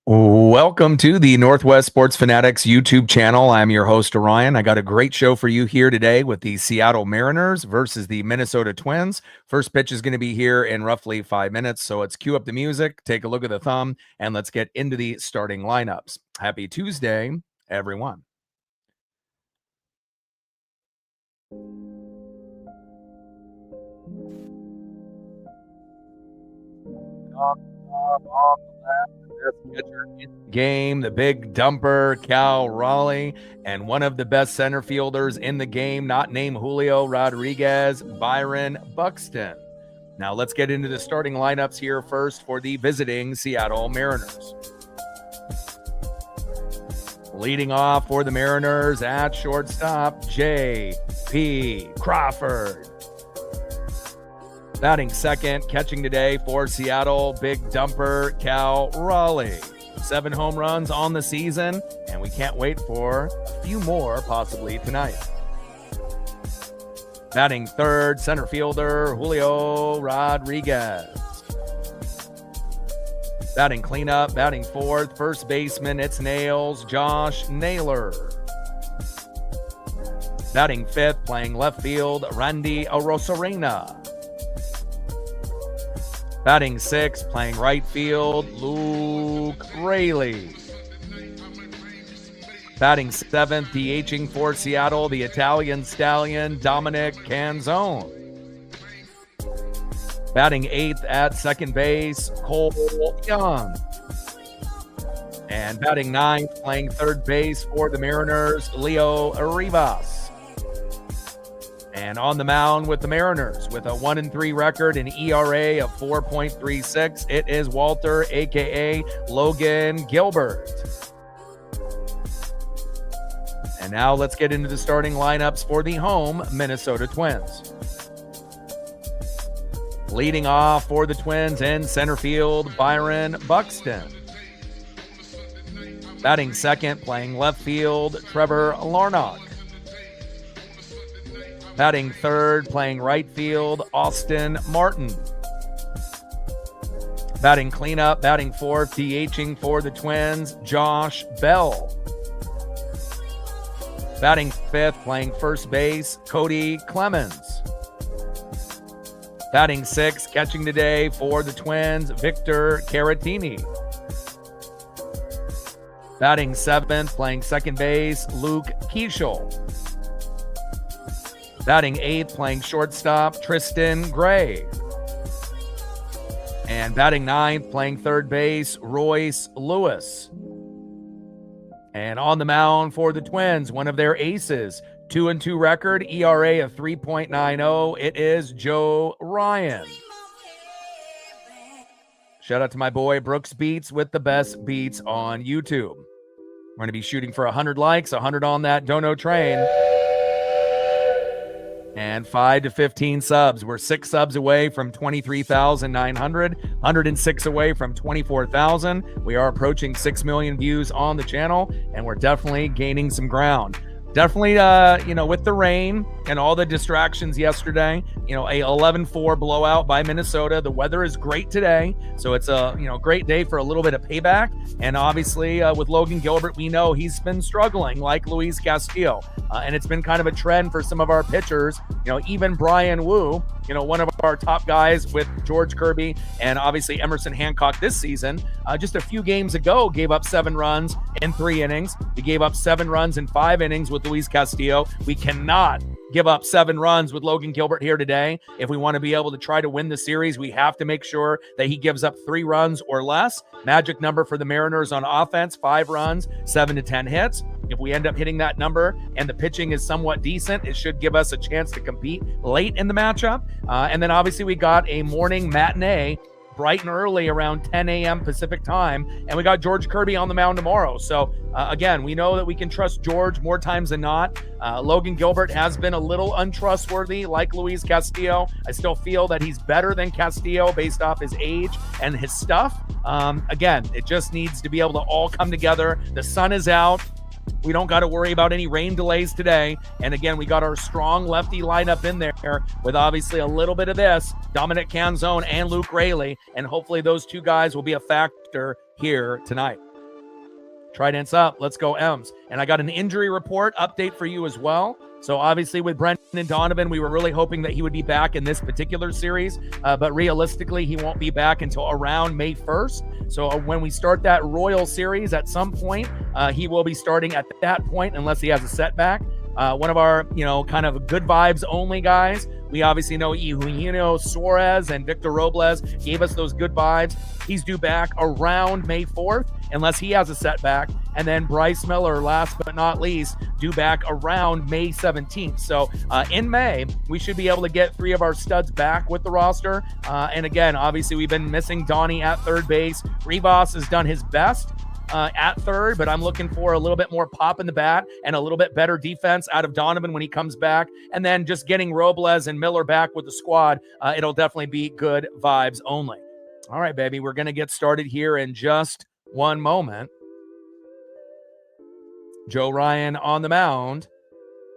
Welcome to the Northwest Sports Fanatics YouTube channel. I'm your host, Orion. I got a great show for you here today with the Seattle Mariners versus the Minnesota Twins. First pitch is going to be here in roughly 5 minutes, so let's cue up the music, take a look at the thumb, and let's get into the starting lineups. Happy Tuesday, everyone. Pitcher in the game, the big dumper, Cal Raleigh, and one of the best center fielders in the game, not named Julio Rodriguez, Byron Buxton. Now let's get into the starting lineups here first for the visiting Seattle Mariners. Leading off for the Mariners at shortstop, J.P. Crawford. Batting second, catching today for Seattle, big dumper, Cal Raleigh. 7 home runs on the season, and we can't wait for a few more possibly tonight. Batting third, center fielder, Julio Rodriguez. Batting cleanup, batting fourth, first baseman, it's Nails, Josh Naylor. Batting fifth, playing left field, Randy Arozarena. Batting sixth, playing right field, Luke Raley. Batting seventh, DHing for Seattle, the Italian stallion, Dominic Canzone. Batting eighth at second base, Cole Young. And batting ninth, playing third base for the Mariners, Leo Rivas. And on the mound with the Mariners with a 1-3 record and ERA of 4.36, it is Walter, a.k.a. Logan Gilbert. And now let's get into the starting lineups for the home Minnesota Twins. Leading off for the Twins in center field, Byron Buxton. Batting second, playing left field, Trevor Larnach. Batting third, playing right field, Austin Martin. Batting cleanup, batting fourth, DHing for the Twins, Josh Bell. Batting fifth, playing first base, Cody Clemens. Batting sixth, catching today for the Twins, Victor Caratini. Batting seventh, playing second base, Luke Keeschel. Batting eighth, playing shortstop, Tristan Gray. And batting ninth, playing third base, Royce Lewis. And on the mound for the Twins, one of their aces, 2-2 record, ERA of 3.90. It is Joe Ryan. Shout out to my boy Brooks Beats with the best beats on YouTube. We're going to be shooting for 100 likes, 100 on that dono train. And 5 to 15 subs. We're 6 subs away from 23,900, 106 away from 24,000. We are approaching 6 million views on the channel, and we're definitely gaining some ground. Definitely, with the rain and all the distractions yesterday, a 11-4 blowout by Minnesota. The weather is great today, so it's a great day for a little bit of payback. And obviously, with Logan Gilbert, we know he's been struggling like Luis Castillo, and it's been kind of a trend for some of our pitchers. Even Brian Wu, one of our top guys with George Kirby and obviously Emerson Hancock this season, just a few games ago gave up 7 runs in 3 innings. He gave up 7 runs in 5 innings with Luis Castillo. We cannot give up 7 runs with Logan Gilbert here today. If we want to be able to try to win the series, we have to make sure that he gives up 3 runs or less. Magic number for the Mariners on offense, 5 runs, 7 to 10 hits. If we end up hitting that number and the pitching is somewhat decent, it should give us a chance to compete late in the matchup. And then obviously we got a morning matinee bright and early around 10 a.m. Pacific time, and we got George Kirby on the mound tomorrow. So again, we know that we can trust George more times than not. Logan Gilbert has been a little untrustworthy like Luis Castillo. I still feel that he's better than Castillo based off his age and his stuff. Again, it just needs to be able to all come together. The sun is out. We don't got to worry about any rain delays today. And again, we got our strong lefty lineup in there with obviously a little bit of this, Dominic Canzone and Luke Raley. And hopefully those two guys will be a factor here tonight. Trident's up. Let's go M's. And I got an injury report update for you as well. So obviously with Brendan Donovan, we were really hoping that he would be back in this particular series. But realistically, he won't be back until around May 1st. So when we start that Royal series at some point, he will be starting at that point unless he has a setback. One of our, kind of good vibes only guys. We obviously know Eugenio Suarez and Victor Robles gave us those good vibes. He's due back around May 4th, unless he has a setback. And then Bryce Miller, last but not least, due back around May 17th. So in May, we should be able to get 3 of our studs back with the roster. And again, obviously, we've been missing Donnie at third base. Rivas has done his best at third, but I'm looking for a little bit more pop in the bat and a little bit better defense out of Donovan when he comes back. And then just getting Robles and Miller back with the squad, it'll definitely be good vibes only. All right, baby, we're going to get started here in just one moment. Joe Ryan on the mound.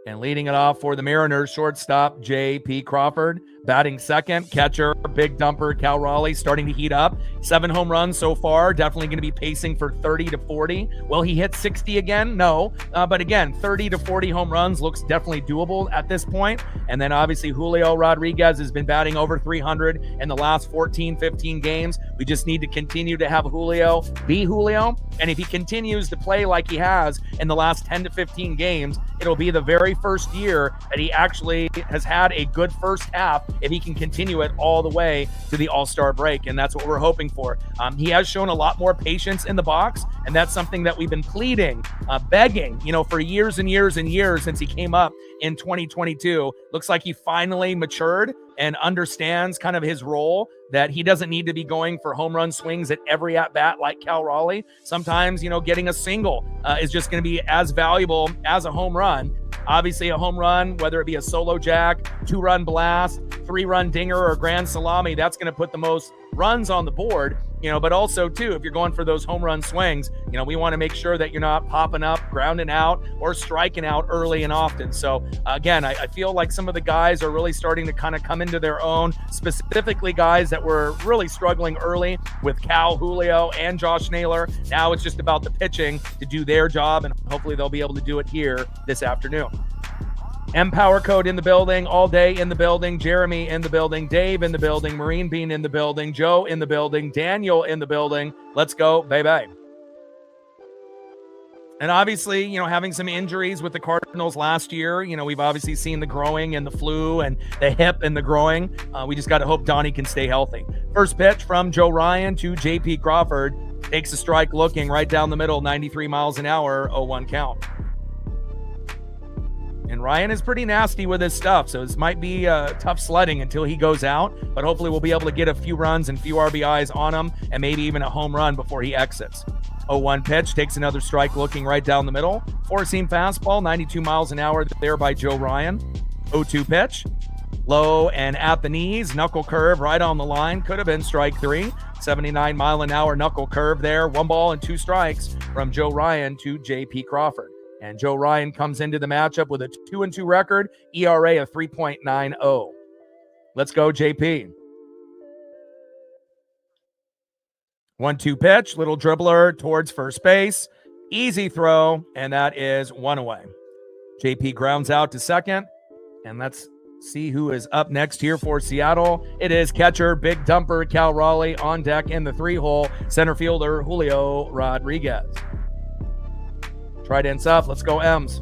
And leading it off for the Mariners, shortstop J.P. Crawford. Batting second, catcher, big dumper, Cal Raleigh starting to heat up. 7 home runs so far, definitely going to be pacing for 30 to 40. Will he hit 60 again? No. But again, 30 to 40 home runs looks definitely doable at this point. And then obviously Julio Rodriguez has been batting over 300 in the last 14, 15 games. We just need to continue to have Julio be Julio. And if he continues to play like he has in the last 10 to 15 games, it'll be the very first year that he actually has had a good first half if he can continue it all the way to the All-Star break. And that's what we're hoping for. He has shown a lot more patience in the box, and that's something that we've been pleading, begging, for years and years and years since he came up in 2022. Looks like he finally matured and understands kind of his role, that he doesn't need to be going for home run swings at every at-bat like Cal Raleigh. Sometimes, getting a single is just going to be as valuable as a home run. Obviously, a home run, whether it be a solo jack, 2-run blast, 3-run dinger, or grand salami, that's going to put the most runs on the board. But also, too, if you're going for those home run swings, we want to make sure that you're not popping up, grounding out, or striking out early and often. So, again, I feel like some of the guys are really starting to kind of come into their own, specifically guys that were really struggling early with Cal, Julio, and Josh Naylor. Now it's just about the pitching to do their job, and hopefully they'll be able to do it here this afternoon. Empower Code in the building, all day in the building, Jeremy in the building, Dave in the building, Marine Bean in the building, Joe in the building, Daniel in the building. Let's go, baby. And obviously, having some injuries with the Cardinals last year, we've obviously seen the growing and the flu and the hip and the growing. We just got to hope Donnie can stay healthy. First pitch from Joe Ryan to J.P. Crawford. Takes a strike looking right down the middle, 93 miles an hour, 0-1 count. And Ryan is pretty nasty with his stuff, so this might be tough sledding until he goes out. But hopefully we'll be able to get a few runs and few RBIs on him, and maybe even a home run before he exits. 0-1 pitch, takes another strike looking right down the middle. Four-seam fastball, 92 miles an hour there by Joe Ryan. 0-2 pitch, low and at the knees, knuckle curve right on the line. Could have been strike 3. 79 mile an hour knuckle curve there. 1 ball and 2 strikes from Joe Ryan to J.P. Crawford. And Joe Ryan comes into the matchup with a 2-2 record, ERA of 3.90. Let's go, JP. 1-2 pitch, little dribbler towards first base. Easy throw, and that is 1 away. JP grounds out to second. And let's see who is up next here for Seattle. It is catcher, big dumper, Cal Raleigh on deck in the 3-hole. Center fielder, Julio Rodriguez. Trident's up. Let's go M's.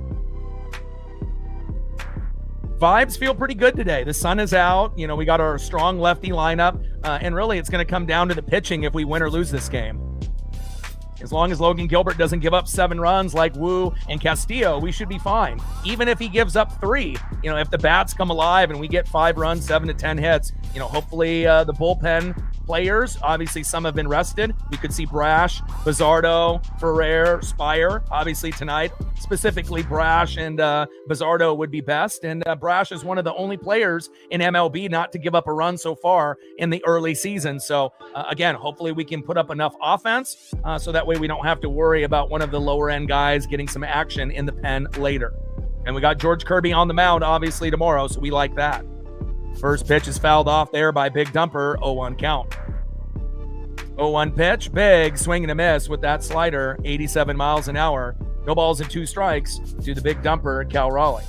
Vibes feel pretty good today. The sun is out. We got our strong lefty lineup. And really, it's going to come down to the pitching if we win or lose this game. As long as Logan Gilbert doesn't give up 7 runs like Wu and Castillo, we should be fine. Even if he gives up 3, if the bats come alive and we get 5 runs, 7 to 10 hits, hopefully the bullpen players, obviously some have been rested. We could see Brash, Bizzardo, Ferrer, Spire. Obviously tonight, specifically Brash and Bizzardo would be best. And Brash is one of the only players in MLB not to give up a run so far in the early season. So again, hopefully we can put up enough offense so that way we don't have to worry about one of the lower end guys getting some action in the pen later. And we got George Kirby on the mound obviously tomorrow, so we like that. First pitch is fouled off there by Big Dumper, 0-1 count. 0-1 pitch, big swing and a miss with that slider, 87 miles an hour. No balls and 2 strikes to the big dumper, Cal Raleigh.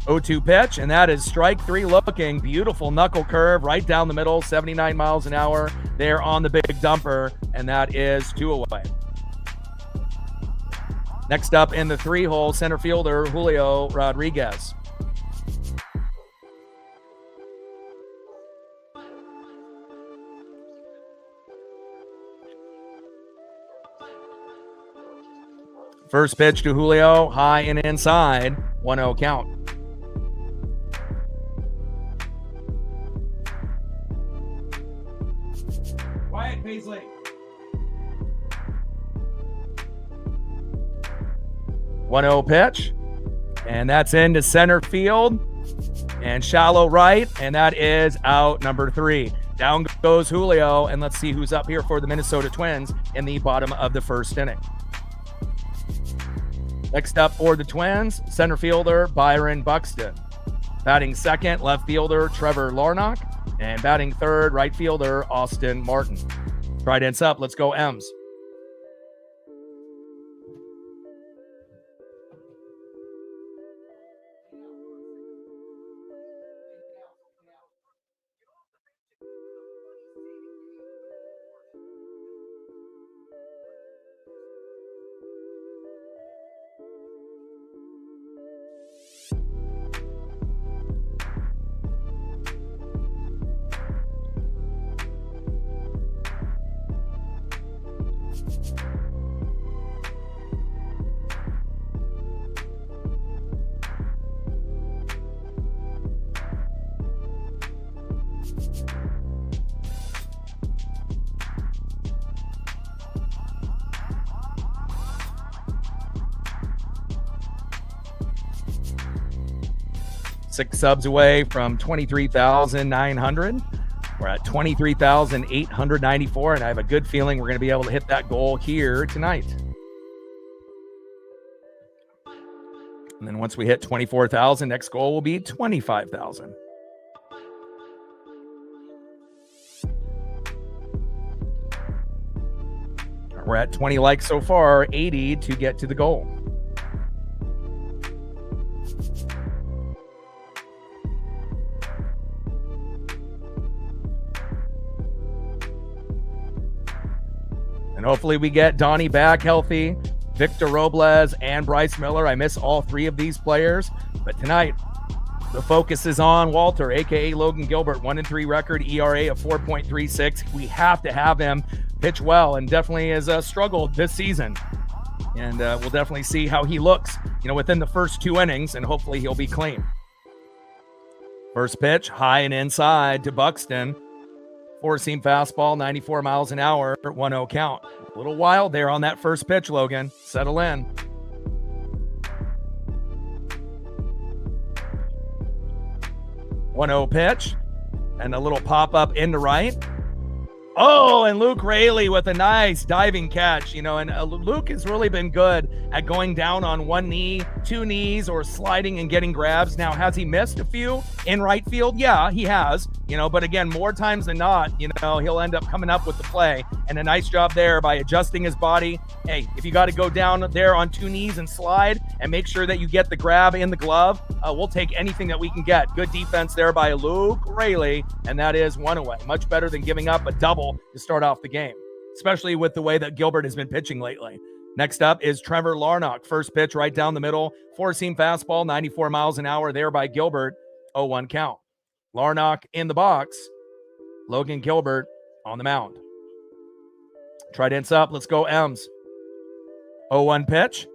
0-2 pitch, and that is strike 3 looking. Beautiful knuckle curve right down the middle, 79 miles an hour there on the big dumper, and that is 2 away. Next up in the 3-hole, center fielder Julio Rodriguez. First pitch to Julio, high and inside, 1-0 count. Quiet, Paisley. One 0 pitch, and that's into center field and shallow right, and that is out number 3. Down goes Julio, and let's see who's up here for the Minnesota Twins in the bottom of the first inning. Next up for the Twins, center fielder Byron Buxton. Batting second, left fielder Trevor Larnach. And batting third, right fielder Austin Martin. Tridents up, let's go M's. Six subs away from 23,900. We're at 23,894, and I have a good feeling we're going to be able to hit that goal here tonight. And then once we hit 24,000, next goal will be 25,000. We're at 20 likes so far, 80 to get to the goal. And hopefully we get Donnie back healthy, Victor Robles and Bryce Miller. I miss all 3 of these players. But tonight, the focus is on Walter, a.k.a. Logan Gilbert, 1-3 record, ERA of 4.36. We have to have him pitch well, and definitely has struggled this season. And we'll definitely see how he looks, within the first 2 innings, and hopefully he'll be clean. First pitch, high and inside to Buxton. 4-seam fastball, 94 miles an hour, 1-0 count. A little wild there on that first pitch, Logan. Settle in. 1-0 pitch, and a little pop-up into right. Oh, and Luke Raley with a nice diving catch, and Luke has really been good at going down on 1 knee, 2 knees, or sliding and getting grabs. Now, has he missed a few in right field? Yeah, he has, but again, more times than not, he'll end up coming up with the play, and a nice job there by adjusting his body. Hey, if you got to go down there on 2 knees and slide and make sure that you get the grab in the glove, we'll take anything that we can get. Good defense there by Luke Raley, and that is 1 away. Much better than giving up a double to start off the game, especially with the way that Gilbert has been pitching lately. Next up is Trevor Larnach. First pitch right down the middle, 4-seam fastball, 94 miles an hour there by Gilbert, 0-1 count. Larnach in the box, Logan Gilbert on the mound. Tridents up, let's go M's. 0-1 pitch,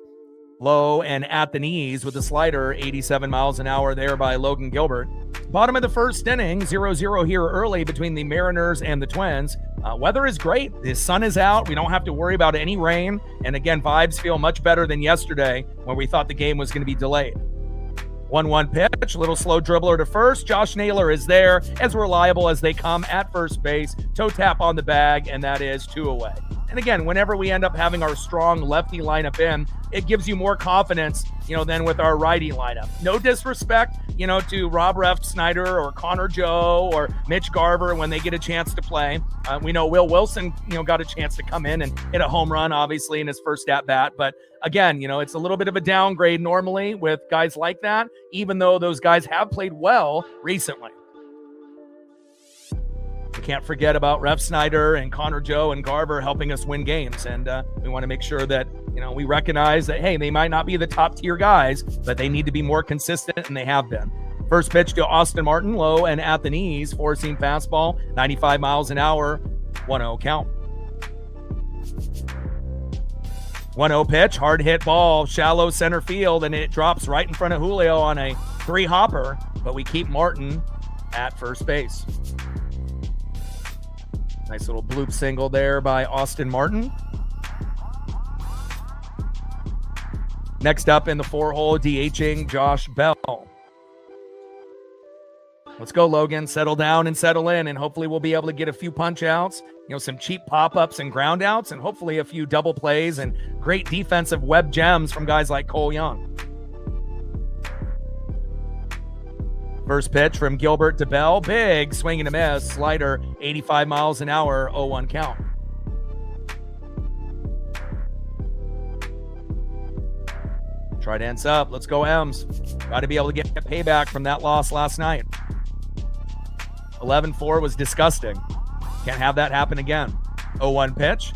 low and at the knees with the slider, 87 miles an hour there by Logan Gilbert. Bottom of the first inning, 0-0 here early between the Mariners and the Twins. Weather is great. The sun is out. We don't have to worry about any rain. And again, vibes feel much better than yesterday when we thought the game was going to be delayed. 1-1 pitch, little slow dribbler to first. Josh Naylor is there, as reliable as they come at first base. Toe tap on the bag, and that is 2 away. And again, whenever we end up having our strong lefty lineup in, it gives you more confidence, than with our righty lineup. No disrespect, to Rob Refsnyder or Connor Joe or Mitch Garver when they get a chance to play. We know Will Wilson, got a chance to come in and hit a home run, obviously, in his first at-bat. But again, it's a little bit of a downgrade normally with guys like that, even though those guys have played well recently. We can't forget about Refsnyder and Connor Joe and Garver helping us win games. And we want to make sure that, we recognize that, hey, they might not be the top tier guys, but they need to be more consistent, and they have been. First pitch to Austin Martin, low and at the knees, four-seam fastball, 95 miles an hour, 1-0 count. 1-0 pitch, hard hit ball, shallow center field, and it drops right in front of Julio on a three-hopper, but we keep Martin at first base. Nice little bloop single there by Austin Martin. Next up in the four-hole, DHing Josh Bell. Let's go, Logan. Settle down and settle in, and hopefully we'll be able to get a few punch-outs, some cheap pop-ups and ground-outs, and hopefully a few double plays and great defensive web gems from guys like Cole Young. First pitch from Gilbert to Bell. Big swing and a miss. Slider, 85 miles an hour, 0-1 count. Try ends up. Let's go, M's. Got to be able to get payback from that loss last night. 11-4 was disgusting. Can't have that happen again. 0-1 pitch.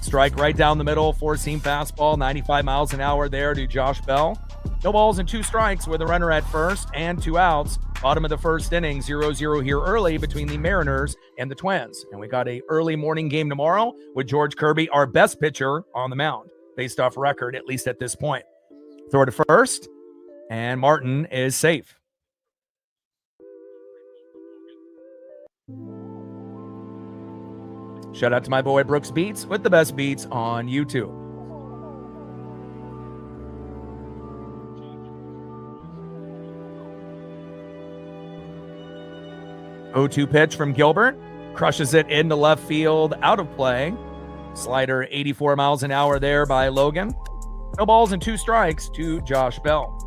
Strike right down the middle. Four-seam fastball, 95 miles an hour there to Josh Bell. No balls and two strikes with a runner at first and two outs. Bottom of the first inning, 0-0 here early between the Mariners and the Twins. And we got a early morning game tomorrow with George Kirby, our best pitcher on the mound, based off record, at least at this point. Throw to first, and Martin is safe. Shout out to my boy Brooks Beats with the best beats on YouTube. 0-2 pitch from Gilbert. Crushes it into left field, out of play. Slider 84 miles an hour there by Logan. No balls and two strikes to Josh Bell.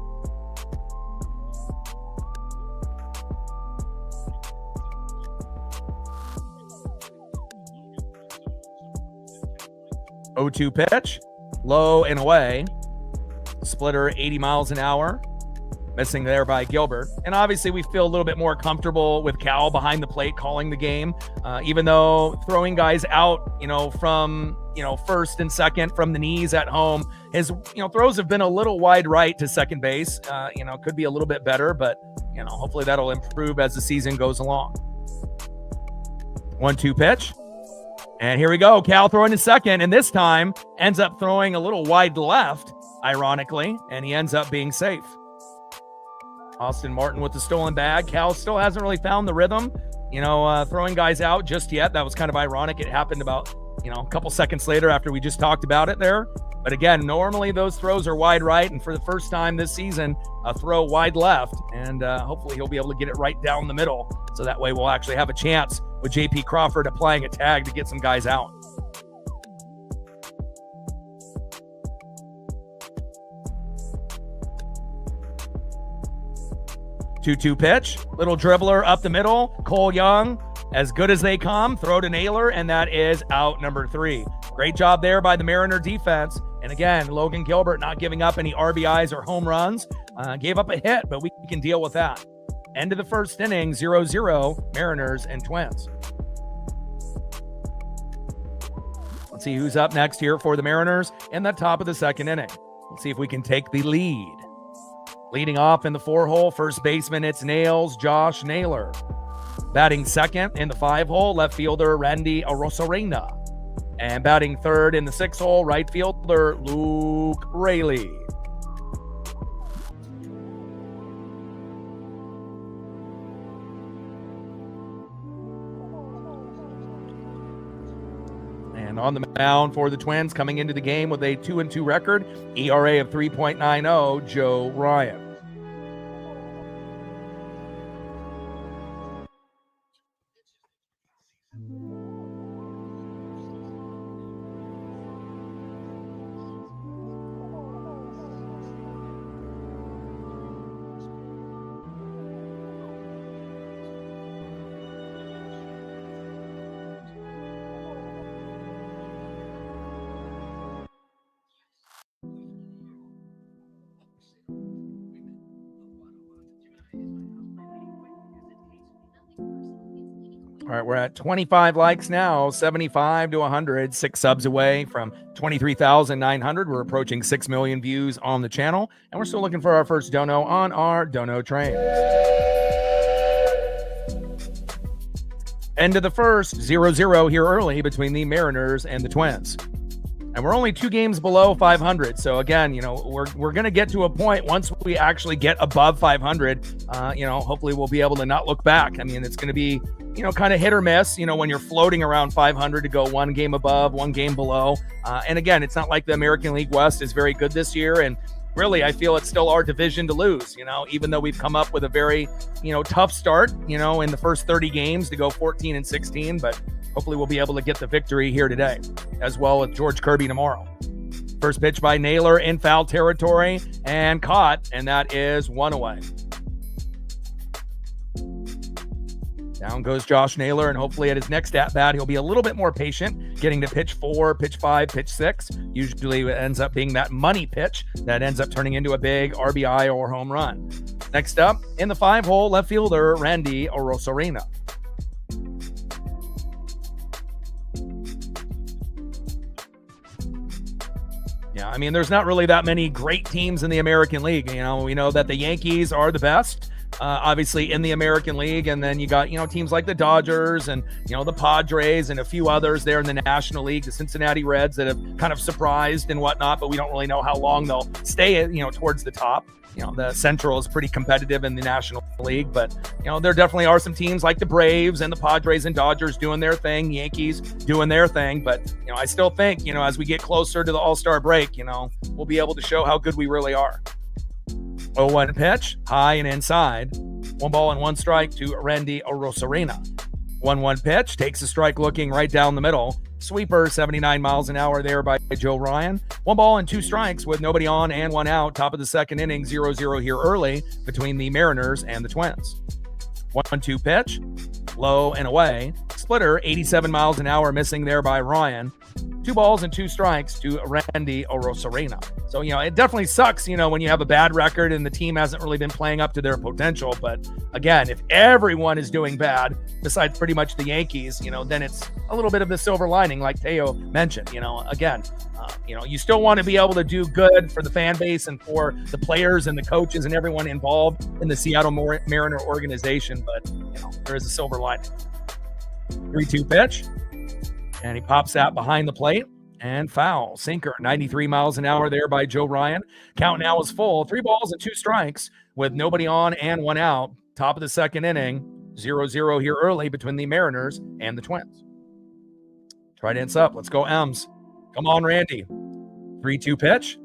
Oh-2 pitch, low and away. Splitter 80 miles an hour. Missing there by Gilbert. And obviously we feel a little bit more comfortable with Cal behind the plate calling the game, even though throwing guys out, from, first and second from the knees at home, his, throws have been a little wide right to second base, could be a little bit better, but, hopefully that'll improve as the season goes along. 1-2 pitch. And here we go. Cal throwing to second, and this time ends up throwing a little wide left, ironically, and he ends up being safe. Austin Martin with the stolen bag. Cal still hasn't really found the rhythm, throwing guys out just yet. That was kind of ironic. It happened about, a couple seconds later after we just talked about it there. But again, normally those throws are wide right, and for the first time this season, a throw wide left, and hopefully he'll be able to get it right down the middle. So that way we'll actually have a chance with J.P. Crawford applying a tag to get some guys out. Two-two pitch, little dribbler up the middle. Cole Young, as good as they come, throw to Naylor, and that is out number 3. Great job there by the Mariner defense. And again, Logan Gilbert not giving up any RBIs or home runs. Gave up a hit, but we can deal with that. End of the first inning, 0-0, Mariners and Twins. Let's see who's up next here for the Mariners in the top of the second inning. Let's see if we can take the lead. Leading off in the 4-hole, first baseman, it's Nails, Josh Naylor. Batting second in the 5-hole, left fielder, Randy Arosarena. And batting third in the 6-hole, right fielder, Luke Raley. And on the mound for the Twins, coming into the game with a 2-2 record, ERA of 3.90, Joe Ryan. All right, we're at 25 likes now, 75 to 100, 6 subs away from 23,900. We're approaching 6 million views on the channel, and we're still looking for our first dono on our dono train. End of the first, 0-0 here early between the Mariners and the Twins. And we're only 2 games below 500. So again, we're going to get to a point once we actually get above 500, hopefully we'll be able to not look back. I mean, it's going to be, kind of hit or miss, when you're floating around 500 to go 1 game above, 1 game below. And again, it's not like the American League West is very good this year. And really, I feel it's still our division to lose, even though we've come up with a very, tough start, in the first 30 games to go 14-16, but hopefully we'll be able to get the victory here today, as well as George Kirby tomorrow. First pitch by Naylor in foul territory and caught, and that is 1 away. Down goes Josh Naylor, and hopefully at his next at-bat, he'll be a little bit more patient, getting to pitch 4, pitch 5, pitch 6. Usually it ends up being that money pitch that ends up turning into a big RBI or home run. Next up, in the 5-hole, left fielder Randy Arozarena. Yeah, I mean, there's not really that many great teams in the American League. We know that the Yankees are the best. Obviously in the American League, and then you got teams like the Dodgers and the Padres and a few others there in the National League, the Cincinnati Reds that have kind of surprised and whatnot, but we don't really know how long they'll stay towards the top. The Central is pretty competitive in the National League, but there definitely are some teams like the Braves and the Padres and Dodgers doing their thing, Yankees doing their thing, but I still think as we get closer to the All-Star break, we'll be able to show how good we really are. 0-1 pitch, high and inside. 1 ball and 1 strike to Randy Arozarena. 1-1 pitch, takes a strike looking right down the middle. Sweeper, 79 miles an hour there by Joe Ryan. 1 ball and 2 strikes with nobody on and 1 out. Top of the second inning, 0-0 here early between the Mariners and the Twins. 1-2 pitch, low and away. Splitter, 87 miles an hour missing there by Ryan. 2 balls and 2 strikes to Randy Arozarena. So, it definitely sucks, when you have a bad record and the team hasn't really been playing up to their potential. But again, if everyone is doing bad, besides pretty much the Yankees, then it's a little bit of the silver lining, like Teo mentioned. Again, you still want to be able to do good for the fan base and for the players and the coaches and everyone involved in the Seattle Mariner organization. But, there is a silver lining. 3-2 pitch. And he pops that behind the plate and foul. Sinker, 93 miles an hour there by Joe Ryan. Count now is full. 3 balls and 2 strikes with nobody on and 1 out. Top of the second inning, 0-0 here early between the Mariners and the Twins. Trident's up. Let's go, M's. Come on, Randy. 3-2 pitch.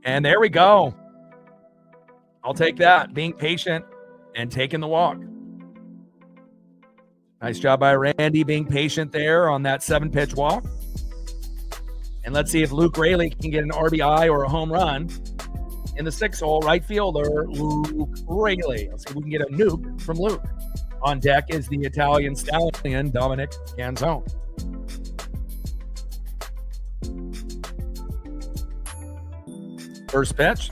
And there we go. I'll take that. Being patient and taking the walk. Nice job by Randy being patient there on that 7-pitch walk. And let's see if Luke Raley can get an RBI or a home run. In the 6-hole, right fielder, Luke Raley. Let's see if we can get a nuke from Luke. On deck is the Italian stallion, Dominic Canzone. First pitch,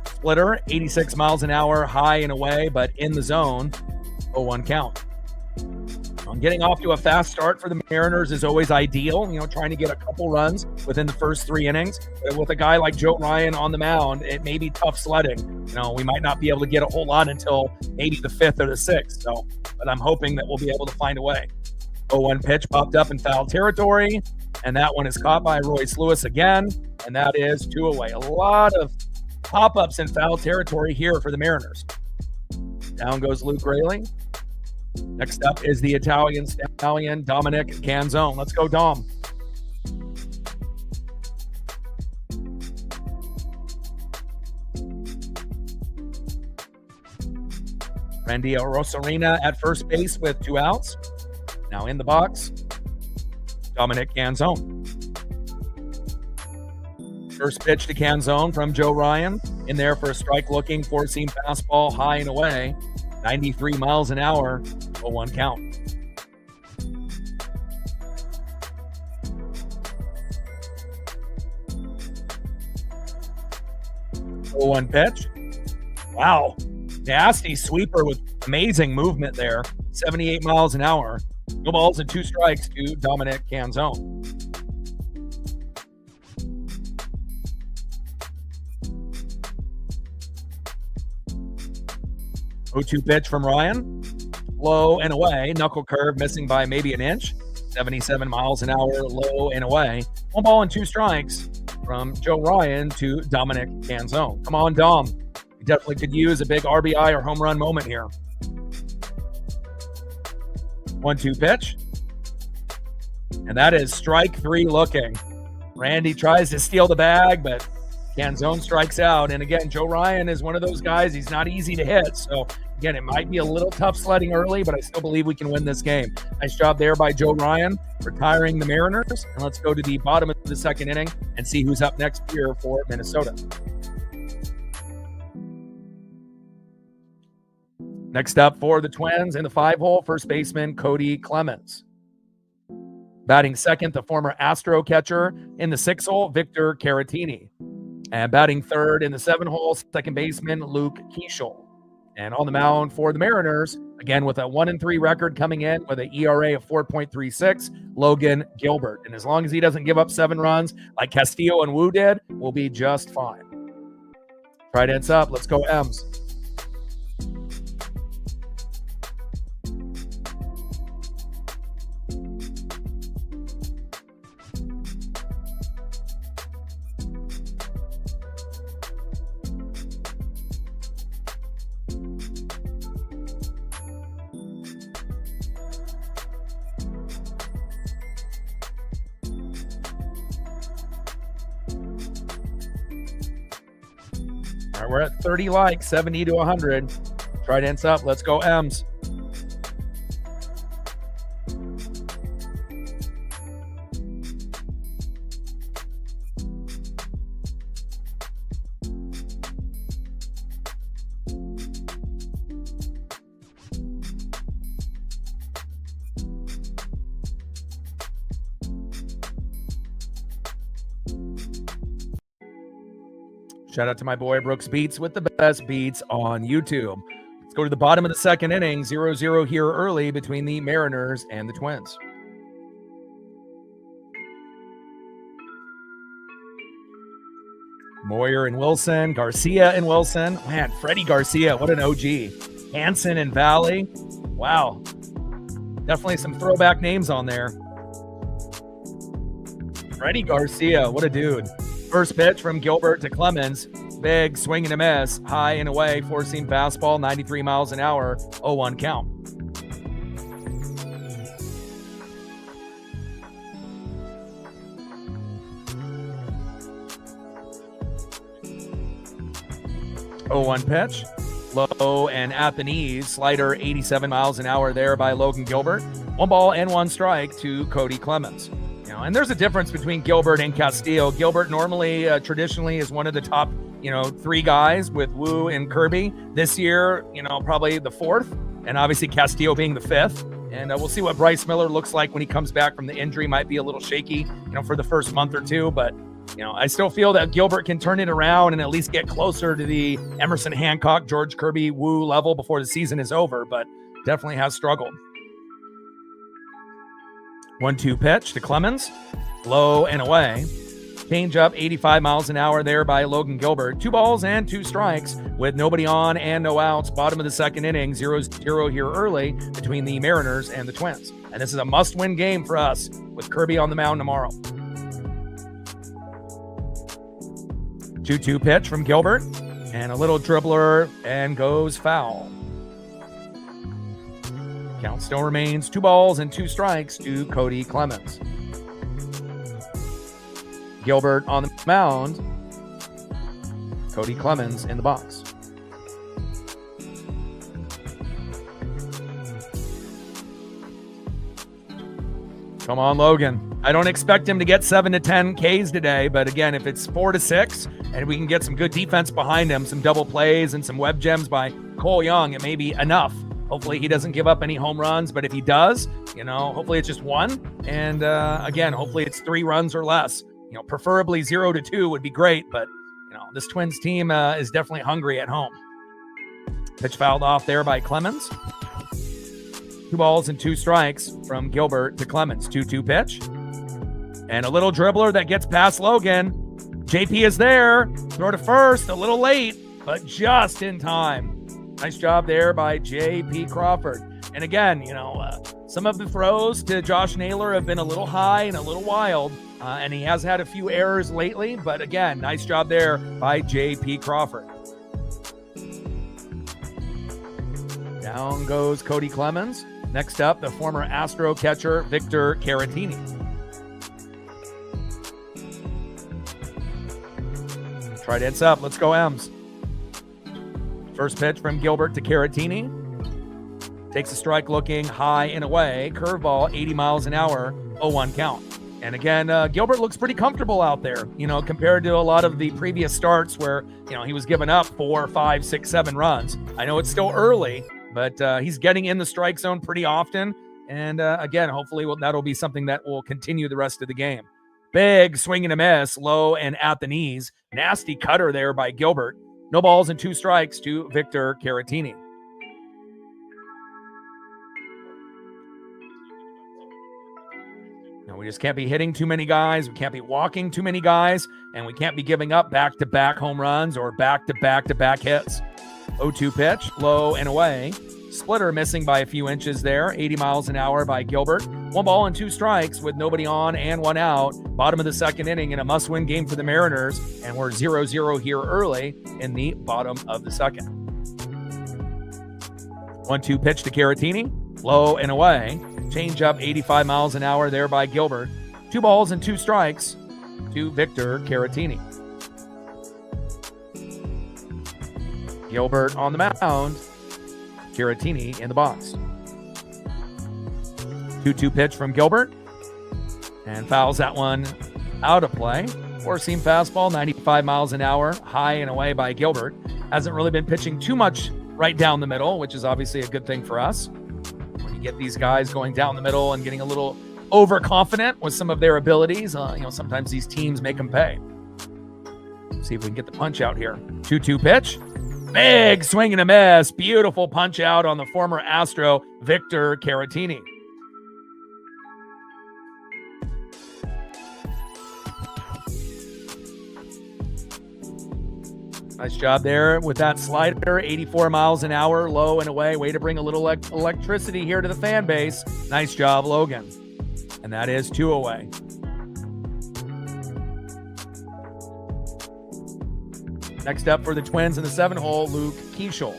splitter, 86 miles an hour, high and away, but in the zone, 0-1 count. Getting off to a fast start for the Mariners is always ideal, trying to get a couple runs within the first 3 innings. But with a guy like Joe Ryan on the mound, it may be tough sledding. We might not be able to get a whole lot until maybe the 5th or the 6th. But I'm hoping that we'll be able to find a way. 0-1 pitch popped up in foul territory, and that one is caught by Royce Lewis again, and that is 2 away. A lot of pop-ups in foul territory here for the Mariners. Down goes Luke Raley. Next up is the Italian stallion, Dominic Canzone. Let's go, Dom. Randy Arozarena at first base with 2 outs. Now in the box, Dominic Canzone. First pitch to Canzone from Joe Ryan. In there for a strike-looking four-seam fastball, high and away. 93 miles an hour, 0-1 count. One pitch. Wow. Nasty sweeper with amazing movement there. 78 miles an hour. No balls and 2 strikes to Dominic Canzone. 0-2 pitch from Ryan. Low and away. Knuckle curve missing by maybe an inch. 77 miles an hour, low and away. 1 ball and 2 strikes from Joe Ryan to Dominic Canzone. Come on, Dom. You definitely could use a big RBI or home run moment here. 1-2 pitch. And that is strike 3 looking. Randy tries to steal the bag, but Canzone strikes out. And again, Joe Ryan is one of those guys. He's not easy to hit. So again, it might be a little tough sledding early, but I still believe we can win this game. Nice job there by Joe Ryan, retiring the Mariners. And let's go to the bottom of the 2nd inning and see who's up next here for Minnesota. Next up for the Twins in the 5-hole, first baseman Cody Clemens. Batting second, the former Astro catcher. In the 6-hole, Victor Caratini. And batting third in the 7-hole, second baseman Luke Keeschel. And on the mound for the Mariners, again with a 1-3 record coming in with an ERA of 4.36, Logan Gilbert. And as long as he doesn't give up 7 runs like Castillo and Wu did, we'll be just fine. Trident's up. Let's go M's. All right, we're at 30 likes, 70 to 100. Trident's up. Let's go M's. Shout out to my boy Brooks Beats with the best beats on YouTube. Let's go to the bottom of the 2nd inning. 0-0 here early between the Mariners and the Twins. Moyer and Wilson, Garcia and Wilson. Man, Freddie Garcia, what an OG. Hanson and Valley. Wow. Definitely some throwback names on there. Freddie Garcia, what a dude. First pitch from Gilbert to Clemens. Big swing and a miss. High and away. 4-seam fastball. 93 miles an hour. 0-1 count. Oh, 1 pitch. Low and at the knees. Slider 87 miles an hour there by Logan Gilbert. 1 ball and 1 strike to Cody Clemens. And there's a difference between Gilbert and Castillo. Gilbert normally, traditionally, is one of the top, 3 guys with Wu and Kirby. This year, probably the 4th, and obviously Castillo being the 5th. And we'll see what Bryce Miller looks like when he comes back from the injury. Might be a little shaky, for the first month or 2, but I still feel that Gilbert can turn it around and at least get closer to the Emerson Hancock, George Kirby, Wu level before the season is over, but definitely has struggled. 1-2 pitch to Clemens. Low and away. Change up 85 miles an hour there by Logan Gilbert. 2 balls and 2 strikes with nobody on and no outs. Bottom of the 2nd inning. 0-0 here early between the Mariners and the Twins. And this is a must-win game for us with Kirby on the mound tomorrow. 2-2 pitch from Gilbert. And a little dribbler and goes foul. Count still remains 2 balls and 2 strikes to Cody Clemens. Gilbert on the mound. Cody Clemens in the box. Come on, Logan. I don't expect him to get 7 to 10 Ks today, but again, if it's 4 to 6 and we can get some good defense behind him, some double plays and some web gems by Cole Young, it may be enough. Hopefully he doesn't give up any home runs, but if he does, hopefully it's just 1. And again, hopefully it's 3 runs or less. Preferably 0 to 2 would be great, but this Twins team is definitely hungry at home. Pitch fouled off there by Clemens. 2 balls and 2 strikes from Gilbert to Clemens. 2-2 pitch. And a little dribbler that gets past Logan. JP is there. Throw to first. A little late, but just in time. Nice job there by JP Crawford. And again, some of the throws to Josh Naylor have been a little high and a little wild. And he has had a few errors lately. But again, nice job there by JP Crawford. Down goes Cody Clemens. Next up, the former Astro catcher, Victor Caratini. Try to hits up. Let's go, M's. First pitch from Gilbert to Caratini. Takes a strike looking high and away. Curveball, 80 miles an hour, 0-1 count. And again, Gilbert looks pretty comfortable out there, compared to a lot of the previous starts where, he was giving up 4, 5, 6, 7 runs. I know it's still early, but he's getting in the strike zone pretty often. And again, hopefully that'll be something that will continue the rest of the game. Big swing and a miss, low and at the knees. Nasty cutter there by Gilbert. No balls and 2 strikes to Victor Caratini. Now, we just can't be hitting too many guys. We can't be walking too many guys. And we can't be giving up back-to-back home runs or back-to-back-to-back hits. 0-2 pitch, low and away. Splitter missing by a few inches there. 80 miles an hour by Gilbert. 1 ball and 2 strikes with nobody on and 1 out. Bottom of the second inning in a must-win game for the Mariners. And we're 0-0 here early in the bottom of the second. 1-2 pitch to Caratini. Low and away. Change up 85 miles an hour there by Gilbert. 2 balls and 2 strikes to Victor Caratini. Gilbert on the mound. Caratini in the box. 2-2 pitch from Gilbert. And fouls that one out of play. 4-seam fastball, 95 miles an hour, high and away by Gilbert. Hasn't really been pitching too much right down the middle, which is obviously a good thing for us. When you get these guys going down the middle and getting a little overconfident with some of their abilities, sometimes these teams make them pay. See if we can get the punch out here. 2-2 pitch. Big swing and a miss. Beautiful punch out on the former Astro, Victor Caratini. Nice job there with that slider. 84 miles an hour, low and away. Way to bring a little electricity here to the fan base. Nice job, Logan. And that is 2 away. Next up for the Twins in the 7-hole, Luke Keeschel.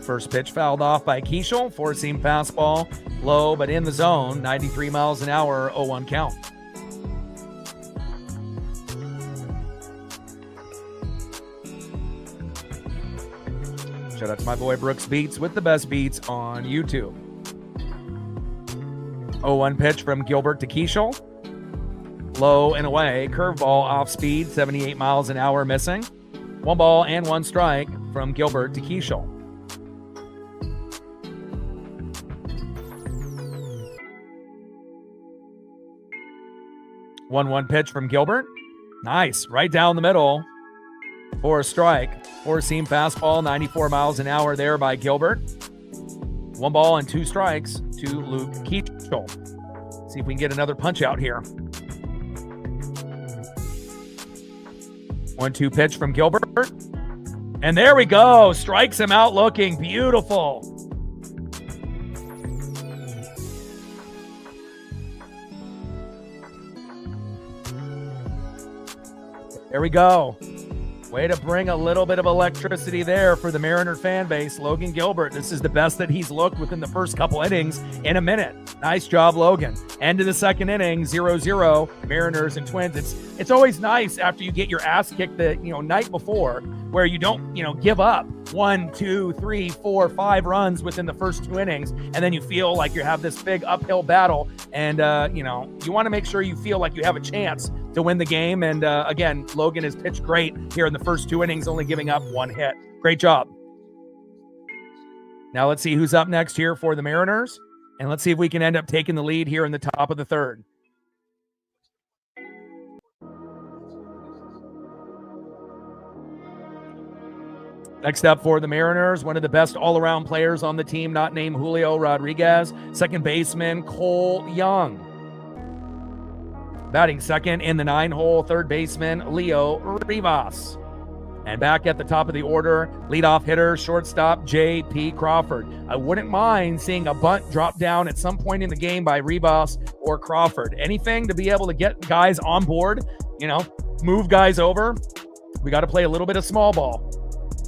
First pitch fouled off by Keeschel. 4-seam fastball, low but in the zone. 93 miles an hour, 0-1 count. Shout out to my boy Brooks Beats with the best beats on YouTube. 0-1 pitch from Gilbert to Keeschel. Low and away. Curveball off speed, 78 miles an hour missing. 1 ball and 1 strike from Gilbert to Keeschel. One pitch from Gilbert. Nice. Right down the middle for a strike. 4-seam fastball, 94 miles an hour there by Gilbert. 1 ball and 2 strikes to Luke Keeschel. See if we can get another punch out here. 1-2 pitch from Gilbert. And there we go. Strikes him out looking beautiful. There we go. Way to bring a little bit of electricity there for the Mariner fan base. Logan Gilbert, this is the best that he's looked within the first couple innings in a minute. Nice job, Logan. End of the second inning, 0-0, Mariners and Twins. It's always nice after you get your ass kicked the night before, where you don't give up 1, 2, 3, 4, 5 runs within the first 2 innings, and then you feel like you have this big uphill battle, and you want to make sure you feel like you have a chance to win the game. And again, Logan has pitched great here in the first 2 innings, only giving up 1 hit. Great job. Now let's see who's up next here for the Mariners, and let's see if we can end up taking the lead here in the top of the third. Next up for the Mariners, one of the best all-around players on the team, not named Julio Rodriguez. Second baseman, Cole Young. Batting second in the 9-hole, third baseman, Leo Rivas. And back at the top of the order, leadoff hitter, shortstop, J.P. Crawford. I wouldn't mind seeing a bunt drop down at some point in the game by Rivas or Crawford. Anything to be able to get guys on board, move guys over. We got to play a little bit of small ball.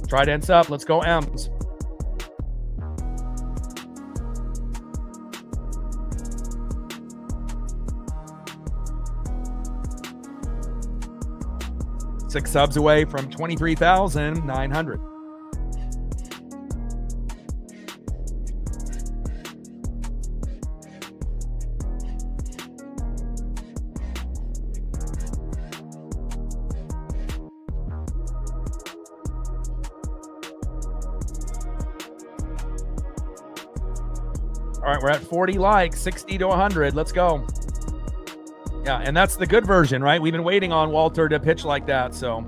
Trident's up. Let's go M's. Six subs away from 23,900. All right, we're at 40 likes, 60 to 100. Let's go. Yeah, and that's the good version, right? We've been waiting on Walter to pitch like that, so.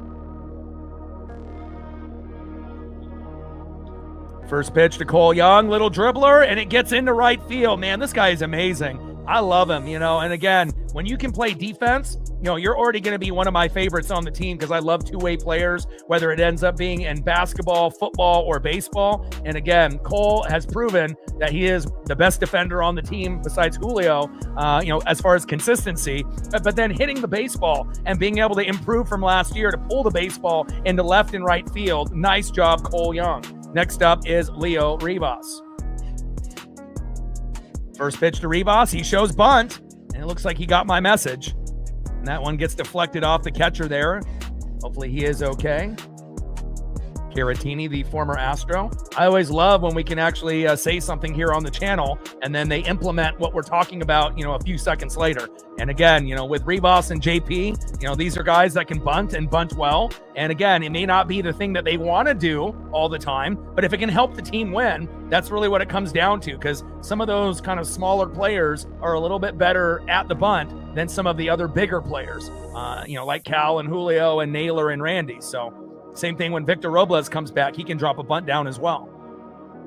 First pitch to Cole Young, little dribbler, and it gets into right field. Man, this guy is amazing. I love him, and again, when you can play defense, you're already going to be one of my favorites on the team because I love two-way players, whether it ends up being in basketball, football, or baseball. And again, Cole has proven that he is the best defender on the team besides Julio, as far as consistency, but then hitting the baseball and being able to improve from last year to pull the baseball into left and right field. Nice job, Cole Young. Next up is Leo Rivas. First pitch to Rivas, he shows bunt, and it looks like he got my message. And that one gets deflected off the catcher there. Hopefully he is okay. Caratini, the former Astro. I always love when we can actually say something here on the channel, and then they implement what we're talking about, a few seconds later. And again, with Rivas and JP, these are guys that can bunt and bunt well. And again, it may not be the thing that they want to do all the time, but if it can help the team win, that's really what it comes down to, because some of those kind of smaller players are a little bit better at the bunt than some of the other bigger players, like Cal and Julio and Naylor and Randy. So same thing when Victor Robles comes back, he can drop a bunt down as well.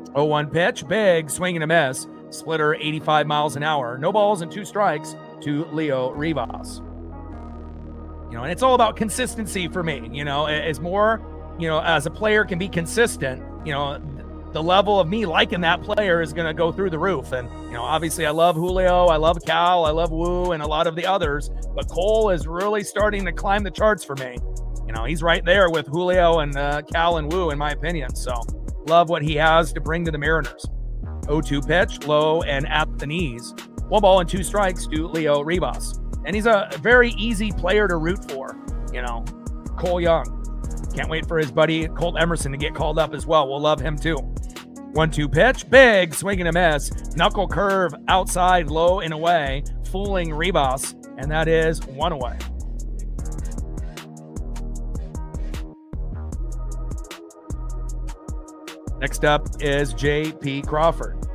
0-1 pitch, big swing and a miss. Splitter 85 miles an hour. No balls and 2 strikes to Leo Rivas. And it's all about consistency for me. It's more, as a player can be consistent, the level of me liking that player is going to go through the roof. And, obviously I love Julio, I love Cal, I love Wu, and a lot of the others, but Cole is really starting to climb the charts for me. He's right there with Julio and Cal and Wu, in my opinion. So love what he has to bring to the Mariners. 0-2 pitch, low and at the knees. 1 ball and 2 strikes to Leo Rivas. And he's a very easy player to root for, Cole Young. Can't wait for his buddy Colt Emerson to get called up as well. We'll love him too. 1-2 pitch, big swing and a miss. Knuckle curve outside, low and away, fooling Rivas. And that is 1 away. Next up is J.P. Crawford.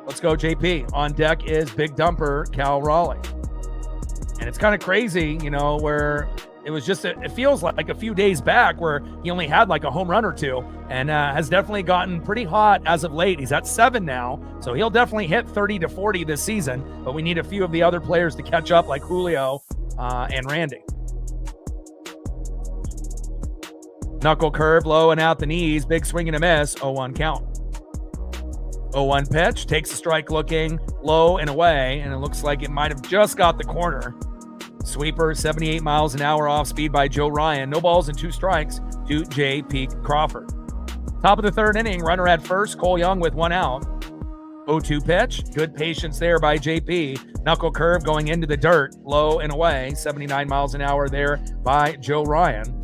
Let's go, J.P. On deck is big dumper Cal Raleigh. And it's kind of crazy, where it was just, it feels like a few days back where he only had like a home run or 2 and has definitely gotten pretty hot as of late. He's at 7 now, so he'll definitely hit 30 to 40 this season, but we need a few of the other players to catch up like Julio and Randy. Knuckle curve, low and out the knees, big swing and a miss, 0-1 count. 0-1 pitch, takes a strike looking, low and away, and it looks like it might have just got the corner. Sweeper, 78 miles an hour off speed by Joe Ryan. No balls and 2 strikes to J.P. Crawford. Top of the 3rd inning, runner at first, Cole Young with 1 out. 0-2 pitch, good patience there by J.P. Knuckle curve going into the dirt, low and away, 79 miles an hour there by Joe Ryan.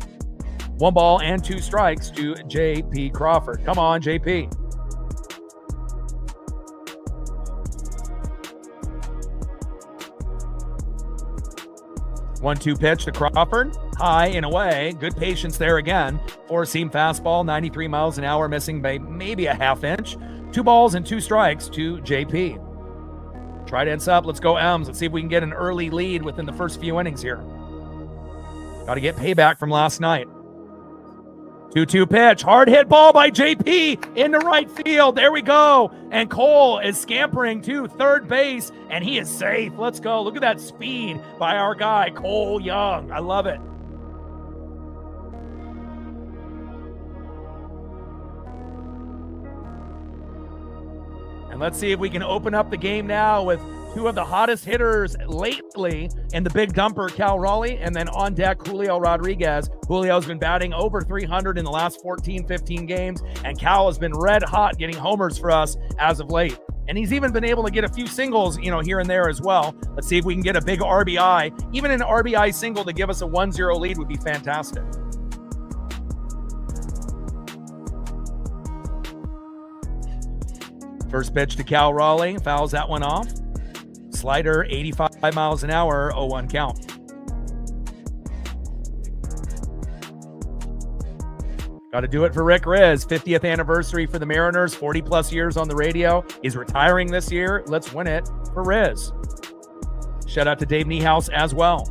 1 ball and 2 strikes to J.P. Crawford. Come on, J.P. One-two pitch to Crawford. High and away. Good patience there again. 4-seam fastball, 93 miles an hour, missing by maybe a half inch. 2 balls and 2 strikes to J.P. Trident's up. Let's go M's. Let's see if we can get an early lead within the first few innings here. Got to get payback from last night. 2-2 pitch, hard hit ball by JP into right field. There we go. And Cole is scampering to third base, and he is safe. Let's go. Look at that speed by our guy, Cole Young. I love it. And let's see if we can open up the game now with two of the hottest hitters lately in the big dumper, Cal Raleigh, and then on deck, Julio Rodriguez. Julio's been batting over 300 in the last 14, 15 games, and Cal has been red hot getting homers for us as of late. And he's even been able to get a few singles, here and there as well. Let's see if we can get a big RBI. Even an RBI single to give us a 1-0 lead would be fantastic. First pitch to Cal Raleigh, fouls that one off. Slider, 85 miles an hour, 0-1 count. Got to do it for Rick Riz. 50th anniversary for the Mariners, 40 plus years on the radio. He's retiring this year. Let's win it for Riz. Shout out to Dave Niehaus as well.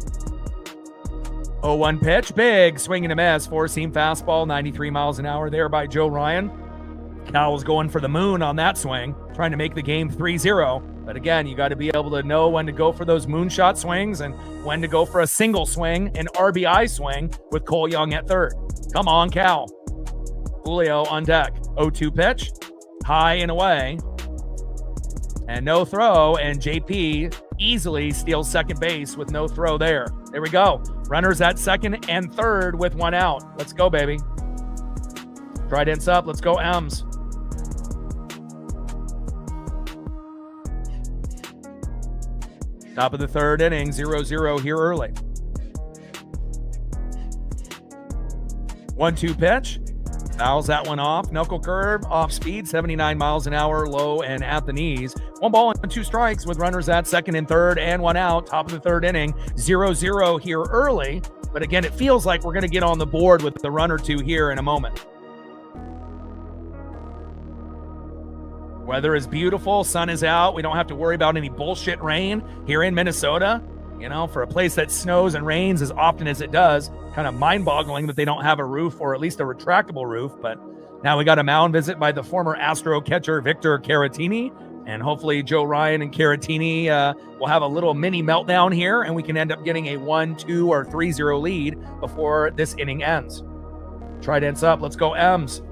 0-1 pitch, big swing and a miss. Four-seam fastball, 93 miles an hour there by Joe Ryan. Cal was going for the moon on that swing, trying to make the game 3-0. But again, you got to be able to know when to go for those moonshot swings and when to go for a single swing, an RBI swing with Cole Young at third. Come on, Cal. Julio on deck. 0-2 pitch, high and away. And no throw, and JP easily steals second base with no throw there. There we go. Runners at second and third with one out. Let's go, baby. Trident's up. Let's go, M's. Top of the third inning, 0-0 here early. 1-2 pitch. Fouls that one off. Knuckle curve, off speed, 79 miles an hour, low and at the knees. 1 ball and 2 strikes with runners at second and third and one out. Top of the third inning, 0-0 here early. But again, it feels like we're going to get on the board with the run or two here in a moment. Weather is beautiful. Sun is out. We don't have to worry about any bullshit rain here in Minnesota. For a place that snows and rains as often as it does, kind of mind-boggling that they don't have a roof or at least a retractable roof. But now we got a mound visit by the former Astro catcher Victor Caratini. And hopefully Joe Ryan and Caratini will have a little mini meltdown here and we can end up getting a 1-2 or 3-0 lead before this inning ends. Trident's up. Let's go, M's.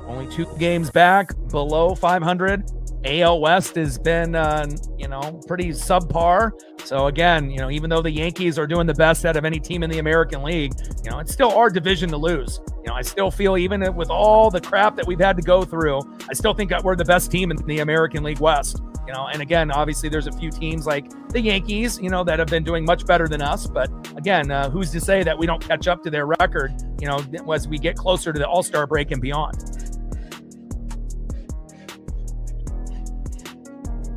Only 2 games back, below 500. AL West has been, pretty subpar. So again, even though the Yankees are doing the best out of any team in the American League, it's still our division to lose. I still feel even with all the crap that we've had to go through, I still think that we're the best team in the American League West. And again, obviously there's a few teams like the Yankees, that have been doing much better than us. But again, who's to say that we don't catch up to their record, as we get closer to the All-Star break and beyond.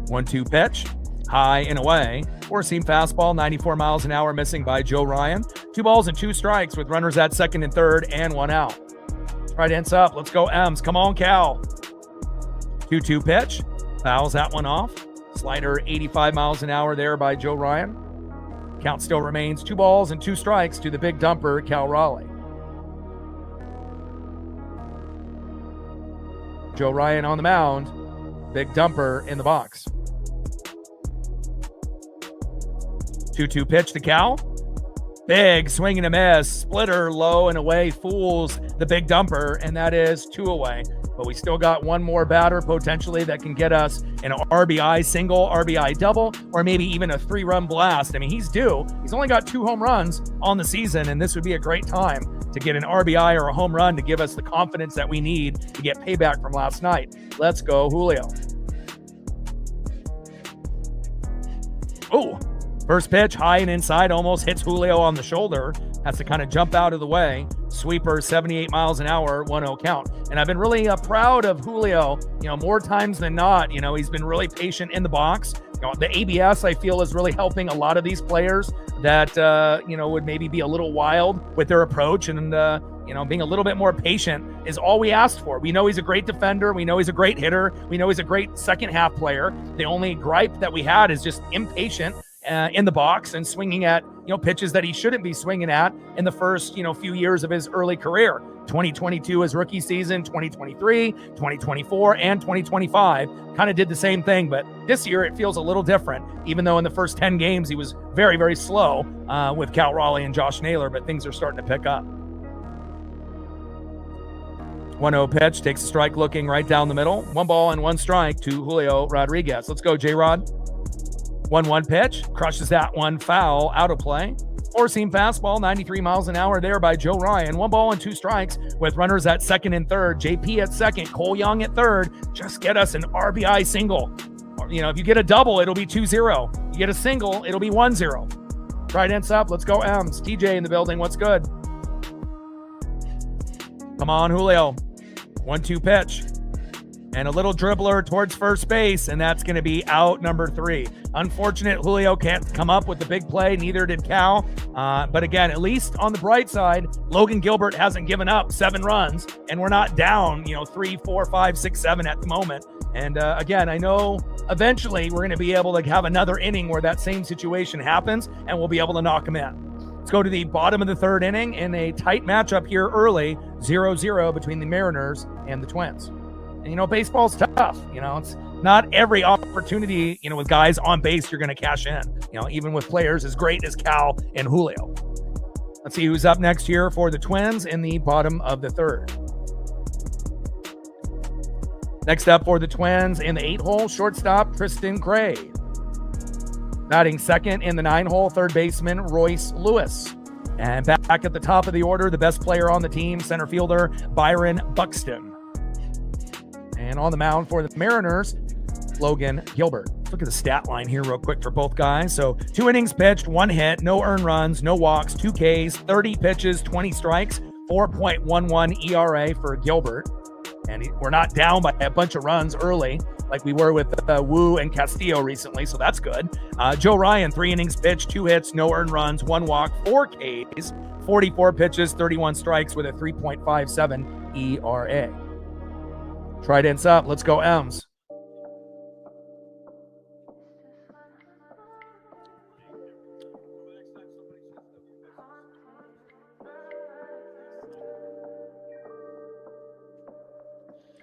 1-2 pitch, high and away. Four-seam fastball, 94 miles an hour, missing by Joe Ryan. 2 balls and 2 strikes with runners at second and third and one out. Trident's up. Let's go, M's. Come on, Cal. 2-2 pitch. Fouls that one off. Slider, 85 miles an hour there by Joe Ryan. Count still remains 2 balls and 2 strikes to the big dumper, Cal Raleigh. Joe Ryan on the mound. Big dumper in the box. 2-2 pitch to Cal. Big swing and a miss. Splitter low and away fools the big dumper, and that is 2 away. But we still got one more batter potentially that can get us an RBI single, RBI double, or maybe even a 3-run blast. I mean, he's due. He's only got 2 home runs on the season, and this would be a great time to get an RBI or a home run to give us the confidence that we need to get payback from last night. Let's go, Julio. Oh, first pitch, high and inside, almost hits Julio on the shoulder. Has to kind of jump out of the way. Sweeper, 78 miles an hour, 1-0 count. And I've been really proud of Julio, more times than not. He's been really patient in the box. The ABS, I feel, is really helping a lot of these players that, would maybe be a little wild with their approach. And, being a little bit more patient is all we asked for. We know he's a great defender. We know he's a great hitter. We know he's a great second half player. The only gripe that we had is just impatient in the box and swinging at, pitches that he shouldn't be swinging at in the first, few years of his early career. 2022 his rookie season, 2023, 2024, and 2025 kind of did the same thing. But this year it feels a little different, even though in the first 10 games he was very, very slow with Cal Raleigh and Josh Naylor, but things are starting to pick up. 1-0 pitch, takes a strike looking right down the middle. 1 ball and 1 strike to Julio Rodriguez. Let's go, J-Rod. 1-1 pitch, crushes that one foul, out of play. Four-seam fastball, 93 miles an hour there by Joe Ryan. 1 ball and 2 strikes with runners at second and third. JP at second, Cole Young at third. Just get us an RBI single. If you get a double, it'll be 2-0. You get a single, it'll be 1-0. Trident's up. Let's go, M's. TJ in the building. What's good? Come on, Julio. 1-2 pitch. And a little dribbler towards first base, and that's going to be out number 3. Unfortunate Julio can't come up with the big play. Neither did Cal. But again, at least on the bright side, Logan Gilbert hasn't given up 7 runs, and we're not down, 3, 4, 5, 6, 7 at the moment. And again, I know eventually we're going to be able to have another inning where that same situation happens, and we'll be able to knock him in. Let's go to the bottom of the 3rd inning in a tight matchup here early, 0-0 between the Mariners and the Twins. And, baseball's tough. It's not every opportunity, with guys on base you're going to cash in, even with players as great as Cal and Julio. Let's see who's up next here for the Twins in the bottom of the 3rd. Next up for the Twins in the 8-hole, shortstop Tristan Gray. Batting second in the 9-hole, third baseman Royce Lewis. And back at the top of the order, the best player on the team, center fielder Byron Buxton. And on the mound for the Mariners, Logan Gilbert. Look at the stat line here real quick for both guys. So 2 innings pitched, 1 hit, no earned runs, no walks, 2 Ks, 30 pitches, 20 strikes, 4.11 ERA for Gilbert. And we're not down by a bunch of runs early like we were with Wu and Castillo recently, so that's good. Joe Ryan, 3 innings pitched, 2 hits, no earned runs, 1 walk, 4 Ks, 44 pitches, 31 strikes with a 3.57 ERA. Trident's up. Let's go, M's.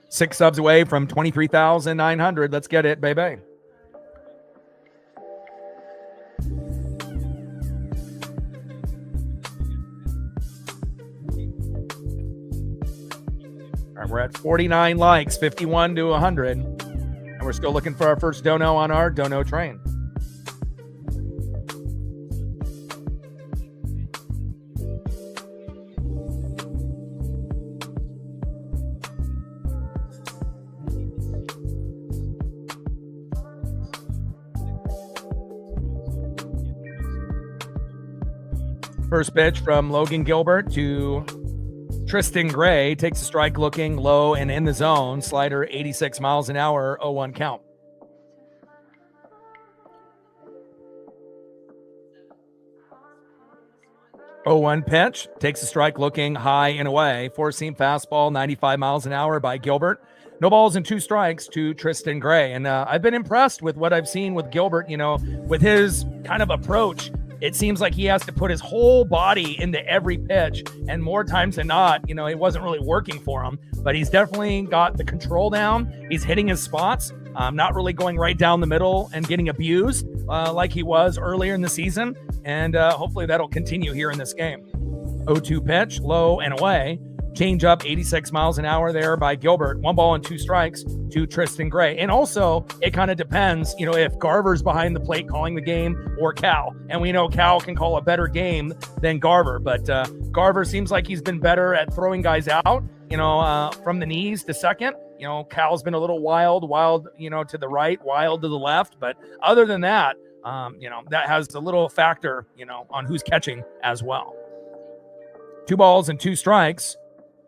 Six subs away from 23,900. Let's get it, baby. All right, we're at 49 likes, 51 to 100. And we're still looking for our first dono on our dono train. First pitch from Logan Gilbert to Tristan Gray. Takes a strike looking low and in the zone. Slider 86 miles an hour, 0-1 count. Oh, 1 pitch. Takes a strike looking high and away. Four-seam fastball, 95 miles an hour by Gilbert. No balls and 2 strikes to Tristan Gray. And I've been impressed with what I've seen with Gilbert, with his kind of approach. It seems like he has to put his whole body into every pitch, and more times than not, it wasn't really working for him, but he's definitely got the control down. He's hitting his spots, not really going right down the middle and getting abused like he was earlier in the season, and hopefully that'll continue here in this game. 0-2 pitch, low and away. Change up 86 miles an hour there by Gilbert. 1 ball and 2 strikes to Tristan Gray. And also, it kind of depends, if Garver's behind the plate calling the game or Cal. And we know Cal can call a better game than Garver. But Garver seems like he's been better at throwing guys out, from the knees to second. Cal's been a little wild, to the right, wild to the left. But other than that, that has a little factor, on who's catching as well. 2 balls and 2 strikes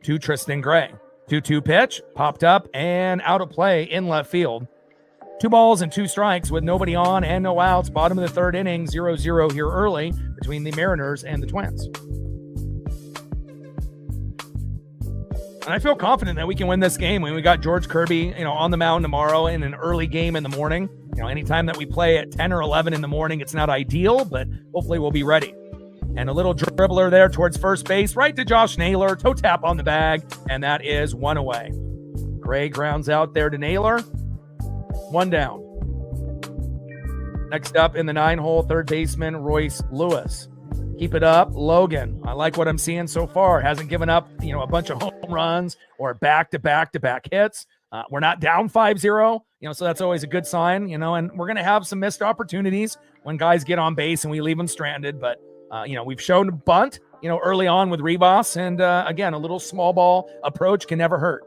to Tristan Gray. 2-2 pitch, popped up and out of play in left field. 2 balls and 2 strikes with nobody on and no outs. Bottom of the 3rd inning, 0-0 here early between the Mariners and the Twins. And I feel confident that we can win this game. We got George Kirby, on the mound tomorrow in an early game in the morning. anytime that we play at 10 or 11 in the morning, it's not ideal, but hopefully we'll be ready. And a little dribbler there towards first base, right to Josh Naylor, toe tap on the bag, and that is one away. Gray grounds out there to Naylor. One down. Next up in the 9-hole, third baseman Royce Lewis. Keep it up, Logan. I like what I'm seeing so far. Hasn't given up, a bunch of home runs or back-to-back hits. We're not down 5-0, so that's always a good sign, and we're going to have some missed opportunities when guys get on base and we leave them stranded. But, we've shown bunt, early on with Rivas. And, again, a little small ball approach can never hurt.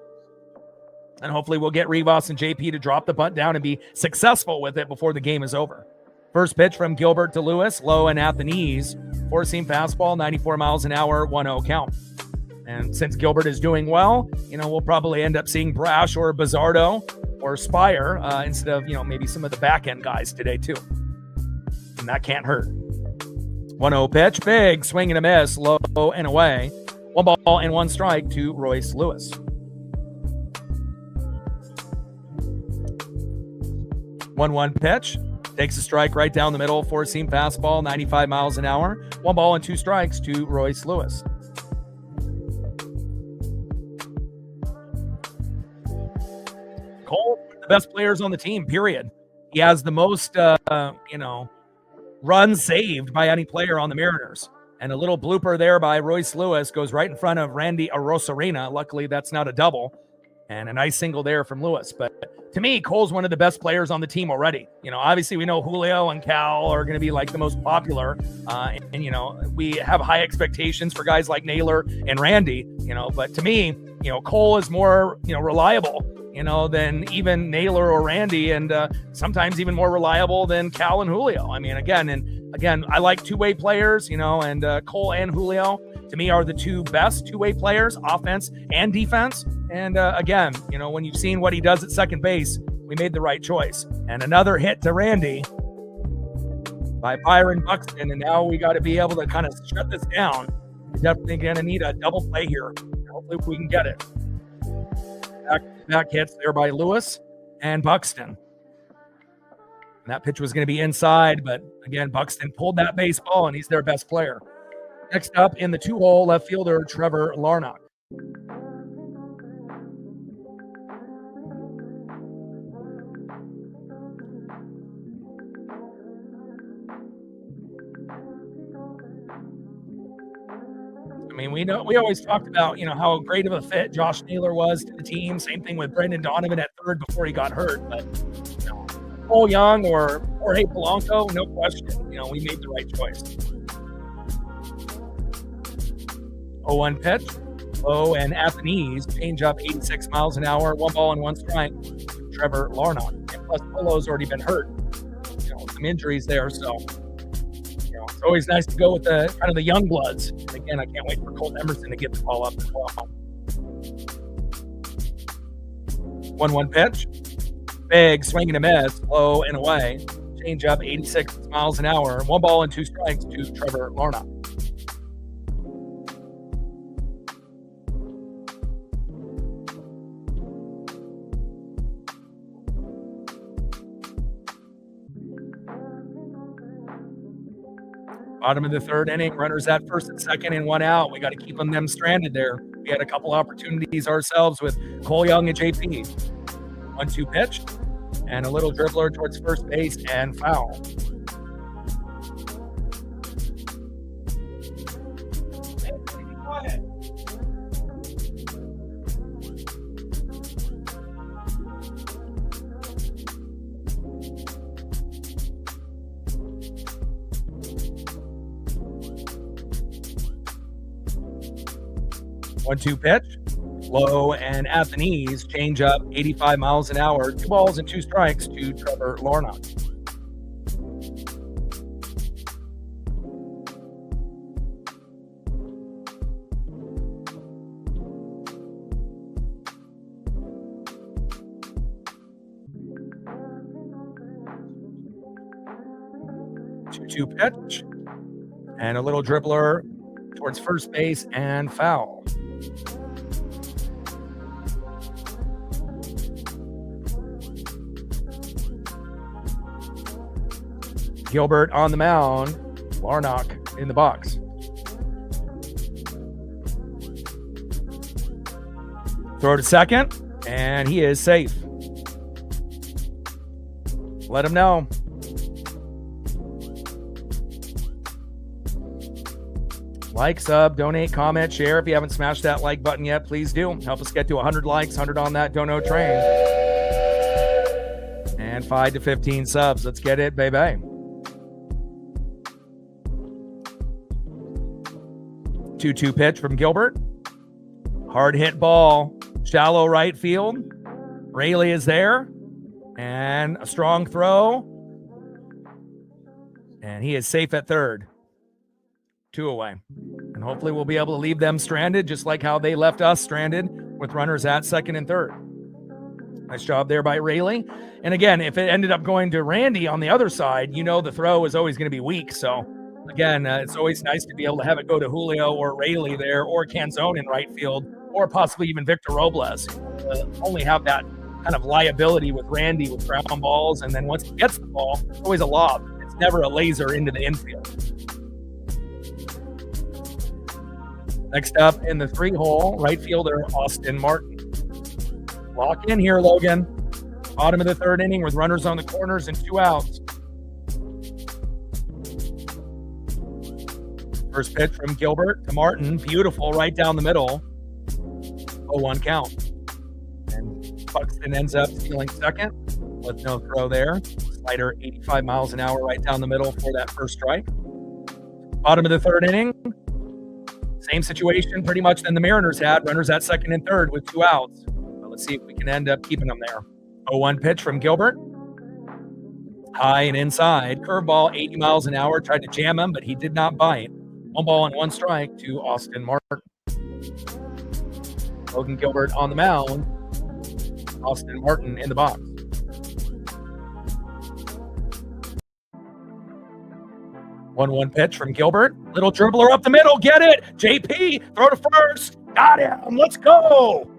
And hopefully we'll get Rivas and JP to drop the bunt down and be successful with it before the game is over. First pitch from Gilbert to Lewis, low and at the knees. Four-seam fastball, 94 miles an hour, 1-0 count. And since Gilbert is doing well, we'll probably end up seeing Brash or Bizardo or Spire instead of, maybe some of the back-end guys today too. And that can't hurt. 1-0 pitch, big swing and a miss, low and away. 1 ball and 1 strike to Royce Lewis. 1-1 pitch. Takes a strike right down the middle. Four-seam fastball, 95 miles an hour. 1 ball and 2 strikes to Royce Lewis. Cole, the best players on the team, period. He has the most, runs saved by any player on the Mariners. And a little blooper there by Royce Lewis goes right in front of Randy Arozarena. Luckily, that's not a double. And a nice single there from Lewis. But to me, Cole's one of the best players on the team already. Obviously we know Julio and Cal are going to be like the most popular. And we have high expectations for guys like Naylor and Randy, but to me, Cole is more, reliable, than even Naylor or Randy. And sometimes even more reliable than Cal and Julio. I mean, again, I like two-way players, and Cole and Julio to me are the two best two-way players, offense and defense. And again, when you've seen what he does at second base, we made the right choice. And another hit to Randy by Byron Buxton. And now we got to be able to kind of shut this down. We're definitely going to need a double play here. Hopefully we can get it. Back hits there by Lewis and Buxton. And that pitch was going to be inside, but again, Buxton pulled that baseball and he's their best player. Next up in the 2-hole, left fielder Trevor Larnach. I mean, we always talked about, how great of a fit Josh Naylor was to the team. Same thing with Brendan Donovan at third before he got hurt. But, Cole Young or Jorge Polanco, no question, we made the right choice. 0-1 pitch, low and at the knees, change up 86 miles an hour, 1 ball and 1 strike, Trevor Larnach. And plus, Polo's already been hurt, some injuries there, so. It's always nice to go with the kind of the young bloods. And again, I can't wait for Colt Emerson to get the ball up as well. 1-1 pitch. Big swing and a miss, low and away. Change up 86 miles an hour. 1 ball and 2 strikes to Trevor Larnach. Bottom of the third inning, runners at first and second and 1 out. We got to keep them stranded there. We had a couple opportunities ourselves with Cole Young and JP. 1-2 pitch and a little dribbler towards first base and foul. One-two pitch, low and at the knees, change up 85 miles an hour, 2 balls and 2 strikes to Trevor Larnach. Two pitch and a little dribbler towards first base and foul. Gilbert on the mound. Warnock in the box. Throw to second, and he is safe. Let him know. Like, sub, donate, comment, share. If you haven't smashed that like button yet, please do. Help us get to 100 likes, 100 on that dono train. And 5 to 15 subs. Let's get it, baby. 2-2 pitch from Gilbert. Hard hit ball. Shallow right field. Rayleigh is there. And a strong throw. And he is safe at third. 2 away. And hopefully we'll be able to leave them stranded, just like how they left us stranded with runners at second and third. Nice job there by Rayleigh. And again, if it ended up going to Randy on the other side, you know the throw is always going to be weak. So again, it's always nice to be able to have it go to Julio or Rayleigh there, or Canzone in right field, or possibly even Victor Robles. Only have that kind of liability with Randy with ground balls. And then once he gets the ball, it's always a lob. It's never a laser into the infield. Next up in the 3-hole, right fielder Austin Martin. Lock in here, Logan. Bottom of the 3rd inning with runners on the corners and 2 outs. First pitch from Gilbert to Martin. Beautiful, right down the middle. 0-1 count. And Buxton ends up stealing second with no throw there. Slider 85 miles an hour right down the middle for that first strike. Bottom of the 3rd inning. Same situation pretty much than the Mariners had. Runners at second and third with 2 outs. But let's see if we can end up keeping them there. 0-1 pitch from Gilbert. High and inside. Curveball 80 miles an hour. Tried to jam him, but he did not bite. 1 ball and 1 strike to Austin Martin. Logan Gilbert on the mound. Austin Martin in the box. 1-1 pitch from Gilbert. Little dribbler up the middle. Get it. JP, throw to first. Got him. Let's go.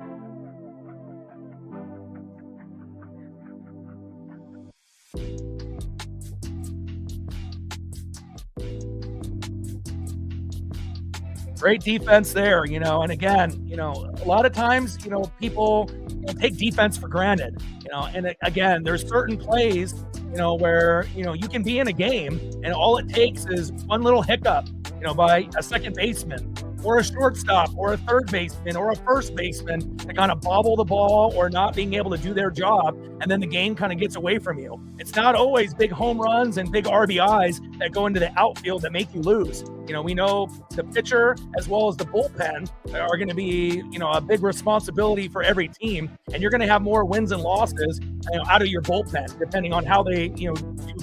Great defense there, and again, a lot of times, people take defense for granted, and again, there's certain plays, where, you can be in a game and all it takes is one little hiccup, by a second baseman or a shortstop or a third baseman or a first baseman to kind of bobble the ball or not being able to do their job. And then the game kind of gets away from you. It's not always big home runs and big RBIs that go into the outfield that make you lose. We know the pitcher as well as the bullpen are going to be, a big responsibility for every team. And you're going to have more wins and losses out of your bullpen, depending on how they, do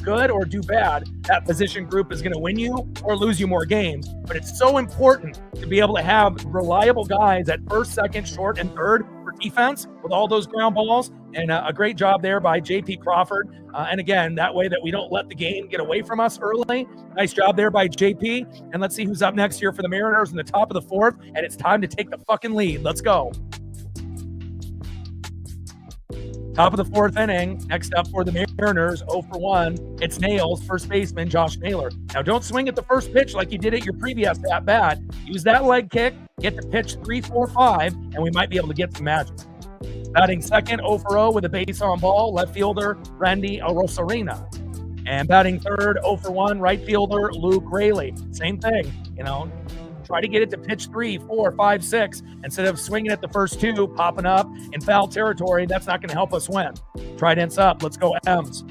good or do bad. That position group is going to win you or lose you more games. But it's so important to be able to have reliable guys at first, second, short, and third for defense with all those ground balls. And a great job there by JP Crawford. And again, that way that we don't let the game get away from us early. Nice job there by JP. And let's see who's up next here for the Mariners in the top of the 4th. And it's time to take the fucking lead. Let's go. Top of the 4th inning. Next up for the Mariners, 0-for-1. It's Nails, first baseman Josh Naylor. Now, don't swing at the first pitch like you did at your previous at-bat. Use that leg kick, get to pitch 3, 4, 5, and we might be able to get some magic. Batting second, 0-for-0 with a base on ball, left fielder Randy Arozarena. And batting third, 0-for-1, right fielder Luke Rayleigh. Same thing, try to get it to pitch 3, 4, 5, 6 instead of swinging at the first 2, popping up in foul territory. That's not going to help us win. Trident's up. Let's go M's.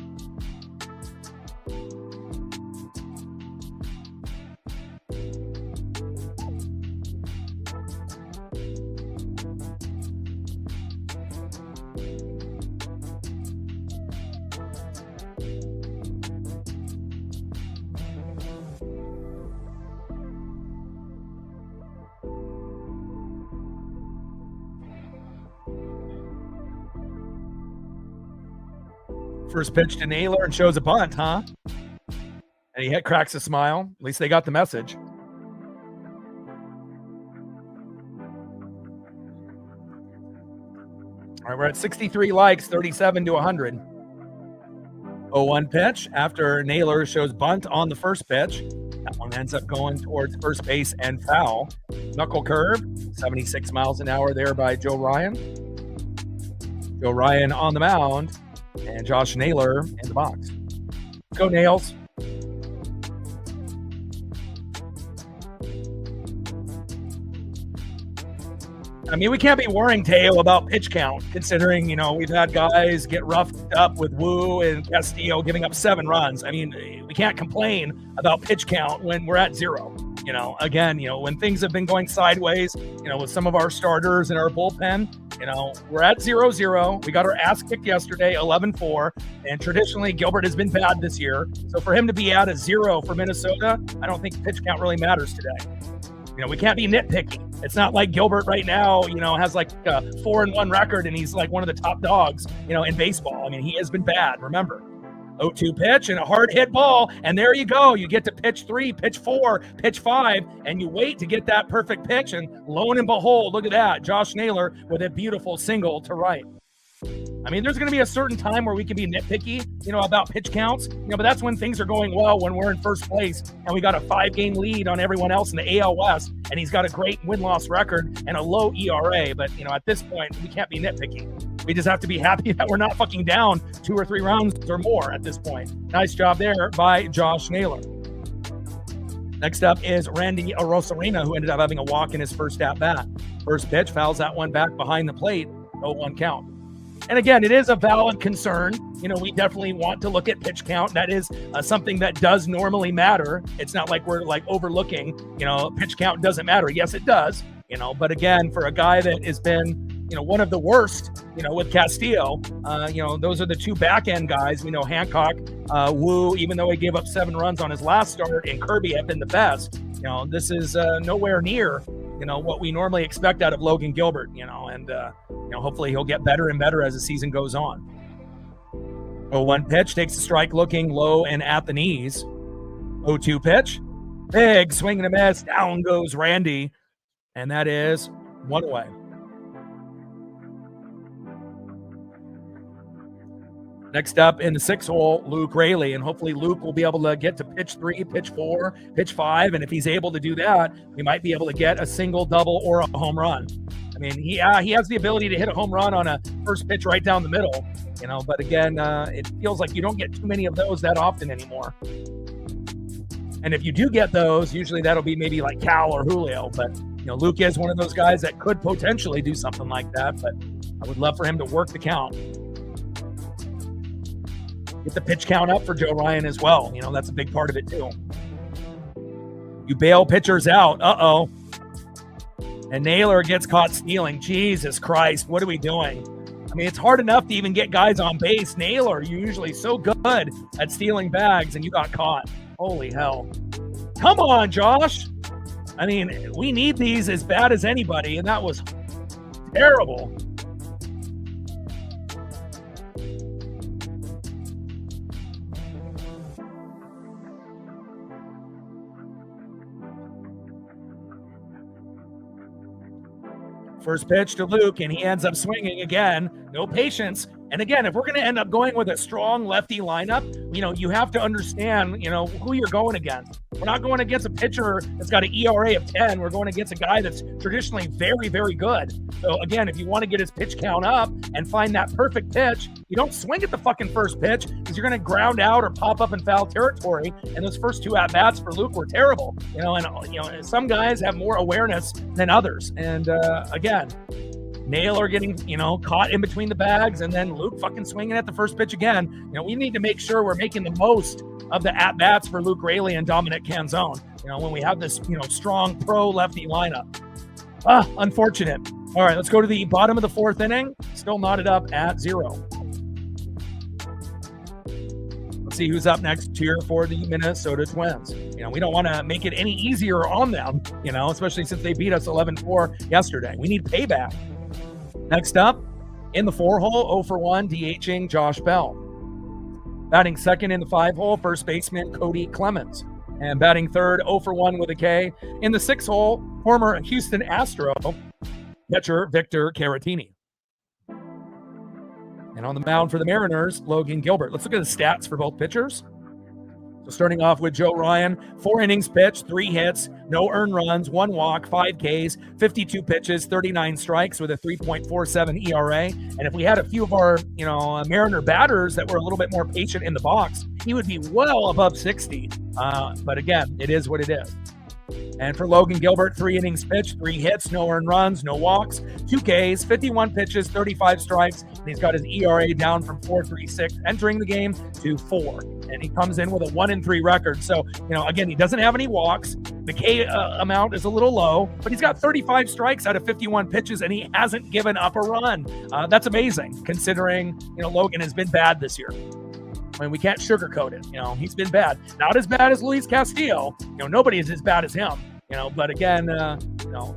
First pitch to Naylor and shows a bunt, huh? And he cracks a smile. At least they got the message. All right, we're at 63 likes, 37 to 100. 0-1 pitch after Naylor shows bunt on the first pitch. That one ends up going towards first base and foul. Knuckle curve, 76 miles an hour there by Joe Ryan. Joe Ryan on the mound, and Josh Naylor in the box. Go Nails. I mean, we can't be worrying, Teo, about pitch count, considering, we've had guys get roughed up with Wu and Castillo giving up 7 runs. I mean, we can't complain about pitch count when we're at 0. Again, when things have been going sideways, with some of our starters in our bullpen, we're at 0-0. We got our ass kicked yesterday, 11-4, and traditionally Gilbert has been bad this year. So for him to be at a 0 for Minnesota, I don't think pitch count really matters today. We can't be nitpicky. It's not like Gilbert right now, has like a 4-1 record and he's like one of the top dogs, in baseball. I mean, he has been bad, remember. 0-2 pitch and a hard hit ball, and there you go. You get to pitch 3, pitch 4, pitch 5, and you wait to get that perfect pitch, and lo and behold, look at that. Josh Naylor with a beautiful single to right. I mean, there's going to be a certain time where we can be nitpicky, about pitch counts, but that's when things are going well, when we're in first place and we got a 5-game lead on everyone else in the AL West, and he's got a great win-loss record and a low ERA. But, at this point, we can't be nitpicky. We just have to be happy that we're not fucking down 2 or 3 rounds or more at this point. Nice job there by Josh Naylor. Next up is Randy Arozarena, who ended up having a walk in his first at-bat. First pitch, fouls that one back behind the plate, 0-1 count. And again, it is a valid concern. We definitely want to look at pitch count. That is something that does normally matter. It's not like we're like overlooking, pitch count doesn't matter. Yes, it does, but again, for a guy that has been, one of the worst, with Castillo, those are the 2 back end guys. We know Hancock, Wu, even though he gave up 7 runs on his last start, and Kirby have been the best. This is nowhere near, what we normally expect out of Logan Gilbert, and hopefully he'll get better and better as the season goes on. 0-1 pitch, takes a strike looking low and at the knees. 0-2 pitch, big swing and a miss, down goes Randy, and that is 1 away. Next up in the 6th hole, Luke Raley, and hopefully Luke will be able to get to pitch 3, pitch 4, pitch 5, and if he's able to do that, we might be able to get a single, double, or a home run. I mean, he has the ability to hit a home run on a first pitch right down the middle, but again, it feels like you don't get too many of those that often anymore. And if you do get those, usually that'll be maybe like Cal or Julio, but Luke is one of those guys that could potentially do something like that, but I would love for him to work the count. Get the pitch count up for Joe Ryan as well. That's a big part of it too. You bail pitchers out. Uh-oh. And Naylor gets caught stealing. Jesus Christ, what are we doing? I mean, it's hard enough to even get guys on base. Naylor, you're usually so good at stealing bags, and you got caught. Holy hell. Come on, Josh. I mean, we need these as bad as anybody, and that was terrible. First pitch to Luke, and he ends up swinging again. No patience. And again, if we're going to end up going with a strong lefty lineup, you have to understand, who you're going against. We're not going against a pitcher that's got an ERA of 10. We're going against a guy that's traditionally very, very good. So again, if you want to get his pitch count up and find that perfect pitch, you don't swing at the fucking first pitch because you're going to ground out or pop up in foul territory. And those first 2 at-bats for Luke were terrible. And some guys have more awareness than others. And again, Naylor getting, caught in between the bags, and then Luke fucking swinging at the first pitch again. We need to make sure we're making the most of the at-bats for Luke Raley and Dominic Canzone, when we have this, strong pro lefty lineup. Unfortunate. All right, let's go to the bottom of the 4th inning. Still knotted up at 0. Let's see who's up next here for the Minnesota Twins. We don't want to make it any easier on them, especially since they beat us 11-4 yesterday. We need payback. Next up, in the 4-hole, 0-for-1, DHing Josh Bell. Batting second in the 5-hole, first baseman Cody Clemens. And batting third, 0-for-1 with a K. In the 6-hole, former Houston Astro pitcher Victor Caratini. And on the mound for the Mariners, Logan Gilbert. Let's look at the stats for both pitchers. So starting off with Joe Ryan, 4 innings pitched, 3 hits, no earned runs, 1 walk, 5 Ks, 52 pitches, 39 strikes with a 3.47 ERA. And if we had a few of our, Mariner batters that were a little bit more patient in the box, he would be well above 60. But again, it is what it is. And for Logan Gilbert, 3 innings pitched, 3 hits, no earned runs, no walks, 2 Ks, 51 pitches, 35 strikes, and he's got his ERA down from 4.36 entering the game to 4. And he comes in with a 1-3 record. So, again, he doesn't have any walks. The K amount is a little low, but he's got 35 strikes out of 51 pitches, and he hasn't given up a run. That's amazing, considering, Logan has been bad this year. I mean, we can't sugarcoat it. He's been bad. Not as bad as Luis Castillo. Nobody is as bad as him. But again,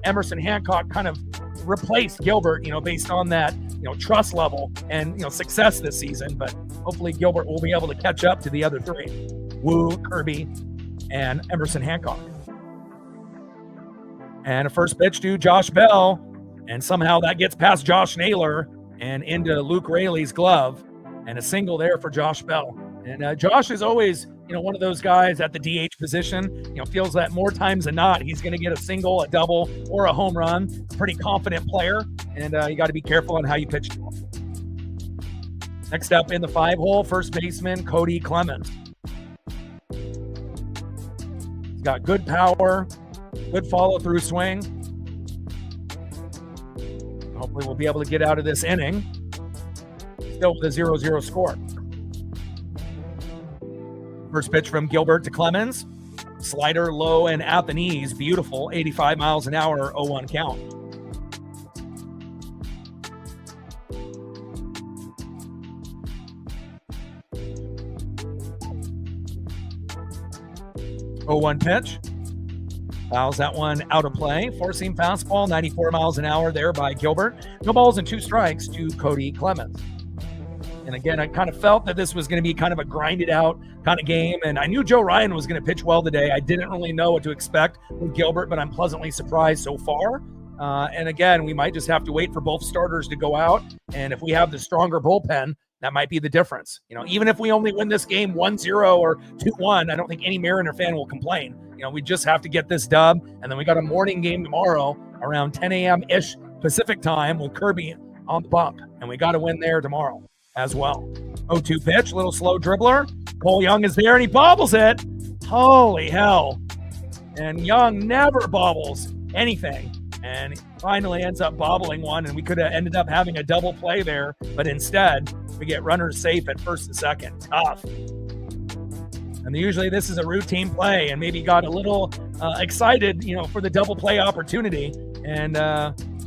Emerson Hancock kind of replaced Gilbert, based on that, trust level and, success this season. But hopefully Gilbert will be able to catch up to the other 3, Wu, Kirby, and Emerson Hancock. And a first pitch to Josh Bell. And somehow that gets past Josh Naylor and into Luke Raley's glove. And a single there for Josh Bell. And Josh is always, one of those guys at the DH position, feels that more times than not, he's going to get a single, a double, or a home run. Pretty confident player. And you got to be careful on how you pitch to him. Next up in the 5-hole, first baseman Cody Clemens. He's got good power, good follow-through swing. Hopefully we'll be able to get out of this inning still with a 0-0 score. First pitch from Gilbert to Clemens. Slider low and at the knees. Beautiful. 85 miles an hour, 0-1 count. Oh, 0-1 pitch. Fouls that one out of play. Four-seam fastball, 94 miles an hour there by Gilbert. No balls and 2 strikes to Cody Clemens. And again, I kind of felt that this was going to be kind of a grinded out kind of game. And I knew Joe Ryan was going to pitch well today. I didn't really know what to expect with Gilbert, but I'm pleasantly surprised so far. And again, we might just have to wait for both starters to go out. And if we have the stronger bullpen, that might be the difference. Even if we only win this game 1-0 or 2-1, I don't think any Mariner fan will complain. We just have to get this dub. And then we got a morning game tomorrow around 10 a.m.-ish Pacific time with Kirby on the bump. And we got to win there tomorrow as well. 0-2 pitch, little slow dribbler. Cole Young is there and he bobbles it. Holy hell. And Young never bobbles anything. And he finally ends up bobbling one, and we could have ended up having a double play there, but instead we get runners safe at first and second. Tough. And usually this is a routine play, and maybe got a little excited, for the double play opportunity. And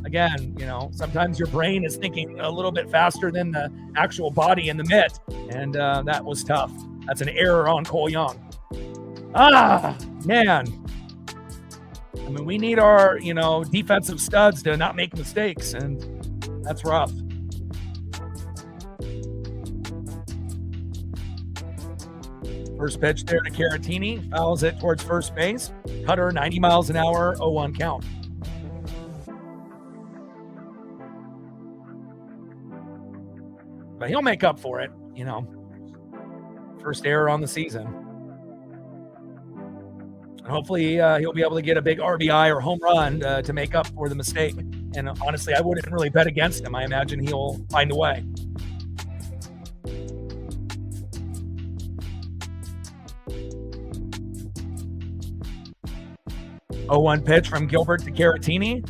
again, sometimes your brain is thinking a little bit faster than the actual body in the mitt, and that was tough. That's an error on Cole Young. Man. I mean, we need our, defensive studs to not make mistakes, and that's rough. First pitch there to Caratini, fouls it towards first base. Cutter, 90 miles an hour, 0-1 count. But he'll make up for it, First error on the season. Hopefully he'll be able to get a big RBI or home run to make up for the mistake. And honestly, I wouldn't really bet against him. I imagine he'll find a way. Oh, 0-1 pitch from Gilbert to Caratini.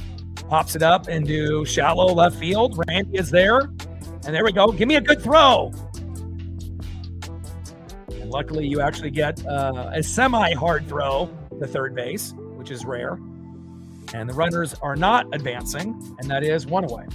Pops it up into shallow left field. Randy is there. And there we go. Give me a good throw. And luckily, you actually get a semi-hard throw to third base, which is rare. And the runners are not advancing, and that is 1 away.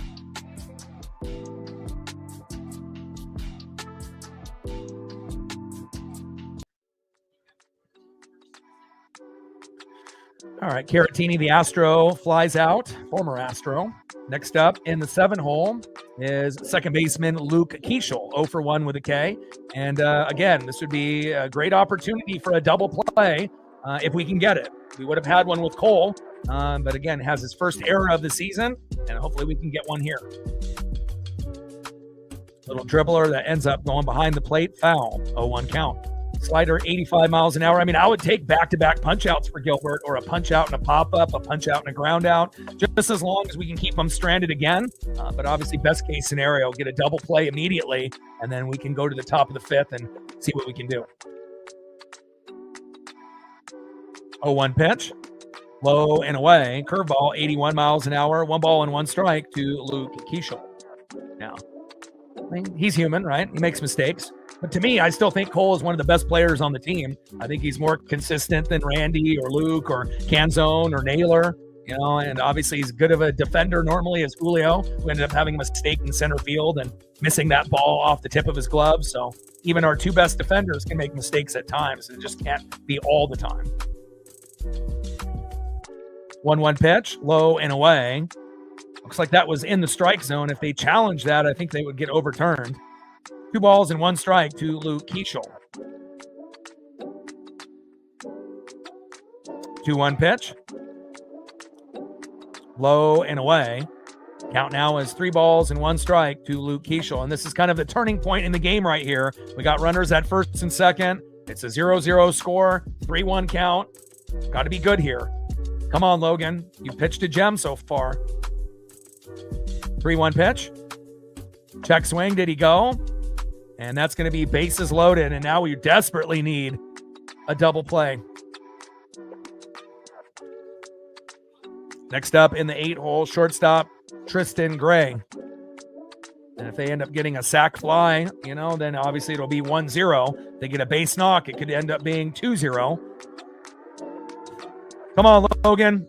All right, Caratini, the Astro, flies out, former Astro. Next up in the 7-hole is second baseman Luke Keeschel, 0 for 1 with a K. And again, this would be a great opportunity for a double play if we can get it. We would have had one with Cole, but again, has his first error of the season, and hopefully we can get one here. Little dribbler that ends up going behind the plate. Foul. 0-1 count. Slider 85 miles an hour. I mean, I would take back-to-back punch-outs for Gilbert, or a punch-out and a pop-up, a punch-out and a ground-out, just as long as we can keep them stranded again. But obviously, best-case scenario, get a double play immediately, and then we can go to the top of the fifth and see what we can do. 0-1 pitch. Low and away. Curveball, 81 miles an hour. 1 ball and 1 strike to Luke Keishel. Now, I mean, he's human, right? He makes mistakes. But to me, I still think Cole is one of the best players on the team. I think he's more consistent than Randy or Luke or Canzone or Naylor, and obviously he's good of a defender normally as Julio, who ended up having a mistake in center field and missing that ball off the tip of his glove. So even our 2 best defenders can make mistakes at times. It just can't be all the time. 1-1 pitch, low and away. Looks like that was in the strike zone. If they challenge that, I think they would get overturned. 2 balls and 1 strike to Luke Keishel. 2-1 pitch. Low and away. Count now is 3 balls and 1 strike to Luke Keishel. And this is kind of the turning point in the game right here. We got runners at first and second. It's a 0-0 score, 3-1 count. Got to be good here. Come on, Logan. You pitched a gem so far. 3-1 pitch. Check swing. Did he go? And that's going to be bases loaded. And now we desperately need a double play. Next up in the 8-hole, shortstop, Tristan Gray. And if they end up getting a sac fly, then obviously it'll be 1-0. They get a base knock, it could end up being 2-0. Come on, Logan.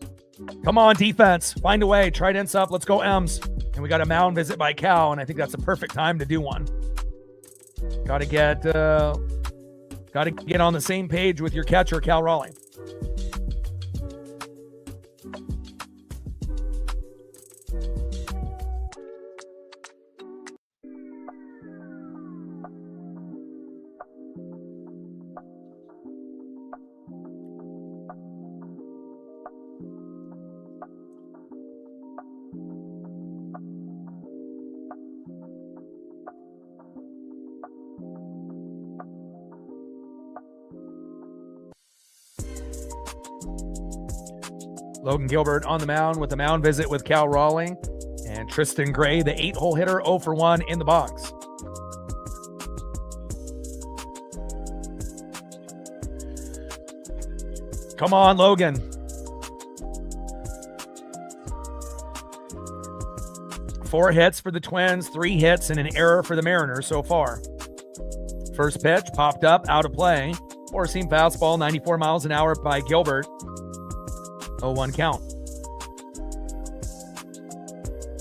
Come on, defense. Find a way. Trident's up. Let's go, M's. And we got a mound visit by Cal, and I think that's a perfect time to do one. Got to get on the same page with your catcher, Cal Raleigh. Logan Gilbert on the mound with the mound visit with Cal Raleigh. And Tristan Gray, the 8-hole hitter, 0 for 1 in the box. Come on, Logan. Four hits for the Twins, 3 hits and an error for the Mariners so far. First pitch popped up, out of play. Four-seam fastball, 94 miles an hour by Gilbert. 0-1 count.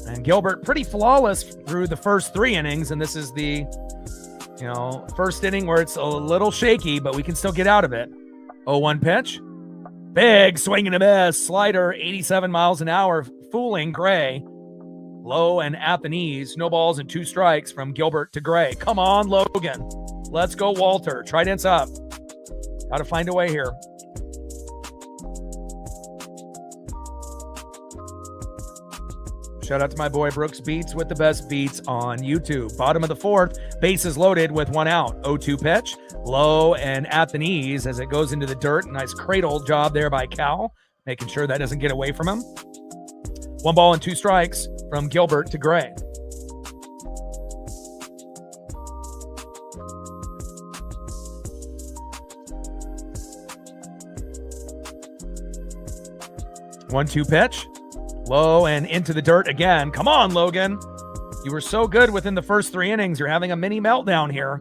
And Gilbert pretty flawless through the first 3 innings, and this is the first inning where it's a little shaky, but we can still get out of it. 0-1 pitch. Big swing and a miss. Slider, 87 miles an hour, fooling Gray. Low and at the knees. No balls and 2 strikes from Gilbert to Gray. Come on, Logan. Let's go, Walter. Trident's up. Got to find a way here. Shout out to my boy Brooks Beats with the best beats on YouTube. Bottom of the 4th, bases loaded with 1 out. 0-2 pitch, low and at the knees as it goes into the dirt. Nice cradle job there by Cal, making sure that doesn't get away from him. 1 ball and 2 strikes from Gilbert to Gray. One-two pitch. Low and into the dirt again. Come on, Logan. You were so good within the first 3 innings. You're having a mini meltdown here.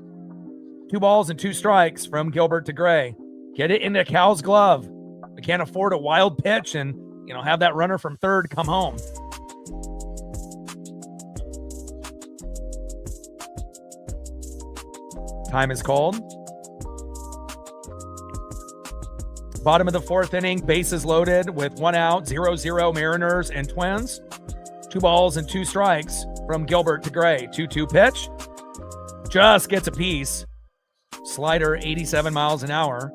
2 balls and 2 strikes from Gilbert to Gray. Get it into Cal's glove. We can't afford a wild pitch and, have that runner from third come home. Time is called. Bottom of the 4th inning, bases loaded with 1 out, 0-0 Mariners and Twins. 2 balls and 2 strikes from Gilbert to Gray. 2-2 pitch. Just gets a piece. Slider, 87 miles an hour.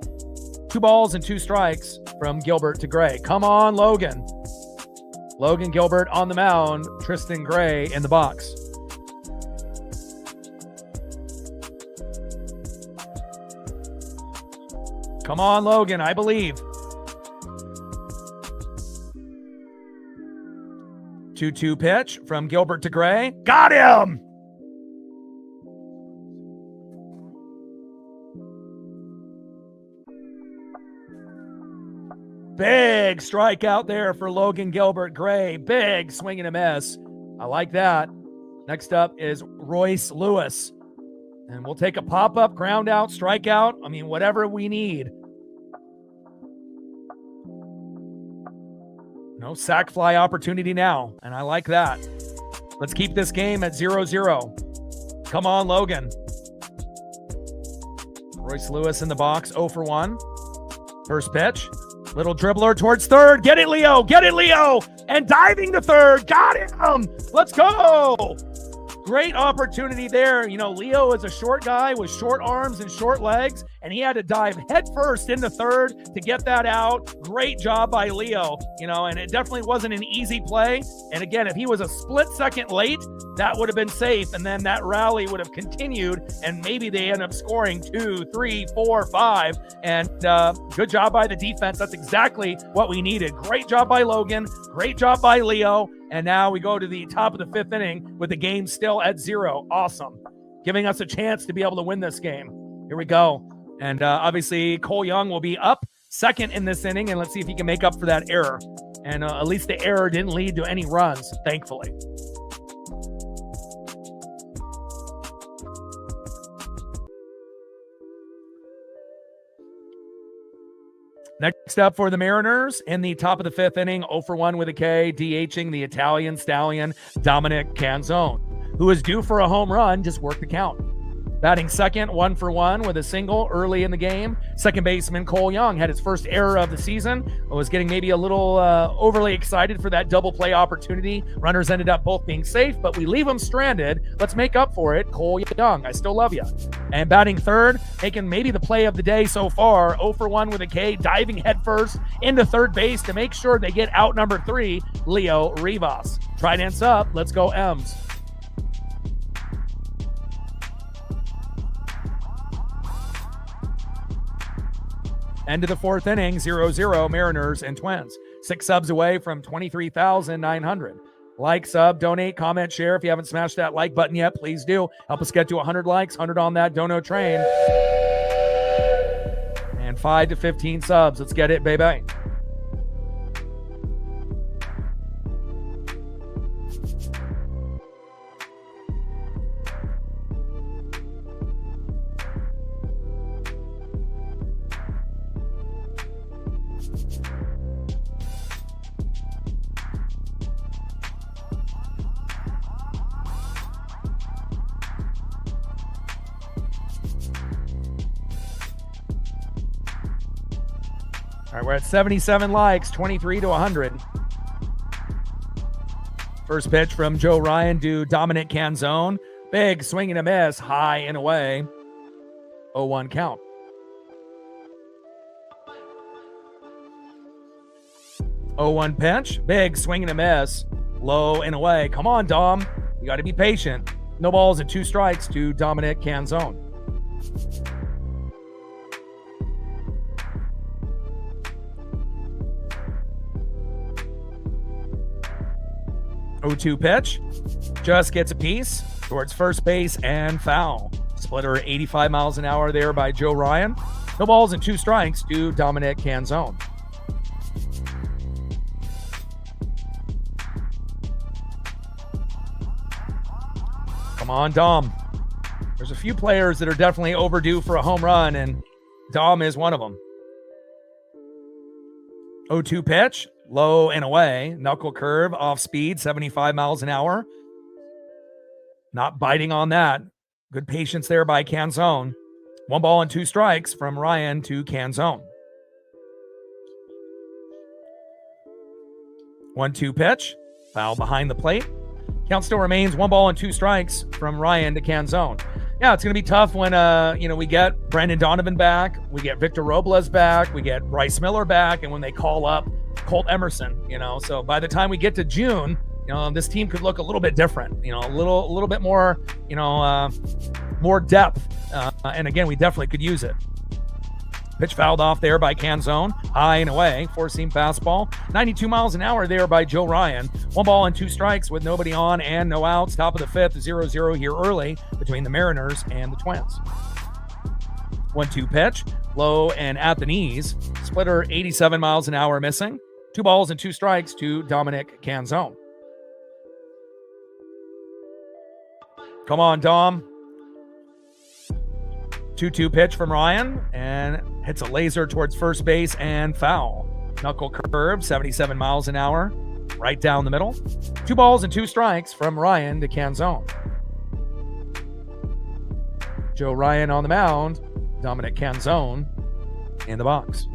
2 balls and 2 strikes from Gilbert to Gray. Come on, Logan. Logan Gilbert on the mound. Tristan Gray in the box. Come on, Logan, I believe. 2-2 pitch from Gilbert to Gray. Got him! Big strikeout there for Logan Gilbert Gray. Big swing and a miss. I like that. Next up is Royce Lewis. And we'll take a pop-up, ground out, strikeout. I mean, whatever we need. No sac fly opportunity now, and I like that. Let's keep this game at 0-0. Come on, Logan. Royce Lewis in the box, 0 for 1. First pitch. Little dribbler towards third. Get it, Leo. Get it, Leo. And diving to third. Got him. Let's go. Great opportunity there. You know, Leo is a short guy with short arms and short legs, and he had to dive head first into third to get that out. Great job by Leo, you know, and it definitely wasn't an easy play. And again, if he was a split second late, that would have been safe. And then that rally would have continued, and maybe they end up scoring 2, 3, 4, 5. And good job by the defense. That's exactly what we needed. Great job by Logan. Great job by Leo. And now we go to the top of the 5th inning with the game still at 0. Awesome. Giving us a chance to be able to win this game. Here we go. And obviously, Cole Young will be up second in this inning. And let's see if he can make up for that error. And at least the error didn't lead to any runs, thankfully. Next up for the Mariners, in the top of the 5th inning, 0 for 1 with a K, DHing the Italian stallion, Dominic Canzone, who is due for a home run, just work the count. Batting second, 1 for 1 with a single early in the game. Second baseman Cole Young had his first error of the season. Was getting maybe a little overly excited for that double play opportunity. Runners ended up both being safe, but we leave them stranded. Let's make up for it. Cole Young, I still love you. And batting third, making maybe the play of the day so far. 0 for 1 with a K, diving headfirst into third base to make sure they get out number 3, Leo Rivas. Trident's up. Let's go M's. End of the 4th inning, 0-0, Mariners and Twins. 6 subs away from 23,900. Like, sub, donate, comment, share. If you haven't smashed that like button yet, please do. Help us get to 100 likes, 100 on that dono train. And 5 to 15 subs. Let's get it, baby. All right, we're at 77 likes, 23 to 100. First pitch from Joe Ryan to Dominic Canzone. Big swing and a miss, high and away. 0-1 count. 0-1 pitch, big swing and a miss, low and away. Come on, Dom. You got to be patient. No balls and 2 strikes to Dominic Canzone. 0-2 pitch. Just gets a piece towards first base and foul. Splitter 85 miles an hour there by Joe Ryan. No balls and 2 strikes to Dominic Canzone. Come on, Dom. There's a few players that are definitely overdue for a home run, and Dom is one of them. 0-2 pitch. Low and away. Knuckle curve, off speed, 75 miles an hour. Not biting on that. Good patience there by Canzone. 1 ball and 2 strikes from Ryan to Canzone. 1-2 pitch. Foul behind the plate. Count still remains 1 ball and 2 strikes from Ryan to Canzone. Yeah, it's going to be tough when, we get Brandon Donovan back. We get Victor Robles back. We get Bryce Miller back. And when they call up Colt Emerson, so by the time we get to June, this team could look a little bit different, a little bit more, more depth. And again, we definitely could use it. Pitch fouled off there by Canzone. High and away. Four-seam fastball. 92 miles an hour there by Joe Ryan. 1 ball and 2 strikes with nobody on and no outs. Top of the fifth, 0-0 here early between the Mariners and the Twins. 1-2 pitch. Low and at the knees. Splitter 87 miles an hour missing. 2 balls and 2 strikes to Dominic Canzone. Come on, Dom. 2-2 pitch from Ryan and hits a laser towards first base and foul. Knuckle curve, 77 miles an hour, right down the middle. 2 balls and 2 strikes from Ryan to Canzone. Joe Ryan on the mound. Dominic Canzone in the box.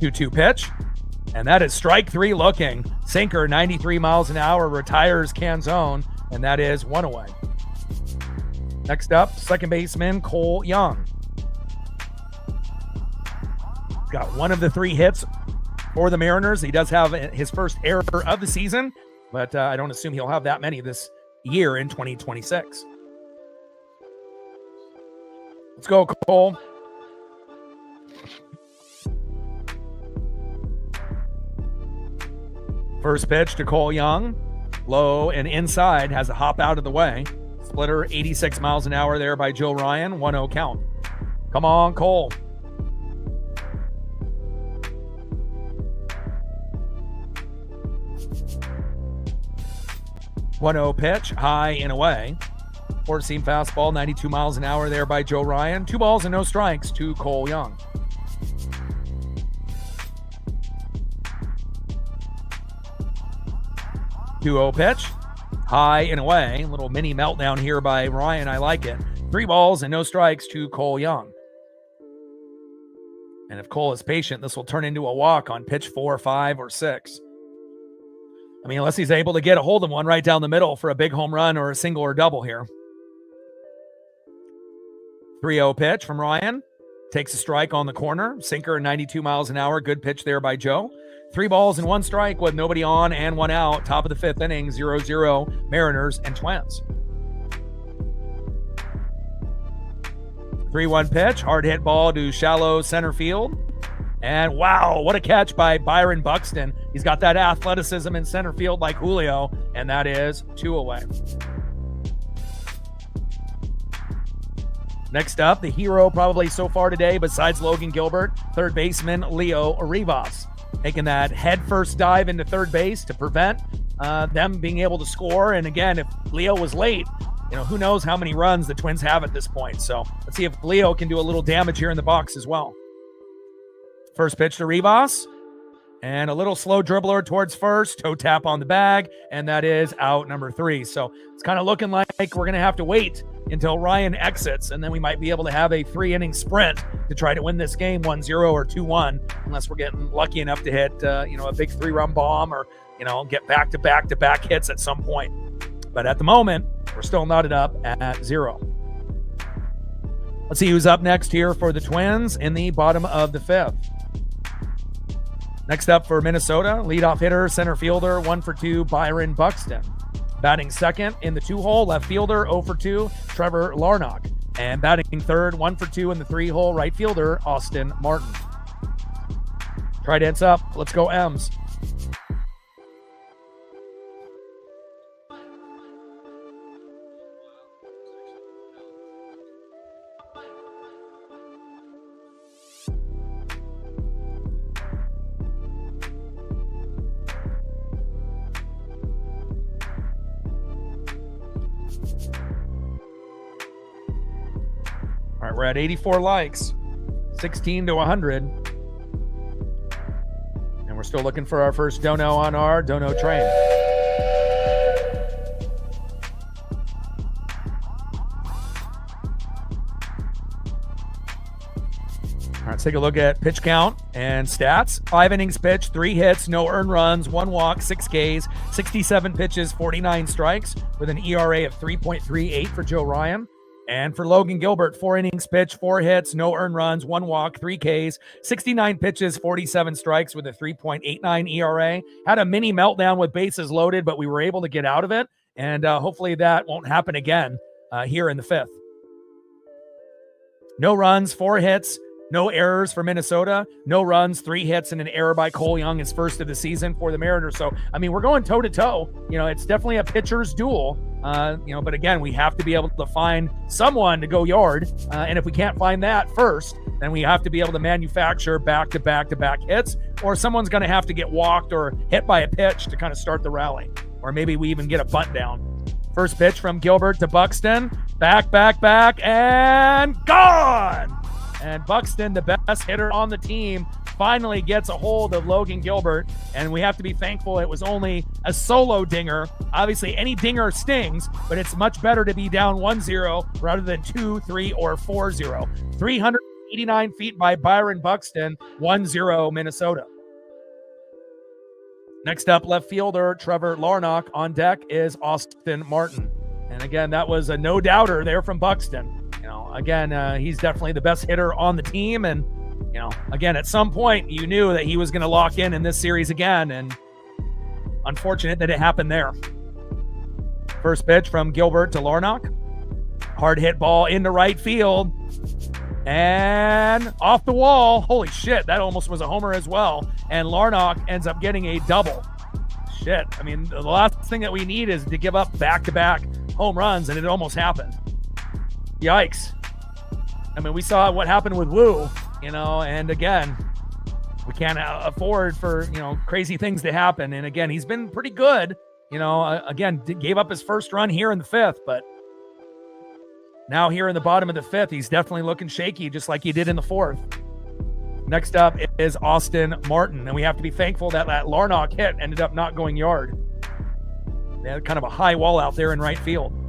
2-2 pitch. And that is strike 3 looking. Sinker, 93 miles an hour, retires Canzone. And that is 1 away. Next up, second baseman Cole Young. Got 1 of the 3 hits for the Mariners. He does have his first error of the season, but I don't assume he'll have that many this year in 2026. Let's go, Cole. First pitch to Cole Young. Low and inside, has a hop out of the way. Splitter 86 miles an hour there by Joe Ryan. 1-0 count. Come on, Cole. .0 pitch, high and away. Four-seam fastball, 92 miles an hour there by Joe Ryan. 2 balls and no strikes to Cole Young. .2 pitch, high and away. A little mini meltdown here by Ryan. I like it. 3 balls and no strikes to Cole Young. And if Cole is patient, this will turn into a walk on pitch 4, 5, or 6. I mean, unless he's able to get a hold of one right down the middle for a big home run or a single or double here. 3-0 pitch from Ryan. Takes a strike on the corner. Sinker 92 miles an hour. Good pitch there by Joe. 3 balls and 1 strike with nobody on and 1 out. Top of the 5th inning, 0-0 Mariners and Twins. 3-1 pitch. Hard hit ball to shallow center field. And wow, what a catch by Byron Buxton. He's got that athleticism in center field like Julio, and that is 2 away. Next up, the hero probably so far today, besides Logan Gilbert, third baseman Leo Rivas. Taking that head first dive into third base to prevent them being able to score. And again, if Leo was late, who knows how many runs the Twins have at this point. So let's see if Leo can do a little damage here in the box as well. First pitch to Rivas, and a little slow dribbler towards first, toe tap on the bag, and that is out number 3. So it's kind of looking like we're going to have to wait until Ryan exits, and then we might be able to have a 3-inning sprint to try to win this game 1-0 or 2-1, unless we're getting lucky enough to hit, a big 3-run bomb or, get back-to-back hits at some point. But at the moment, we're still knotted up at 0. Let's see who's up next here for the Twins in the bottom of the 5th. Next up for Minnesota, leadoff hitter, center fielder, 1 for 2, Byron Buxton. Batting second in the 2-hole, left fielder, 0 for 2, Trevor Larnach. And batting third, 1 for 2 in the 3-hole, right fielder, Austin Martin. Trident's up. Let's go, M's. All right, we're at 84 likes, 16 to 100. And we're still looking for our first dono on our dono train. All right, let's take a look at pitch count and stats. 5 innings pitched, 3 hits, no earned runs, 1 walk, 6 Ks, 67 pitches, 49 strikes, with an ERA of 3.38 for Joe Ryan. And for Logan Gilbert, 4 innings pitched, 4 hits, no earned runs, 1 walk, 3 Ks, 69 pitches, 47 strikes with a 3.89 ERA. Had a mini meltdown with bases loaded, but we were able to get out of it. And hopefully that won't happen again here in the 5th. No runs, 4 hits, no errors for Minnesota. No runs, 3 hits, and an error by Cole Young, his first of the season for the Mariners. So, I mean, we're going toe-to-toe. It's definitely a pitcher's duel. But again, we have to be able to find someone to go yard. And if we can't find that first, then we have to be able to manufacture back-to-back-to-back hits, or someone's going to have to get walked or hit by a pitch to kind of start the rally. Or maybe we even get a bunt down. First pitch from Gilbert to Buxton. Back, and gone! And Buxton, the best hitter on the team, finally gets a hold of Logan Gilbert. And we have to be thankful it was only a solo dinger. Obviously, any dinger stings, but it's much better to be down 1-0 rather than 2, 3, or 4-0. 389 feet by Byron Buxton, 1-0 Minnesota. Next up, left fielder Trevor Larnach. On deck is Austin Martin. And again, that was a no-doubter there from Buxton. He's definitely the best hitter on the team. And, again, at some point, you knew that he was going to lock in this series again. And unfortunate that it happened there. First pitch from Gilbert to Larnach. Hard hit ball into right field. And off the wall. Holy shit, that almost was a homer as well. And Larnach ends up getting a double. Shit. I mean, the last thing that we need is to give up back-to-back home runs, and it almost happened. Yikes. I mean, we saw what happened with Wu, and again, we can't afford for, crazy things to happen. And again, he's been pretty good, gave up his first run here in the 5th, but now here in the bottom of the 5th, he's definitely looking shaky, just like he did in the 4th. Next up is Austin Martin, and we have to be thankful that Larnach hit ended up not going yard. They had kind of a high wall out there in right field.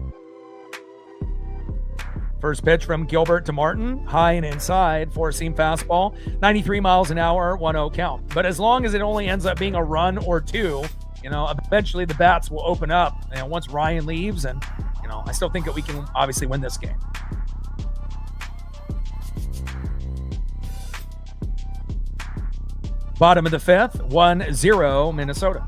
First pitch from Gilbert to Martin, high and inside, four-seam fastball, 93 miles an hour, 1-0 count. But as long as it only ends up being a run or two, eventually the bats will open up, once Ryan leaves, and, I still think that we can obviously win this game. Bottom of the 5th, 1-0 Minnesota.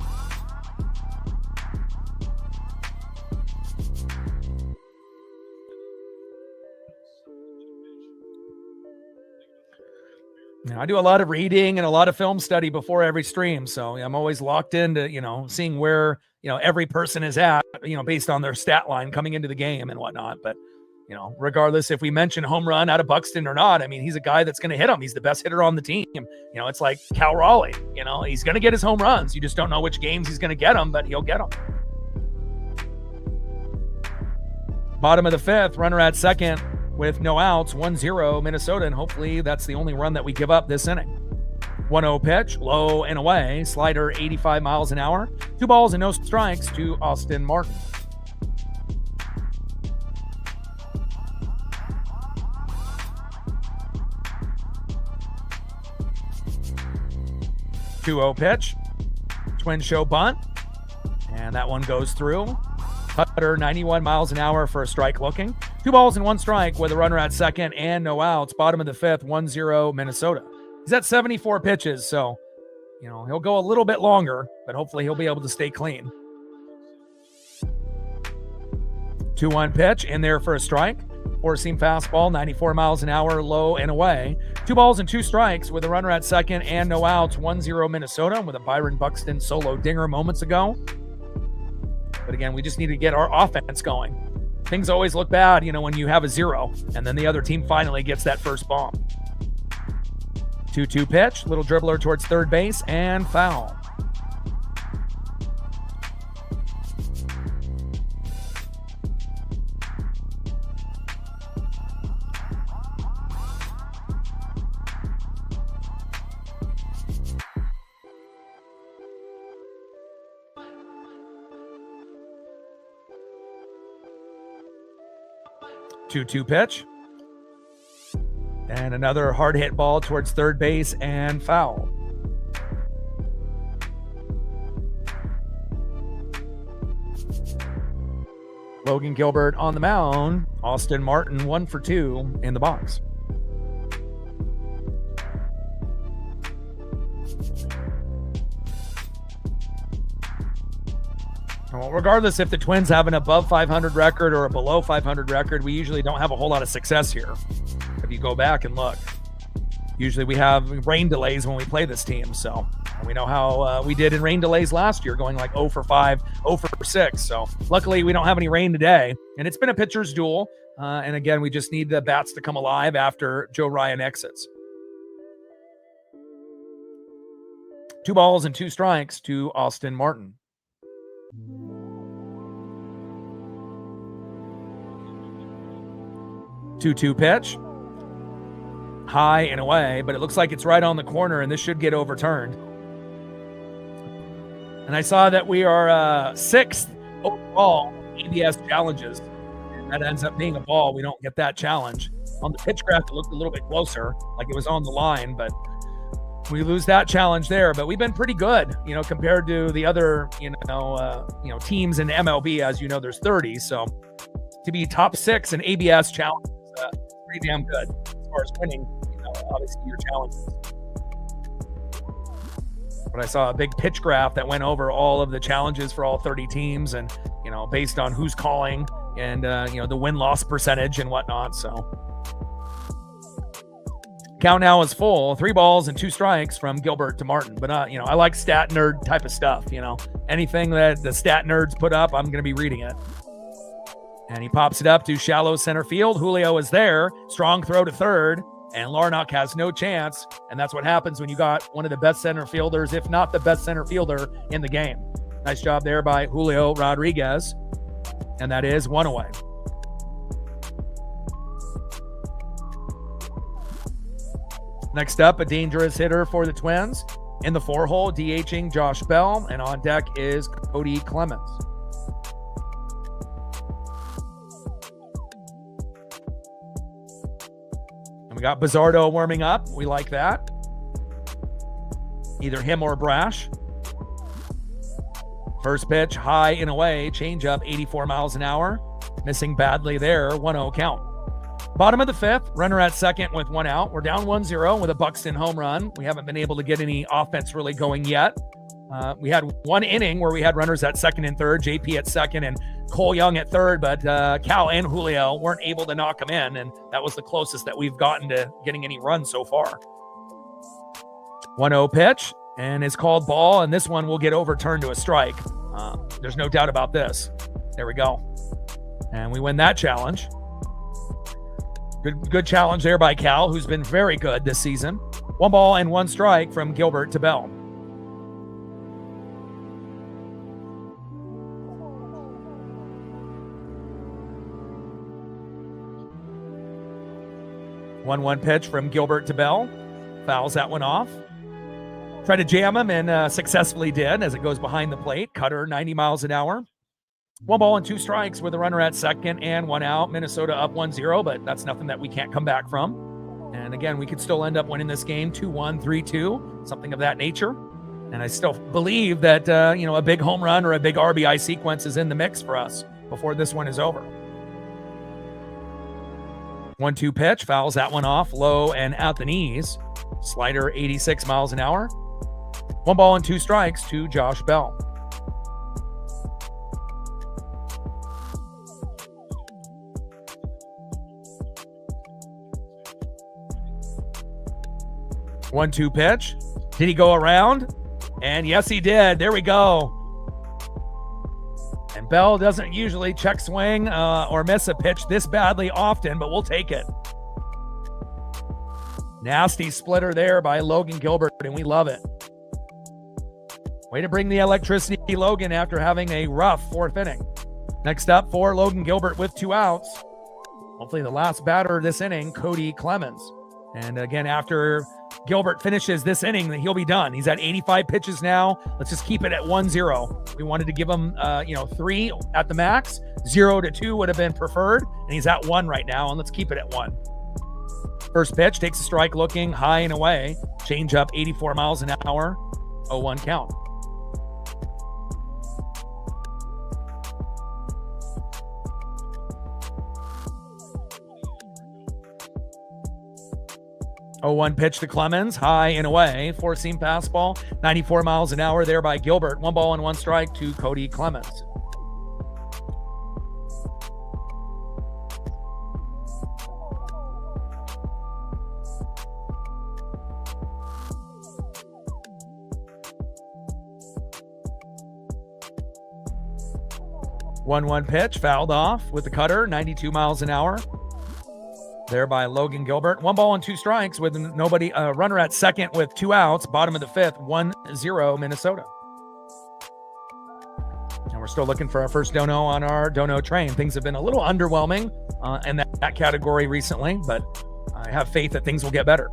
I do a lot of reading and a lot of film study before every stream. So I'm always locked into, seeing where, every person is at, based on their stat line coming into the game and whatnot. But, regardless if we mention home run out of Buxton or not, I mean, he's a guy that's going to hit him. He's the best hitter on the team. It's like Cal Raleigh, he's going to get his home runs. You just don't know which games he's going to get them, but he'll get them. Bottom of the 5th, runner at second with no outs, 1-0 Minnesota, and hopefully that's the only run that we give up this inning. 1-0 pitch, low and away, slider 85 miles an hour, 2 balls and no strikes to Austin Martin. Two-0 pitch, twin show bunt, and that one goes through. Cutter 91 miles an hour for a strike looking. 2 balls and 1 strike with a runner at second and no outs. Bottom of the 5th, 1-0 Minnesota. He's at 74 pitches, so, he'll go a little bit longer, but hopefully he'll be able to stay clean. 2-1 pitch in there for a strike. Four-seam fastball, 94 miles an hour, low and away. 2 balls and 2 strikes with a runner at second and no outs. 1-0 Minnesota with a Byron Buxton solo dinger moments ago. But again, we just need to get our offense going. Things always look bad, when you have a 0, and then the other team finally gets that first bomb. 2-2 pitch, little dribbler towards third base, and foul. Two pitch. And another hard hit ball towards third base and foul. Logan Gilbert on the mound. Austin Martin 1 for 2 in the box. Well, regardless if the Twins have an above 500 record or a below 500 record, we usually don't have a whole lot of success here. if you go back and look. Usually we have rain delays when we play this team, so we know how we did in rain delays last year, going like 0 for 5, 0 for 6. So luckily we don't have any rain today, and it's been a pitcher's duel. And again, we just need the bats to come alive after Joe Ryan exits. 2 balls and 2 strikes to Austin Martin. 2-2 pitch. High and away, but it looks like it's right on the corner, and this should get overturned. And I saw that we are 6th overall ABS challenges. And that ends up being a ball. We don't get that challenge. On the pitch graph, it looked a little bit closer, like it was on the line, but we lose that challenge there. But we've been pretty good, compared to the other, teams in MLB. As you know, there's 30. So to be top 6 in ABS challenge is pretty damn good as far as winning, obviously your challenges. But I saw a big pitch graph that went over all of the challenges for all 30 teams, and based on who's calling and the win-loss percentage and whatnot. So count now is full. 3 balls and 2 strikes from Gilbert to Martin. But I like stat nerd type of stuff. Anything that the stat nerds put up, I'm going to be reading it. And he pops it up to shallow center field. Julio is there. Strong throw to third. And Larnach has no chance. And that's what happens when you got one of the best center fielders, if not the best center fielder in the game. Nice job there by Julio Rodriguez. And that is 1 away. Next up, a dangerous hitter for the Twins. In the 4-hole, DHing Josh Bell. And on deck is Cody Clemens. We got Bizzardo warming up. We like that. Either him or Brash. First pitch, high and away. Change up, 84 miles an hour. Missing badly there, 1-0 count. Bottom of the 5th, runner at second with 1 out. We're down 1-0 with a Buxton home run. We haven't been able to get any offense really going yet. We had 1 inning where we had runners at second and third, JP at second and Cole Young at third, but Cal and Julio weren't able to knock him in, and that was the closest that we've gotten to getting any runs so far. 1-0 pitch, and it's called ball, and this one will get overturned to a strike. There's no doubt about this. There we go. And we win that challenge. Good challenge there by Cal, who's been very good this season. 1 ball and 1 strike from Gilbert to Bell. One pitch from Gilbert to Bell. Fouls that one off. Tried to jam him and successfully did as it goes behind the plate. Cutter, 90 miles an hour. 1 ball and 2 strikes with a runner at second and 1 out. Minnesota up 1-0, but that's nothing that we can't come back from. And again, we could still end up winning this game 2-1, 3-2, something of that nature. And I still believe that, a big home run or a big RBI sequence is in the mix for us before this one is over. 1-2 pitch, fouls that one off, low and at the knees. Slider, 86 miles an hour. 1 ball and 2 strikes to Josh Bell. One-two pitch. Did he go around? And yes, he did. There we go. And Bell doesn't usually check swing or miss a pitch this badly often, but we'll take it. Nasty splitter there by Logan Gilbert, and we love it. Way to bring the electricity, Logan, after having a rough 4th inning. Next up for Logan Gilbert with 2 outs. Hopefully the last batter this inning, Cody Clemens. And again, after Gilbert finishes this inning, he'll be done. He's at 85 pitches now. Let's just keep it at 1-0. We wanted to give him, 3 at the max. 0-2 would have been preferred. And he's at 1 right now. And let's keep it at 1. First pitch takes a strike looking high and away. Change up 84 miles an hour. 0-1 count. Oh, 1 pitch to Clemens, high and away. 4-seam fastball, 94 miles an hour there by Gilbert. 1 ball and 1 strike to Cody Clemens. 1-1 pitch, fouled off with the cutter, 92 miles an hour. There by Logan Gilbert. 1 ball and 2 strikes with nobody, runner at second with 2 outs, bottom of the 5th, 1-0 Minnesota. And we're still looking for our first dono on our dono train. Things have been a little underwhelming in that category recently, but I have faith that things will get better.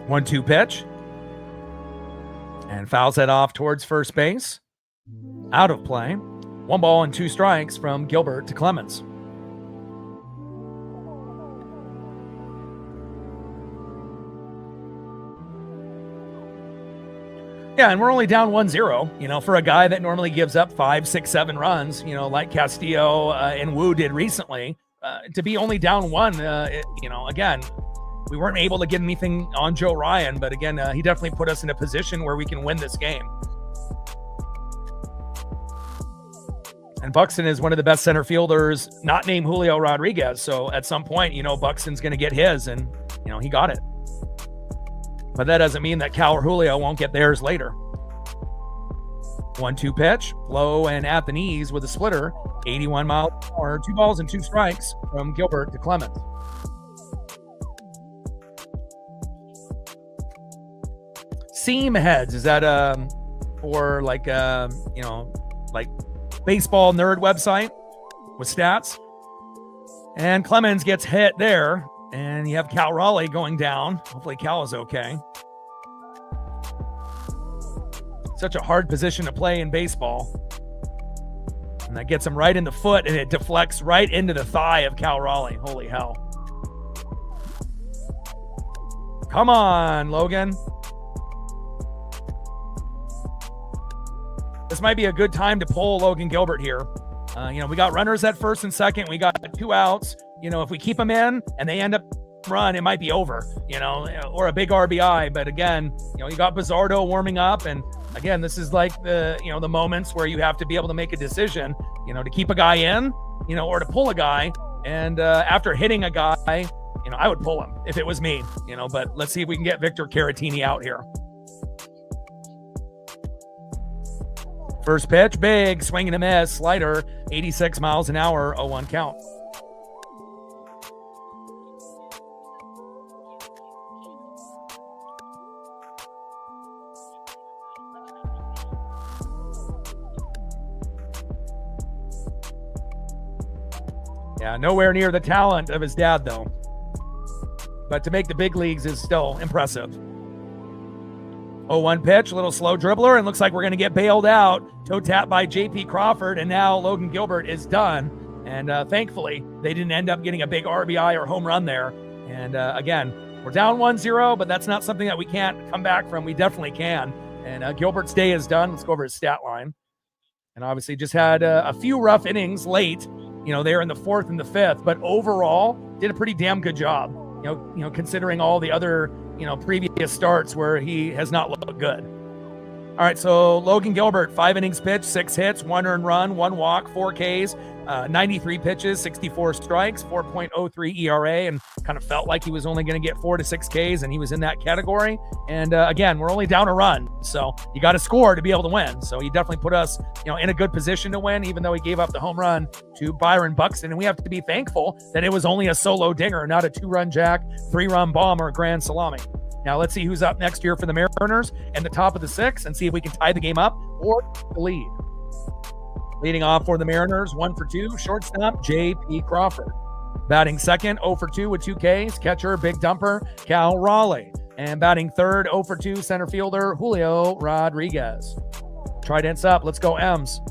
One-two pitch. And fouls it off towards first base. Out of play. 1 ball and 2 strikes from Gilbert to Clemens. Yeah, and we're only down 1-0, for a guy that normally gives up 5, 6, 7 runs, like Castillo and Wu did recently. To be only down 1, again, we weren't able to get anything on Joe Ryan, but again, he definitely put us in a position where we can win this game. And Buxton is one of the best center fielders, not named Julio Rodriguez. So at some point, Buxton's going to get his, and, he got it. But that doesn't mean that Cal or Julio won't get theirs later. 1-2 pitch, low and at the knees with a splitter, 81 miles an hour, 2 balls and 2 strikes from Gilbert to Clemens. Seam heads, is that for like baseball nerd website with stats? And Clemens gets hit there, and you have Cal Raleigh going down. Hopefully Cal is okay. Such a hard position to play in baseball. And that gets him right in the foot, and it deflects right into the thigh of Cal Raleigh. Holy hell. Come on, Logan. This might be a good time to pull Logan Gilbert here. We got runners at first and second. We got 2 outs. If we keep them in and they end up run, it might be over, or a big RBI. But again, you got Bizzardo warming up. And again, this is like the moments where you have to be able to make a decision, to keep a guy in, or to pull a guy. And after hitting a guy, I would pull him if it was me, but let's see if we can get Victor Caratini out here. First pitch, big, swing and a miss, slider, 86 miles an hour, 0-1 count. Yeah, nowhere near the talent of his dad, though. But to make the big leagues is still impressive. 0-1 pitch, a little slow dribbler, and looks like we're going to get bailed out. Toe tap by J.P. Crawford, and now Logan Gilbert is done. And thankfully, they didn't end up getting a big RBI or home run there. And again, we're down 1-0, but that's not something that we can't come back from. We definitely can. And Gilbert's day is done. Let's go over his stat line. And obviously just had a few rough innings late, there in the 4th and the 5th. But overall, did a pretty damn good job, considering all the other previous starts where he has not looked good. All right, so Logan Gilbert, 5 innings pitched, 6 hits, 1 earned run, 1 walk, 4 Ks, 93 pitches, 64 strikes, 4.03 ERA, and kind of felt like he was only going to get 4 to 6 Ks, and he was in that category. And again, we're only down a run, so you got to score to be able to win. So he definitely put us, in a good position to win, even though he gave up the home run to Byron Buxton. And we have to be thankful that it was only a solo dinger, not a 2-run jack, 3-run bomb, or a grand salami. Now let's see who's up next year for the Mariners and the top of the 6th, and see if we can tie the game up or the lead. Leading off for the Mariners, 1 for 2, shortstop J.P. Crawford. Batting second, 0 for 2 with 2 Ks, catcher, big dumper, Cal Raleigh. And batting third, 0 for 2, center fielder, Julio Rodriguez. Trident's up, let's go M's.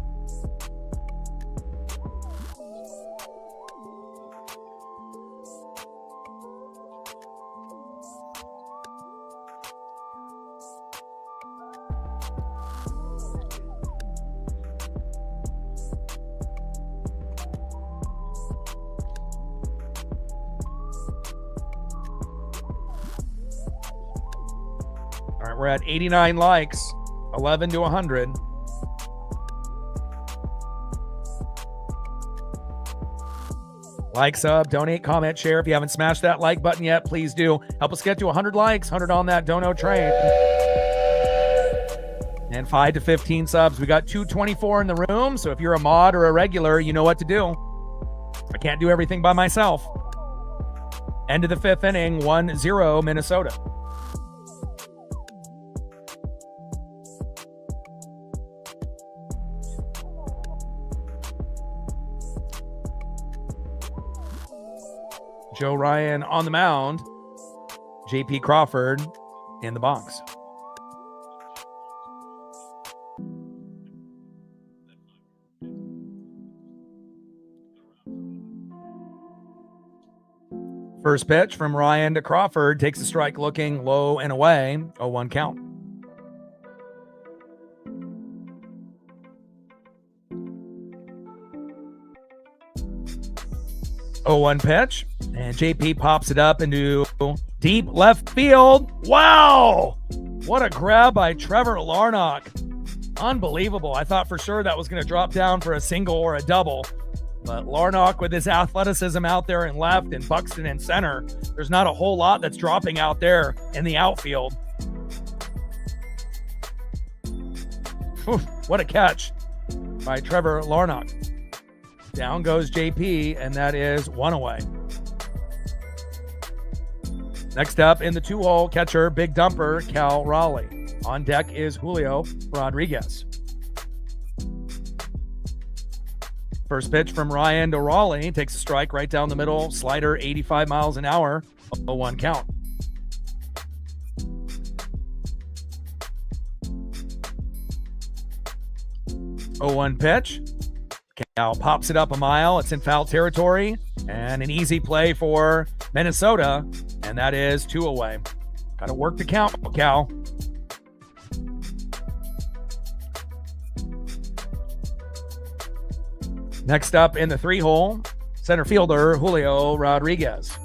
We're at 89 likes. 11 to 100. Like, sub, donate, comment, share. If you haven't smashed that like button yet, please do. Help us get to 100 likes, 100 on that dono train. And 5 to 15 subs. We got 224 in the room, so if you're a mod or a regular, you know what to do. I can't do everything by myself. End of the 5th inning, 1-0 Minnesota. Joe Ryan on the mound. JP Crawford in the box. First pitch from Ryan to Crawford. Takes a strike looking low and away. 0-1 count. Oh, 0-1 pitch. And JP pops it up into deep left field. Wow! What a grab by Trevor Larnach. Unbelievable. I thought for sure that was going to drop down for a single or a double. But Larnach with his athleticism out there in left and Buxton in center, there's not a whole lot that's dropping out there in the outfield. Whew, what a catch by Trevor Larnach. Down goes JP, and that is 1 away. Next up in the 2-hole, catcher, big dumper, Cal Raleigh. On deck is Julio Rodriguez. First pitch from Ryan to Raleigh. Takes a strike right down the middle. Slider 85 miles an hour. 0-1 count. Oh, 1 pitch. Cal pops it up a mile. It's in foul territory. And an easy play for Minnesota. And that is 2 away. Got to work the count, Cal. Next up in the 3-hole, center fielder Julio Rodriguez.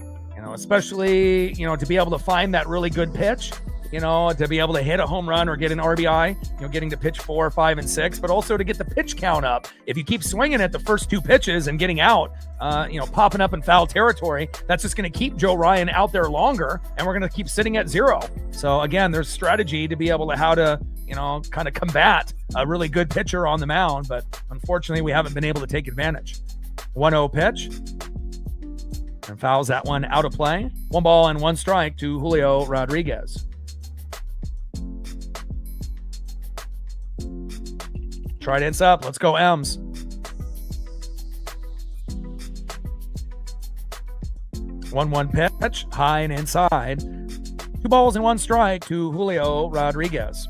Especially, to be able to find that really good pitch, to be able to hit a home run or get an RBI, getting to pitch 4, 5, and 6, but also to get the pitch count up. If you keep swinging at the first 2 pitches and getting out, popping up in foul territory, that's just going to keep Joe Ryan out there longer, and we're going to keep sitting at 0. So again, there's strategy to be able to how to, kind of combat a really good pitcher on the mound, but unfortunately we haven't been able to take advantage. 1-0 pitch. And fouls that one out of play. 1 ball and 1 strike to Julio Rodriguez. Trident's up. Let's go, M's. 1-1 pitch. High and inside. 2 balls and 1 strike to Julio Rodriguez.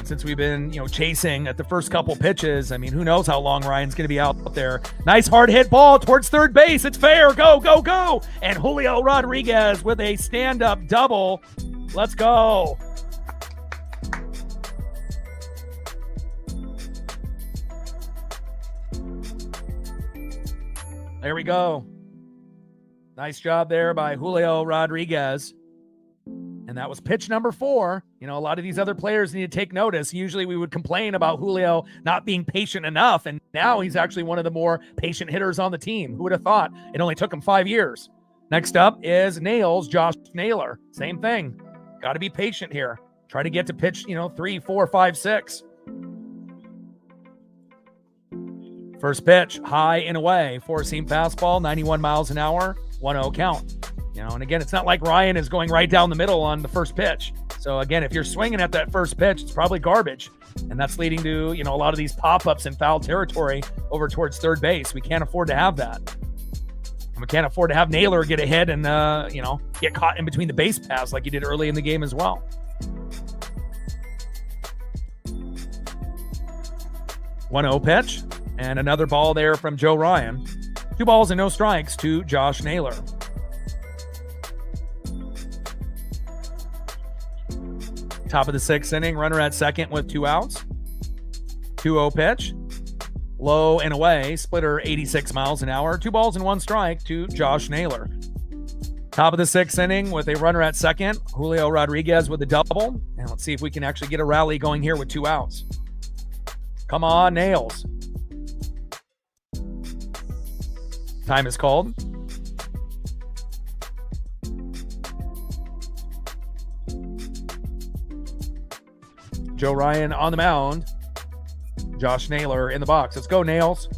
Since we've been, chasing at the first couple pitches, who knows how long Ryan's going to be out there. Nice hard hit ball towards third base. It's fair. Go, go, go. And Julio Rodriguez with a stand-up double. Let's go. There we go. Nice job there by Julio Rodriguez. And that was pitch number 4. A lot of these other players need to take notice. Usually we would complain about Julio not being patient enough, and now he's actually one of the more patient hitters on the team. Who would have thought? It only took him 5 years. Next up is Nails, Josh Naylor. Same thing. Got to be patient here. Try to get to pitch, 3, 4, 5, 6. First pitch, high and away. 4-seam fastball, 91 miles an hour, 1-0 count. And again, it's not like Ryan is going right down the middle on the first pitch. So again, if you're swinging at that first pitch, it's probably garbage. And that's leading to, a lot of these pop-ups in foul territory over towards third base. We can't afford to have that. And we can't afford to have Naylor get a hit and, get caught in between the base paths like he did early in the game as well. 1-0 pitch. And another ball there from Joe Ryan. 2 balls and no strikes to Josh Naylor. Top of the 6th inning, runner at second with 2 outs. 2-0 pitch. Low and away, splitter 86 miles an hour. 2 balls and 1 strike to Josh Naylor. Top of the 6th inning with a runner at second. Julio Rodriguez with a double. And let's see if we can actually get a rally going here with 2 outs. Come on, Nails. Time is called. Joe Ryan on the mound. Josh Naylor in the box. Let's go, Nails.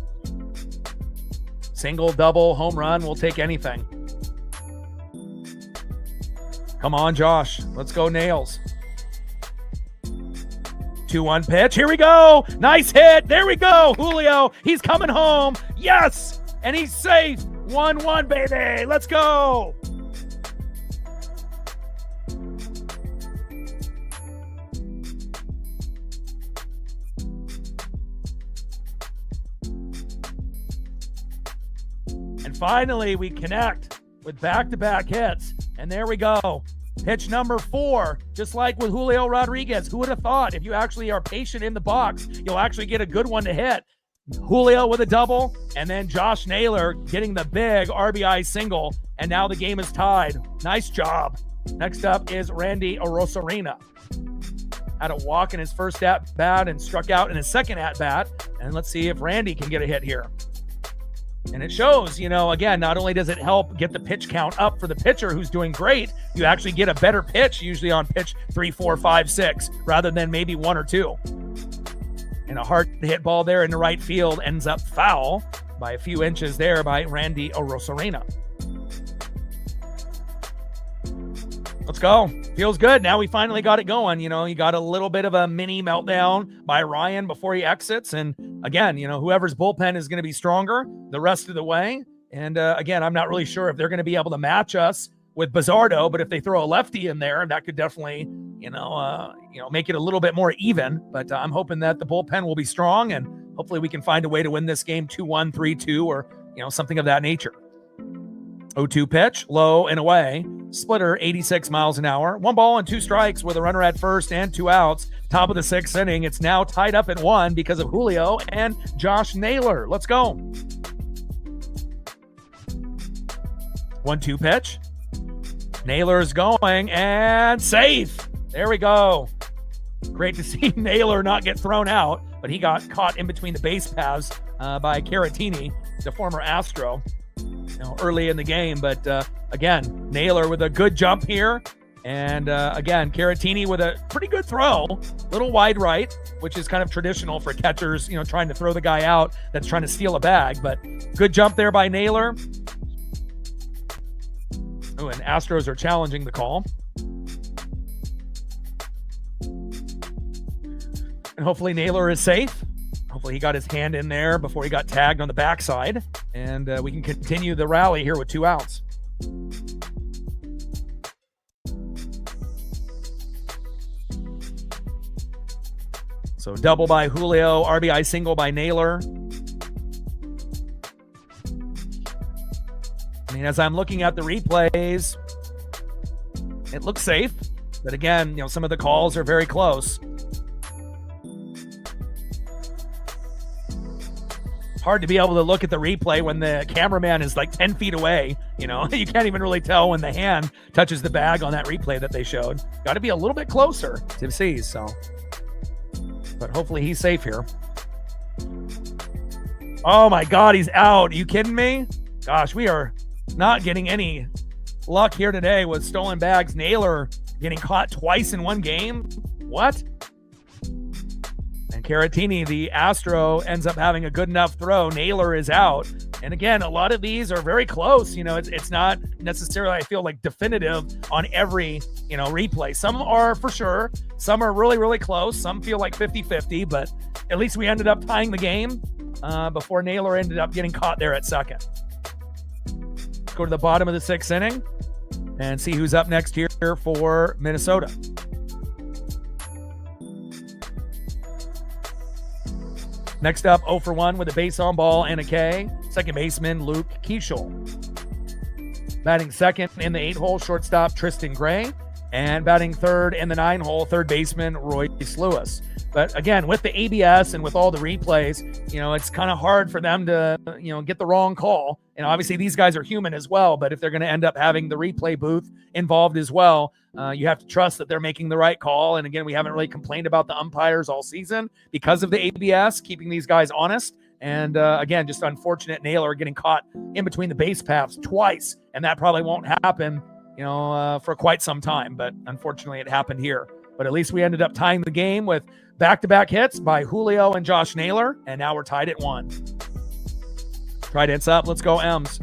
Single, double, home run. We'll take anything. Come on, Josh. Let's go, Nails. 2-1 pitch. Here we go. Nice hit. There we go. Julio. He's coming home. Yes. And he's safe. 1-1, baby. Let's go. And finally, we connect with back-to-back hits. And there we go. Pitch number 4, just like with Julio Rodriguez. Who would have thought if you actually are patient in the box, you'll actually get a good one to hit. Julio with a double, and then Josh Naylor getting the big RBI single, and now the game is tied. Nice job. Next up is Randy Arozarena. Had a walk in his first at-bat and struck out in his second at-bat, and let's see if Randy can get a hit here. And it shows, again, not only does it help get the pitch count up for the pitcher who's doing great, you actually get a better pitch usually on pitch 3, 4, 5, 6, rather than maybe 1 or 2. And a hard hit ball there in the right field ends up foul by a few inches there by Randy Arozarena. Let's go. Feels good. Now we finally got it going. You got a little bit of a mini meltdown by Ryan before he exits. And again, whoever's bullpen is going to be stronger the rest of the way. And again, I'm not really sure if they're going to be able to match us with Bizzardo, but if they throw a lefty in there, that could definitely, make it a little bit more even. But I'm hoping that the bullpen will be strong, and hopefully we can find a way to win this game 2-1, 3-2, or, something of that nature. 0-2 pitch, low and away. Splitter, 86 miles an hour. 1 ball and 2 strikes with a runner at first and 2 outs. Top of the 6th inning. It's now tied up at 1 because of Julio and Josh Naylor. Let's go. 1-2 pitch. Naylor's going and safe. There we go. Great to see Naylor not get thrown out, but he got caught in between the base paths by Caratini, the former Astro, early in the game. But again, Naylor with a good jump here. And again, Caratini with a pretty good throw, little wide right, which is kind of traditional for catchers, trying to throw the guy out that's trying to steal a bag. But good jump there by Naylor. Oh, and Astros are challenging the call. And hopefully Naylor is safe. Hopefully he got his hand in there before he got tagged on the backside. And we can continue the rally here with 2 outs. So double by Julio, RBI single by Naylor. As I'm looking at the replays, it looks safe. But again, some of the calls are very close. Hard to be able to look at the replay when the cameraman is like 10 feet away. You can't even really tell when the hand touches the bag on that replay that they showed. Got to be a little bit closer to see. So, but hopefully he's safe here. Oh my God, he's out. Are you kidding me? Gosh, we are not getting any luck here today with stolen bags. Naylor getting caught twice in one game. What? And Caratini, the Astro, ends up having a good enough throw. Naylor is out. And again, a lot of these are very close. It's not necessarily, I feel like, definitive on every, replay. Some are for sure. Some are really, really close. Some feel like 50-50, but at least we ended up tying the game before Naylor ended up getting caught there at second. Let's go to the bottom of the 6th inning and see who's up next here for Minnesota. Next up, 0 for 1 with a base on ball and a K. Second baseman, Luke Keeschel. Batting second in the 8-hole, shortstop Tristan Gray. And batting third in the 9 hole, third baseman Royce Lewis. But again, with the ABS and with all the replays, it's kind of hard for them to, get the wrong call. And obviously these guys are human as well, but if they're going to end up having the replay booth involved as well, you have to trust that they're making the right call. And again, we haven't really complained about the umpires all season because of the ABS, keeping these guys honest. And again, just unfortunate Naylor getting caught in between the base paths twice. And that probably won't happen, for quite some time. But unfortunately, it happened here. But at least we ended up tying the game with back-to-back hits by Julio and Josh Naylor. And now we're tied at 1. Trident's up. Let's go, M's.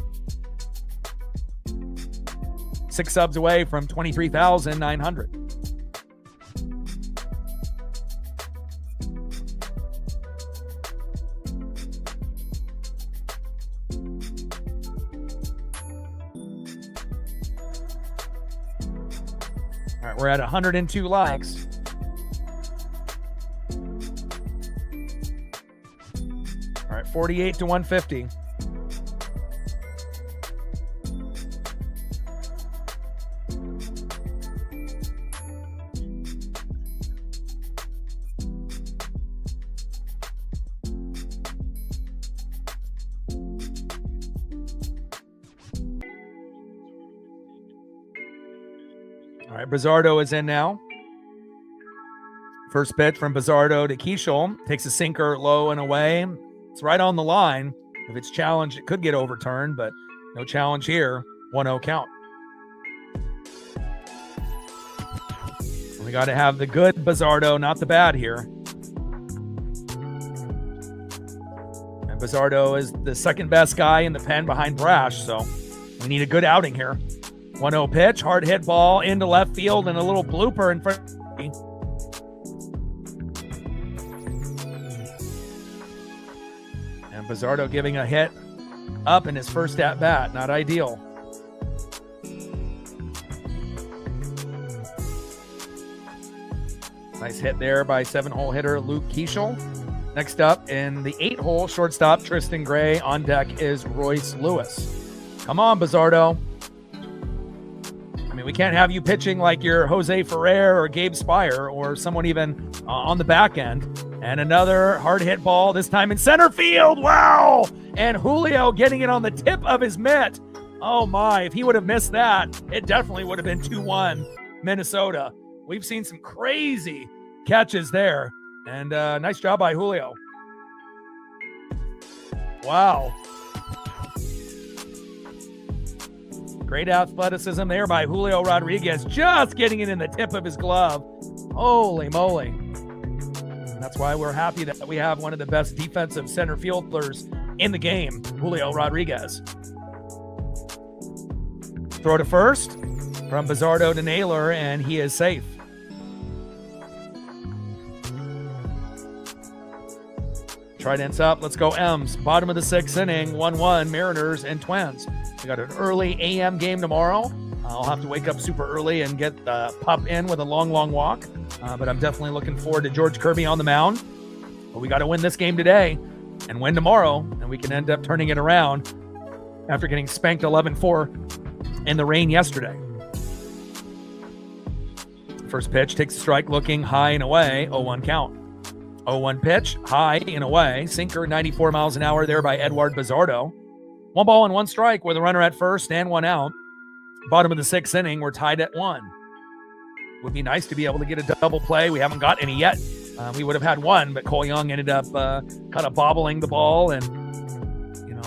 6 subs away from 23,900. All right, we're at 102 likes. All right, 48 to 150. All right, Bizzardo is in now. First pitch from Bizzardo to Keishel. Takes a sinker low and away. It's right on the line. If it's challenged, it could get overturned, but no challenge here. 1-0 count. We got to have the good Bizzardo, not the bad here. And Bizzardo is the second best guy in the pen behind Brash, so we need a good outing here. 1-0 pitch, hard hit ball into left field, and a little blooper in front of me. And Bizzardo giving a hit up in his first at bat. Not ideal. Nice hit there by 7-hole hitter Luke Keishel. Next up in the 8-hole, shortstop Tristan Gray. On deck is Royce Lewis. Come on, Bizzardo. I mean, we can't have you pitching like you're Jose Ferrer or Gabe Spire or someone even on the back end. And another hard hit ball, this time in center field. Wow! And Julio getting it on the tip of his mitt. Oh my, if he would have missed that, it definitely would have been 2-1 Minnesota. We've seen some crazy catches there. And nice job by Julio. Wow. Great athleticism there by Julio Rodriguez, just getting it in the tip of his glove. Holy moly. That's why we're happy that we have one of the best defensive center fielders in the game, Julio Rodriguez. Throw to first from Bizzardo to Naylor, and he is safe. Trident's up. Let's go, M's. Bottom of the 6th inning, 1-1, Mariners and Twins. We got an early AM game tomorrow. I'll have to wake up super early and get the pup in with a long walk. But I'm definitely looking forward to George Kirby on the mound. But we got to win this game today and win tomorrow, and we can end up turning it around after getting spanked 11-4 in the rain yesterday. First pitch takes a strike, looking high and away. 0-1 count. 0-1 pitch, high and away. Sinker, 94 miles an hour there by Edward Bizzardo. 1 ball and 1 strike with a runner at first and 1 out. Bottom of the 6th inning, we're tied at 1. Would be nice to be able to get a double play. We haven't got any yet. We would have had 1, but Cole Young ended up kind of bobbling the ball, and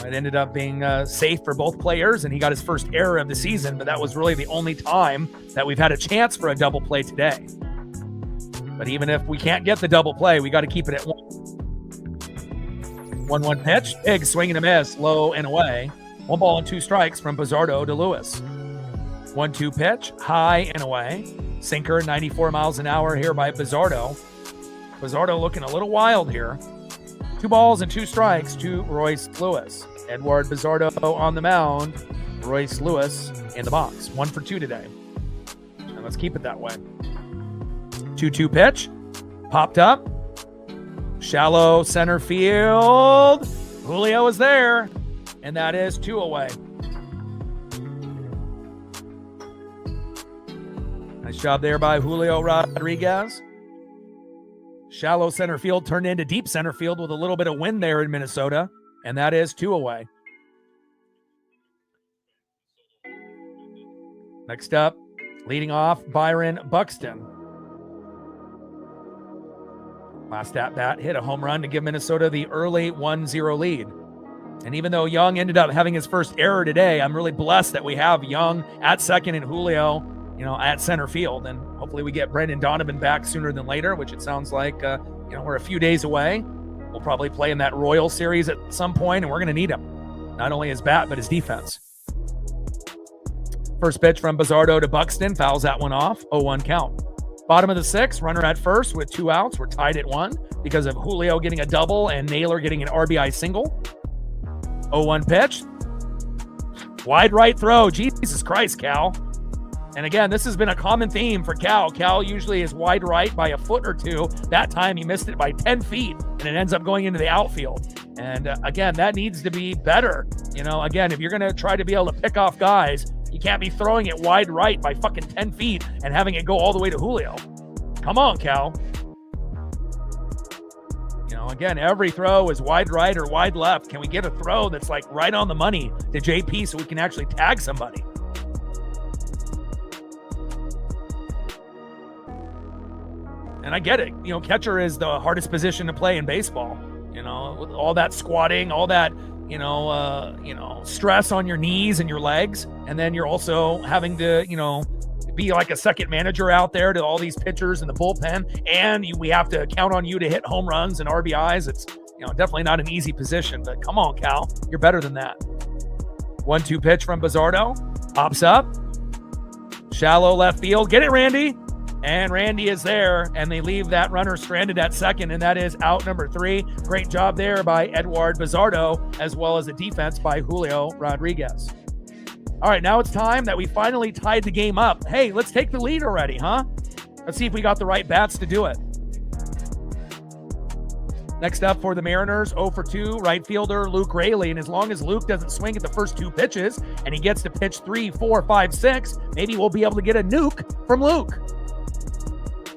it ended up being safe for both players, and he got his first error of the season, but that was really the only time that we've had a chance for a double play today. But even if we can't get the double play, we got to keep it at 1. 1-1 pitch, big swing and a miss, low and away. 1 ball and 2 strikes from Bizzardo to Lewis. 1-2 pitch, high and away. Sinker, 94 miles an hour here by Bizzardo. Bizzardo looking a little wild here. 2 balls and 2 strikes to Royce Lewis. Edward Bizzardo on the mound. Royce Lewis in the box. 1 for 2 today. And let's keep it that way. 2-2 pitch. Popped up. Shallow center field. Julio is there. And that is 2 away. Nice Nice job there by Julio Rodriguez. Shallow center field turned into deep center field with a little bit of wind there in Minnesota, and that is 2 away. Next up, leading off, Byron Buxton. Last at bat hit a home run to give Minnesota the early 1-0 lead. And even though Young ended up having his first error today, I'm really blessed that we have Young at second and Julio, at center field. And hopefully we get Brendan Donovan back sooner than later, which it sounds like, we're a few days away. We'll probably play in that Royal series at some point, and we're going to need him. Not only his bat, but his defense. First pitch from Bizzardo to Buxton, fouls that one off, 0-1 count. Bottom of the 6th, runner at first with 2 outs. We're tied at 1 because of Julio getting a double and Naylor getting an RBI single. 0-1 pitch. Wide right throw. Jesus Christ, Cal. And again, this has been a common theme for Cal. Cal usually is wide right by a foot or 2. That time he missed it by 10 feet, and it ends up going into the outfield. And again, that needs to be better. Again, if you're going to try to be able to pick off guys, you can't be throwing it wide right by fucking 10 feet and having it go all the way to Julio. Come on, Cal. Again, every throw is wide right or wide left. Can we get a throw that's like right on the money to JP so we can actually tag somebody? And I get it. Catcher is the hardest position to play in baseball. With all that squatting, all that, stress on your knees and your legs. And then you're also having to, be like a second manager out there to all these pitchers in the bullpen. And we have to count on you to hit home runs and RBIs. It's, definitely not an easy position. But come on, Cal. You're better than that. 1-2 pitch from Bizzardo. Pops up. Shallow left field. Get it, Randy. And Randy is there, and they leave that runner stranded at second, and that is out number 3. Great job there by Edward Bizzardo, as well as the defense by Julio Rodriguez. All right, now it's time that we finally tied the game up. Hey, let's take the lead already, huh? Let's see if we got the right bats to do it. Next up for the Mariners, 0 for 2, right fielder Luke Raley. And as long as Luke doesn't swing at the first 2 pitches and he gets to pitch 3, 4, 5, 6, maybe we'll be able to get a nuke from Luke.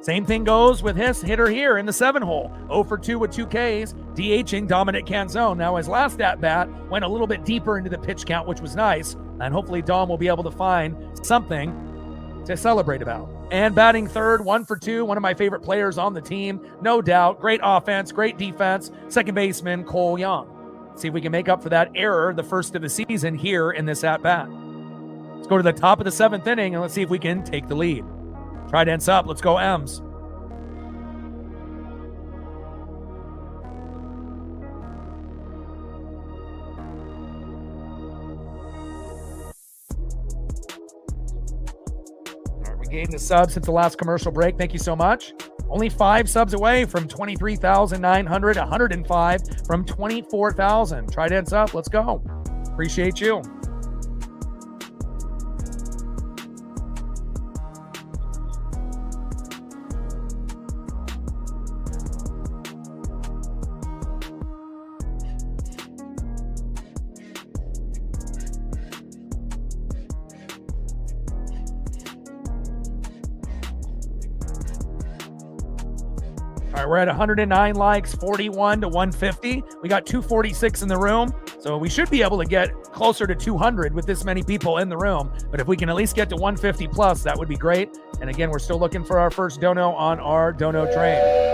Same thing goes with his hitter here in the 7-hole. 0 for 2 with 2 Ks, DHing Dominic Canzone. Now his last at-bat went a little bit deeper into the pitch count, which was nice. And hopefully Dom will be able to find something to celebrate about. And batting third, 1 for 2, one of my favorite players on the team. No doubt, great offense, great defense. Second baseman, Cole Young. See if we can make up for that error the first of the season here in this at-bat. Let's go to the top of the 7th inning and let's see if we can take the lead. Trident's up. Let's go, M's. All right, we gained a sub since the last commercial break. Thank you so much. Only 5 subs away from 23,900, 105 from 24,000. Trident's up. Let's go. Appreciate you. All right, we're at 109 likes, 41 to 150. We got 246 in the room, so we should be able to get closer to 200 with this many people in the room. But if we can at least get to 150 plus, that would be great. And again, we're still looking for our first dono on our dono train.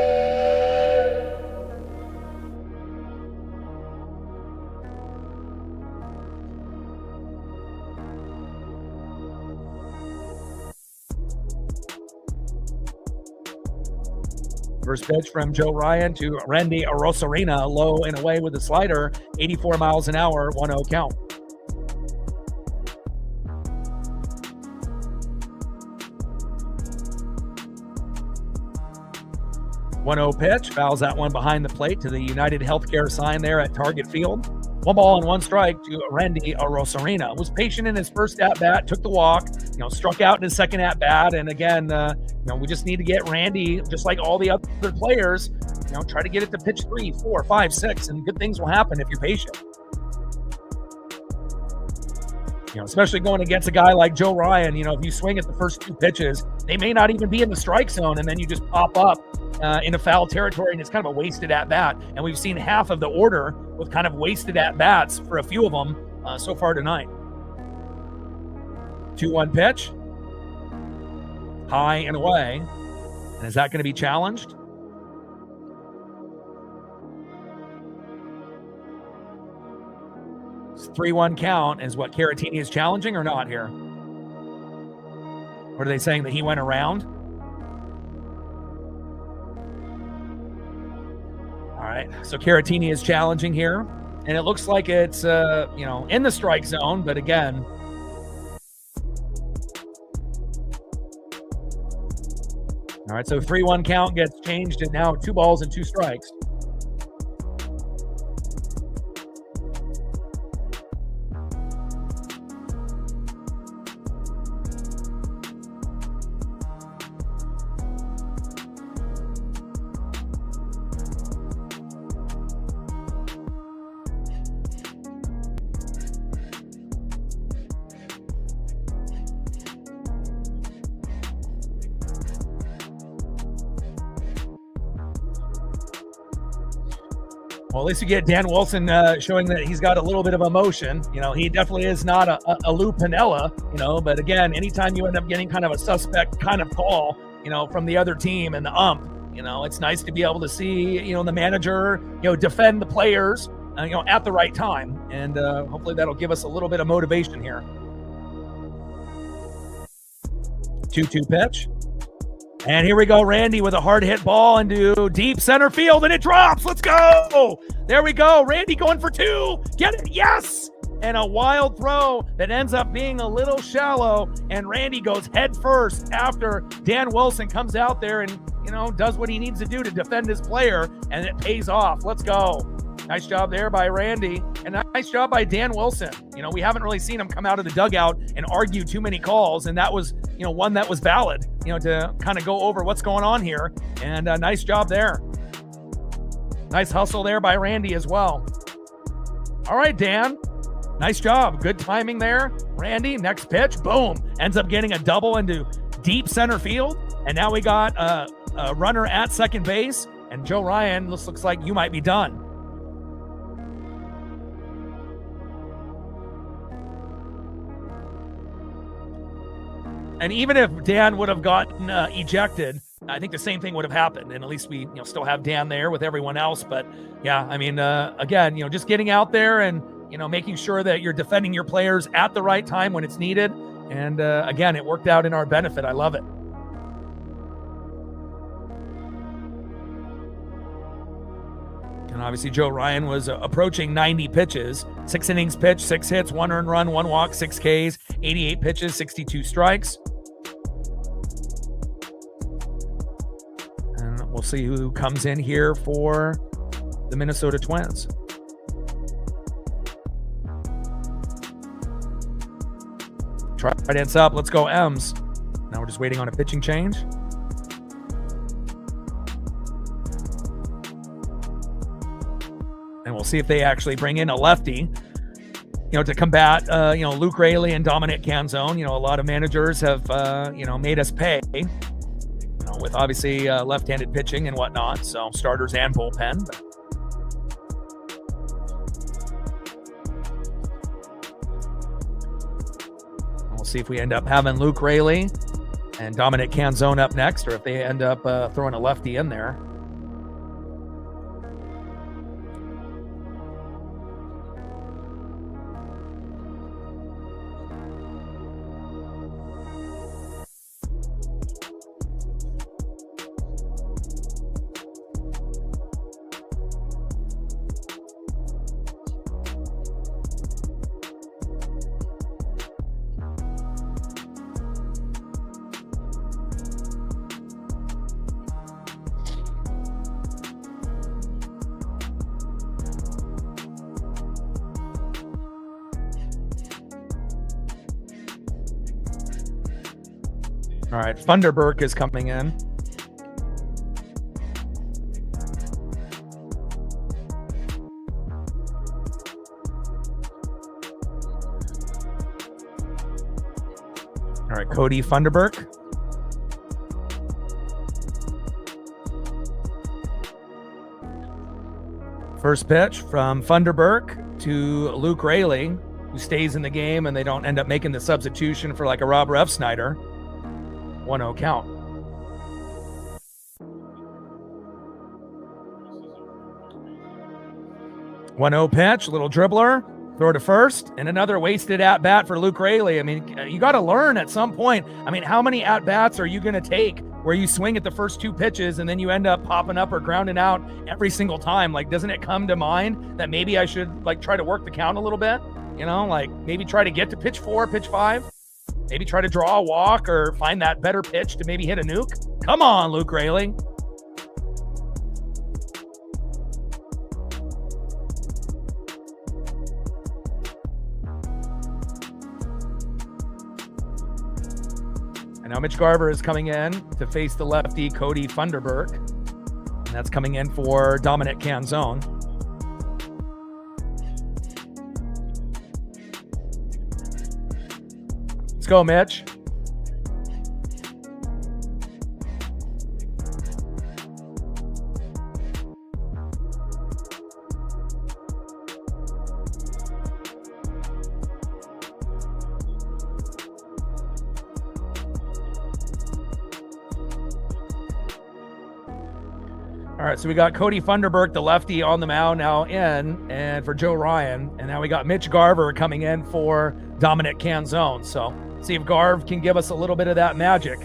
First pitch from Joe Ryan to Randy Arozarena, low and away with a slider, 84 miles an hour, 1-0 count. One-0 pitch, fouls that one behind the plate to the United Healthcare sign there at Target Field. 1 ball and 1 strike to Randy Arozarena. Was patient in his first at-bat, took the walk, struck out in his second at-bat. And again, we just need to get Randy, just like all the other players, try to get it to pitch 3, 4, 5, 6, and good things will happen if you're patient. especially going against a guy like Joe Ryan. If you swing at the first 2 pitches, they may not even be in the strike zone, and then you just pop up in a foul territory, and it's kind of a wasted at-bat. And we've seen half of the order with kind of wasted at-bats for a few of them so far tonight. 2-1 pitch. High and away. And is that going to be challenged? It's 3-1 count is what Caratini is challenging or not here? Or are they saying that he went around? All right, so Caratini is challenging here. And it looks like it's, in the strike zone, but again, all right, so 3-1 count gets changed and now 2 balls and 2 strikes. Well, at least you get Dan Wilson showing that he's got a little bit of emotion. He definitely is not a Lou Piniella, but again, anytime you end up getting kind of a suspect kind of call, from the other team and the ump, it's nice to be able to see, the manager, defend the players, at the right time. And hopefully that'll give us a little bit of motivation here. 2-2 pitch. And here we go, Randy with a hard hit ball into deep center field, and it drops. Let's go. There we go. Randy going for 2. Get it. Yes. And a wild throw that ends up being a little shallow. And Randy goes head first after Dan Wilson comes out there and, does what he needs to do to defend his player. And it pays off. Let's go. Nice job there by Randy, and nice job by Dan Wilson. We haven't really seen him come out of the dugout and argue too many calls, and that was, one that was valid, to kind of go over what's going on here. And nice job there. Nice hustle there by Randy as well. All right, Dan. Nice job. Good timing there. Randy, next pitch, boom. Ends up getting a double into deep center field, and now we got a runner at second base, and Joe Ryan, this looks like you might be done. And even if Dan would have gotten ejected, I think the same thing would have happened. And at least we still have Dan there with everyone else. But yeah, I mean, again, just getting out there and, making sure that you're defending your players at the right time when it's needed. And again, it worked out in our benefit. I love it. And obviously Joe Ryan was approaching 90 pitches, 6 innings pitched, 6 hits, 1 earned run, 1 walk, 6 Ks, 88 pitches, 62 strikes. And we'll see who comes in here for the Minnesota Twins. Trident's up. Let's go, M's. Now we're just waiting on a pitching change. And we'll see if they actually bring in a lefty, to combat, Luke Raley and Dominic Canzone. A lot of managers have, made us pay, with obviously left-handed pitching and whatnot. So starters and bullpen. We'll see if we end up having Luke Raley and Dominic Canzone up next, or if they end up throwing a lefty in there. All right, Funderburk is coming in. All right, Cody Funderburk. First pitch from Funderburk to Luke Raley, who stays in the game, and they don't end up making the substitution for like a Rob Refsnyder. 1-0 count. One-0 pitch, little dribbler, throw to first, and another wasted at-bat for Luke Raley. I mean, you got to learn at some point. I mean, how many at-bats are you going to take where you swing at the first two pitches and then you end up popping up or grounding out every single time? Like, doesn't it come to mind that maybe I should like try to work the count a little bit? You know, like maybe try to get to pitch 4, pitch 5, maybe try to draw a walk or find that better pitch to maybe hit a nuke. Come on, Luke Raley. And now Mitch Garver is coming in to face the lefty Cody Funderburk. And that's coming in for Dominic Canzone. Let's go, Mitch. All right, so we got Cody Funderburk, the lefty, on the mound now in, and for Joe Ryan. And now we got Mitch Garver coming in for Dominic Canzone. So see if Garv can give us a little bit of that magic.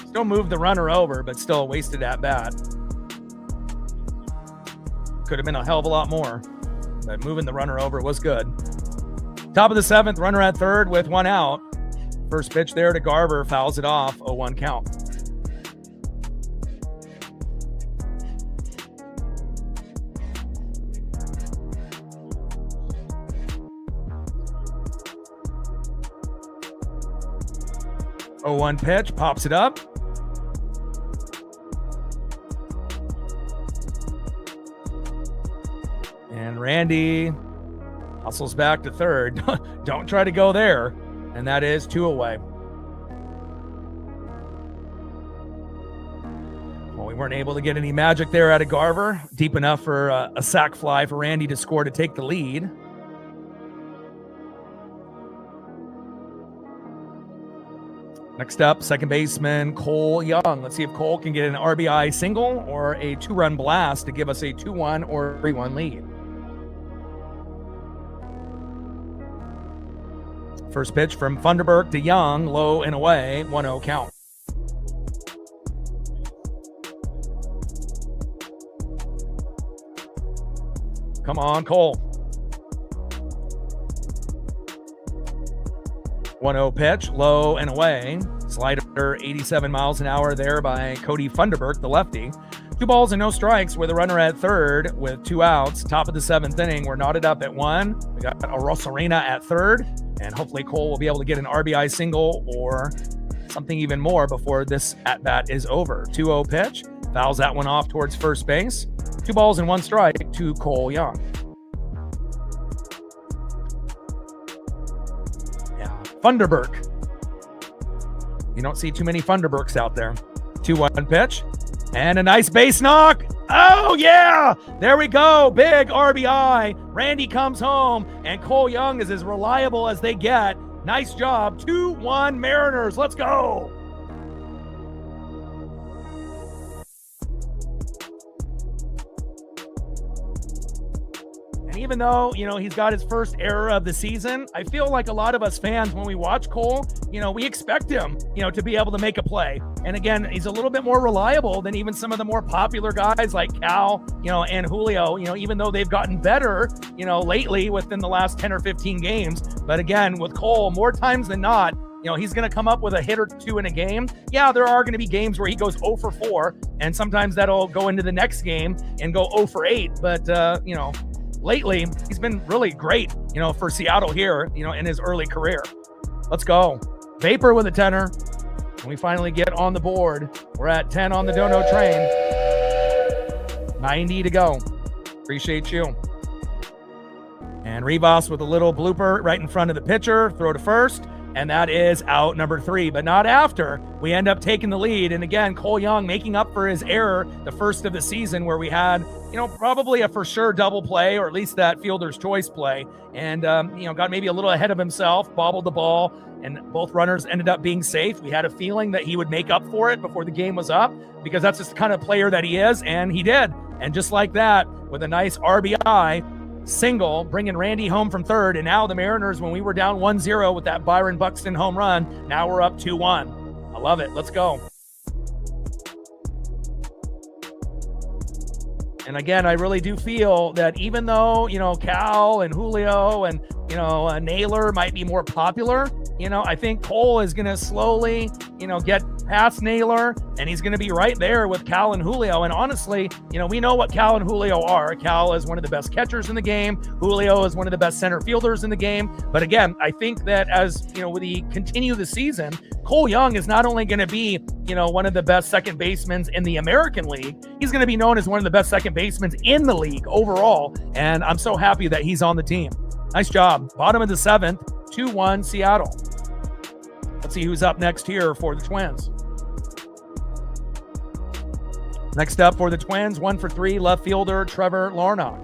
Still moved the runner over, but still wasted at bat. Could have been a hell of a lot more, but moving the runner over was good. Top of the 7th, runner at third with 1 out. First pitch there to Garver, fouls it off, 0-1 count. Oh, 0-1 pitch, pops it up. And Randy hustles back to third. Don't try to go there. And that is 2 away. Well, we weren't able to get any magic there out of Garver. Deep enough for a sac fly for Randy to score to take the lead. Next up, second baseman Cole Young. Let's see if Cole can get an RBI single or a 2-run blast to give us a 2-1 or 3-1 lead. First pitch from Funderburk to Young, low and away, 1-0 count. Come on, Cole. 1-0 pitch, low and away. Slider 87 miles an hour there by Cody Funderburk, the lefty. 2 balls and no strikes with a runner at third with 2 outs. Top of the 7th inning. We're knotted up at 1. We got a Rosarena at third. And hopefully Cole will be able to get an RBI single or something even more before this at-bat is over. 2-0 pitch. Fouls that one off towards first base. 2 balls and 1 strike to Cole Young. Yeah, Funderburk. You don't see too many Funderburks out there. 2-1 pitch. And a nice base knock. Oh, yeah. There we go. Big RBI. Randy comes home, and Cole Young is as reliable as they get. Nice job. 2-1 Mariners. Let's go. And even though, he's got his first error of the season, I feel like a lot of us fans, when we watch Cole, we expect him, to be able to make a play. And again, he's a little bit more reliable than even some of the more popular guys like Cal, and Julio, even though they've gotten better, lately within the last 10 or 15 games. But again, with Cole, more times than not, he's going to come up with a hit or 2 in a game. Yeah, there are going to be games where he goes 0 for 4, and sometimes that'll go into the next game and go 0 for 8. But, lately, he's been really great, for Seattle here, in his early career. Let's go. Vapor with a tenor. Can we finally get on the board? We're at 10 on the dono train. 90 to go. Appreciate you. And Rivas with a little blooper right in front of the pitcher. Throw to first. And that is out number 3, but not after. We end up taking the lead. And again, Cole Young making up for his error the first of the season where we had, probably a for sure double play, or at least that fielder's choice play. And, got maybe a little ahead of himself, bobbled the ball, and both runners ended up being safe. We had a feeling that he would make up for it before the game was up because that's just the kind of player that he is, and he did. And just like that, with a nice RBI, single, bringing Randy home from third. And now the Mariners, when we were down 1-0 with that Byron Buxton home run, now we're up 2-1. I love it. Let's go. And again, I really do feel that even though, Cal and Julio and, Naylor might be more popular, I think Cole is going to slowly, get past Naylor, and he's going to be right there with Cal and Julio. And honestly, we know what Cal and Julio are. Cal is one of the best catchers in the game. Julio is one of the best center fielders in the game. But again, I think that as, we continue the season, Cole Young is not only going to be, one of the best second basemen in the American League, he's going to be known as one of the best second basemen in the league overall. And I'm so happy that he's on the team. Nice job. Bottom of the 7th, 2-1 Seattle. Let's see who's up next here for the Twins. Next up for the Twins, 1 for 3, left fielder Trevor Larnach.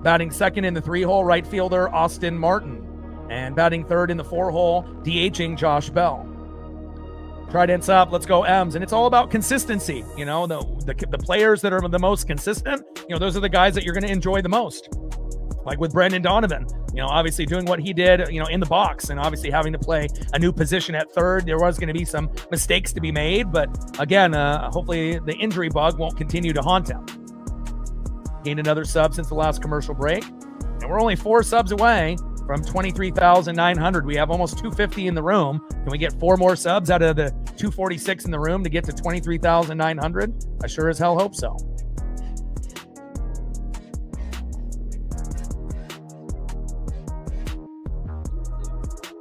Batting second in the 3-hole, right fielder Austin Martin. And batting third in the 4-hole, DHing Josh Bell. Trident's up, let's go M's. And it's all about consistency. The players that are the most consistent, those are the guys that you're going to enjoy the most. Like with Brendan Donovan, obviously doing what he did, in the box, and obviously having to play a new position at third. There was going to be some mistakes to be made, but again, hopefully the injury bug won't continue to haunt him. Gained another sub since the last commercial break, and we're only 4 subs away from 23,900. We have almost 250 in the room. Can we get 4 more subs out of the 246 in the room to get to 23,900? I sure as hell hope so.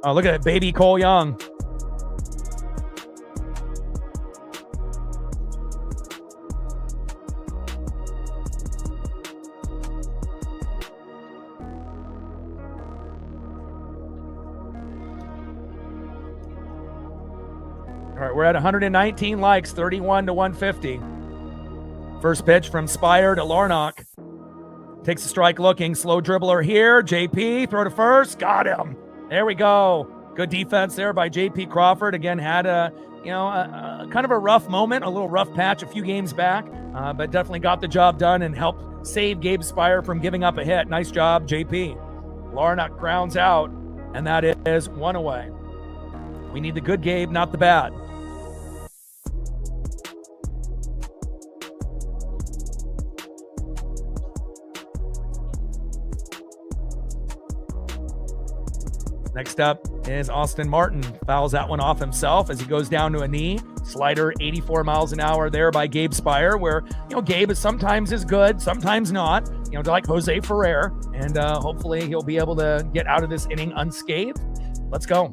Oh, look at that baby Cole Young. All right, we're at 119 likes, 31 to 150. First pitch from Spire to Larnach. Takes a strike looking, slow dribbler here. JP, throw to first, got him. There we go. Good defense there by J.P. Crawford. Again, had a kind of a rough moment, a little rough patch a few games back, but definitely got the job done and helped save Gabe Spire from giving up a hit. Nice job, J.P. Larnach grounds out, and that is 1 away. We need the good Gabe, not the bad. Next up is Austin Martin. Fouls that one off himself as he goes down to a knee. Slider 84 miles an hour there by Gabe Spire, where, Gabe is sometimes good, sometimes not, like Jose Ferrer. And hopefully he'll be able to get out of this inning unscathed. Let's go.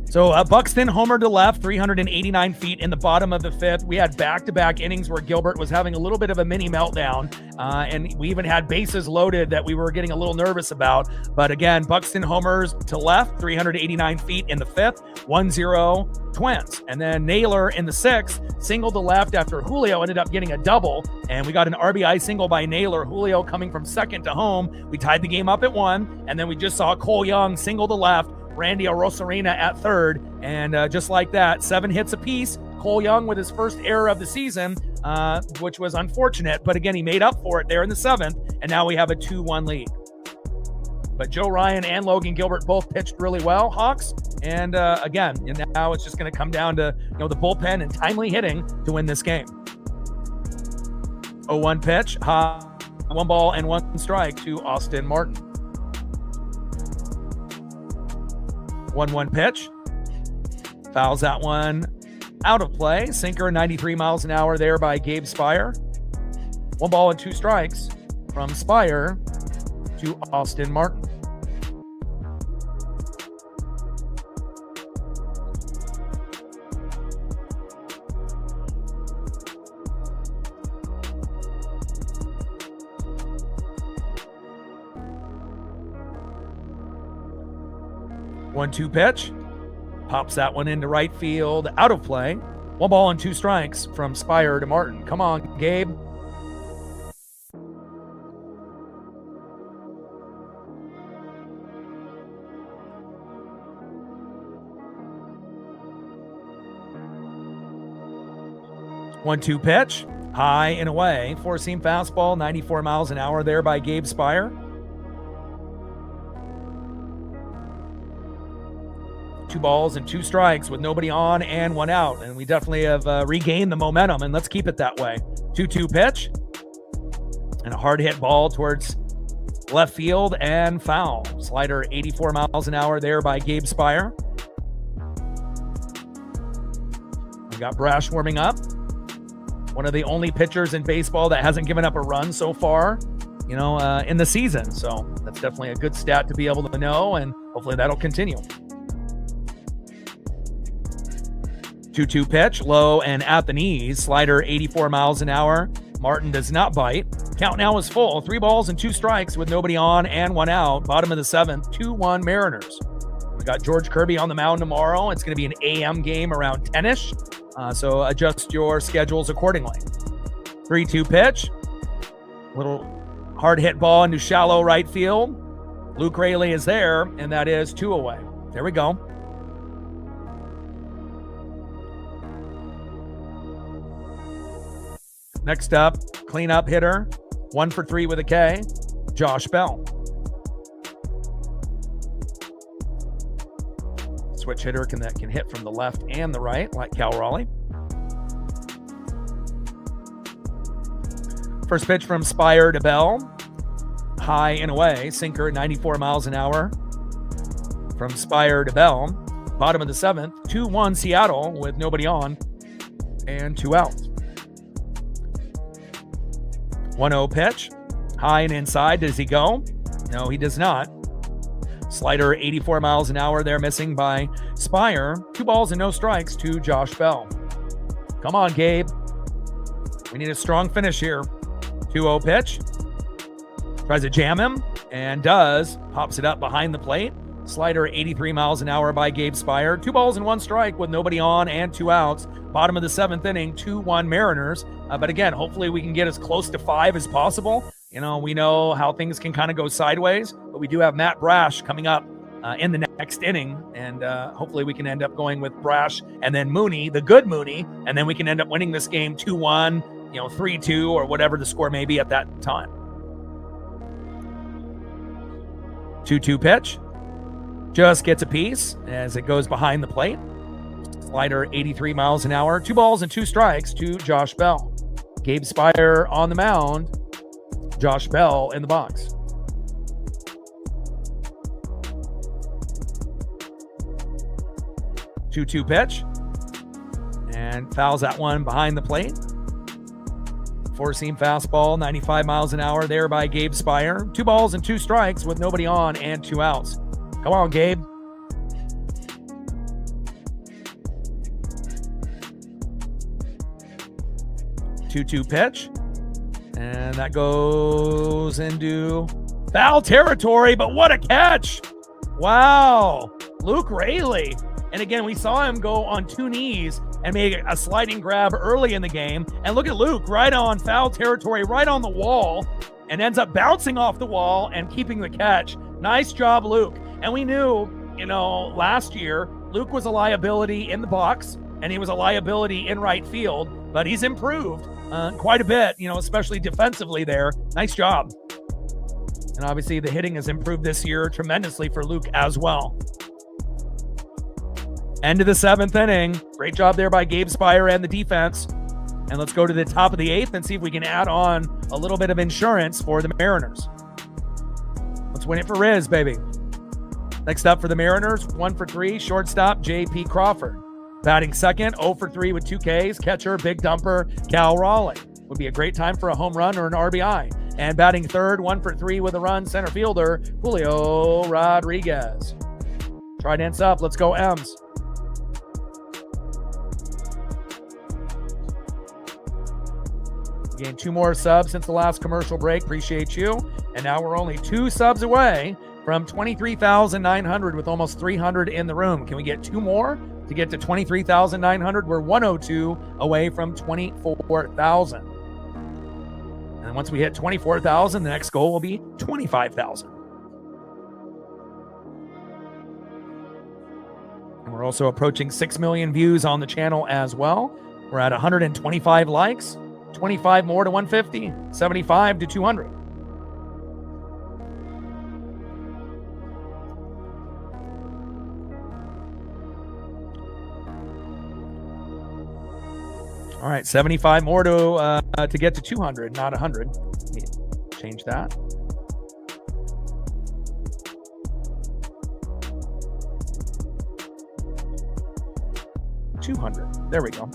So Buxton homered to left, 389 feet in the bottom of the 5th. We had back-to-back innings where Gilbert was having a little bit of a mini meltdown, and we even had bases loaded that we were getting a little nervous about. But again, Buxton homers to left, 389 feet in the 5th, 1-0 Twins. And then Naylor in the 6th, single to left after Julio ended up getting a double, and we got an RBI single by Naylor. Julio coming from second to home. We tied the game up at 1, and then we just saw Cole Young single to left, Randy Arozarena at third, and just like that, 7 hits apiece. Cole Young with his first error of the season, which was unfortunate, but again, he made up for it there in the 7th, and now we have a 2-1 lead. But Joe Ryan and Logan Gilbert both pitched really well, Hawks, and again, and now it's just going to come down to the bullpen and timely hitting to win this game. 0-1 pitch, 1 ball and 1 strike to Austin Martin. 1-1 pitch. Fouls that one out of play. Sinker 93 miles an hour there by Gabe Spire. 1 ball and 2 strikes from Spire to Austin Martin. 1-2 pitch. Pops that one into right field, out of play. 1 ball and 2 strikes from Spire to Martin. Come on, Gabe. One-two pitch, high and away. 4-seam fastball, 94 miles an hour there by Gabe Spire. 2 balls and 2 strikes with nobody on and 1 out. And we definitely have regained the momentum, and let's keep it that way. 2-2 pitch. And a hard hit ball towards left field and foul. Slider 84 miles an hour there by Gabe Spire. We got Brash warming up. One of the only pitchers in baseball that hasn't given up a run so far, in the season. So that's definitely a good stat to be able to know, and hopefully that'll continue. 2-2 pitch, low and at the knees. Slider 84 miles an hour. Martin does not bite. Count now is full. 3 balls and 2 strikes with nobody on and 1 out. Bottom of the 7th, 2-1 Mariners. We got George Kirby on the mound tomorrow. It's going to be an AM game around 10-ish. So adjust your schedules accordingly. 3-2 pitch. Little hard hit ball into shallow right field. Luke Raley is there, and that is 2 away. There we go. Next up, cleanup hitter. 1 for 3 with a K. Josh Bell. Switch hitter that can hit from the left and the right, like Cal Raleigh. First pitch from Spire to Bell. High and away. Sinker at 94 miles an hour. From Spire to Bell. Bottom of the 7th. 2-1 Seattle with nobody on and 2 outs. 1-0 pitch. High and inside. Does he go? No, he does not. Slider 84 miles an hour there, missing by Spire. 2 balls and no strikes to Josh Bell. Come on, Gabe. We need a strong finish here. 2-0 pitch. Tries to jam him and does. Pops it up behind the plate. Slider 83 miles an hour by Gabe Spire. 2 balls and 1 strike with nobody on and 2 outs. Bottom of the 7th inning, 2-1 Mariners. But again, hopefully we can get as close to 5 as possible. We know how things can kind of go sideways, but we do have Matt Brash coming up in the next inning, and hopefully we can end up going with Brash and then Mooney, the good Mooney, and then we can end up winning this game 2-1, 3-2, or whatever the score may be at that time. 2-2 pitch. Just gets a piece as it goes behind the plate. Slider 83 miles an hour. 2 balls and 2 strikes to Josh Bell. Gabe Spire on the mound. Josh Bell in the box. Two-two pitch. And fouls that one behind the plate. 4-seam fastball, 95 miles an hour there by Gabe Spire. 2 balls and 2 strikes with nobody on and 2 outs. Come on, Gabe. Two-two pitch. And that goes into foul territory, but what a catch. Wow. Luke Raley. And again, we saw him go on 2 knees and make a sliding grab early in the game. And look at Luke right on foul territory, right on the wall, and ends up bouncing off the wall and keeping the catch. Nice job, Luke. And we knew, last year, Luke was a liability in the box and he was a liability in right field, but he's improved quite a bit, especially defensively there. Nice job. And obviously the hitting has improved this year tremendously for Luke as well. End of the 7th inning. Great job there by Gabe Spire and the defense. And let's go to the top of the 8th and see if we can add on a little bit of insurance for the Mariners. Let's win it for Riz, baby. Next up for the Mariners, 1 for 3, shortstop J.P. Crawford. Batting second, 0 for 3 with 2 Ks. Catcher, big dumper, Cal Raleigh. Would be a great time for a home run or an RBI. And batting third, 1 for 3 with a run, center fielder, Julio Rodriguez. Trident's up. Let's go, M's. Gained 2 more subs since the last commercial break. Appreciate you. And now we're only 2 subs away from 23,900 with almost 300 in the room. Can we get 2 more to get to 23,900? We're 102 away from 24,000. And once we hit 24,000, the next goal will be 25,000. And we're also approaching 6 million views on the channel as well. We're at 125 likes, 25 more to 150, 75 to 200. All right, 75 more to get to 200, not 100. Change that. $200. There we go.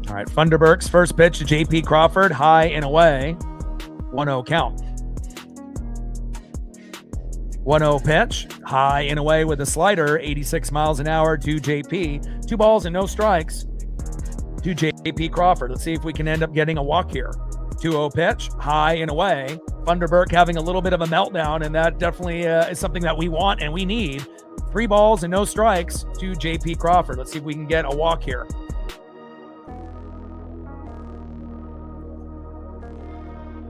All right, Funderburk's first pitch to JP Crawford, high and away. 1-0 count. 1-0 pitch, high and away with a slider, 86 miles an hour to JP. 2 balls and no strikes to JP Crawford. Let's see if we can end up getting a walk here. 2-0 pitch, high and away. Funderburk having a little bit of a meltdown, and that definitely is something that we want and we need. 3 balls and no strikes to JP Crawford. Let's see if we can get a walk here.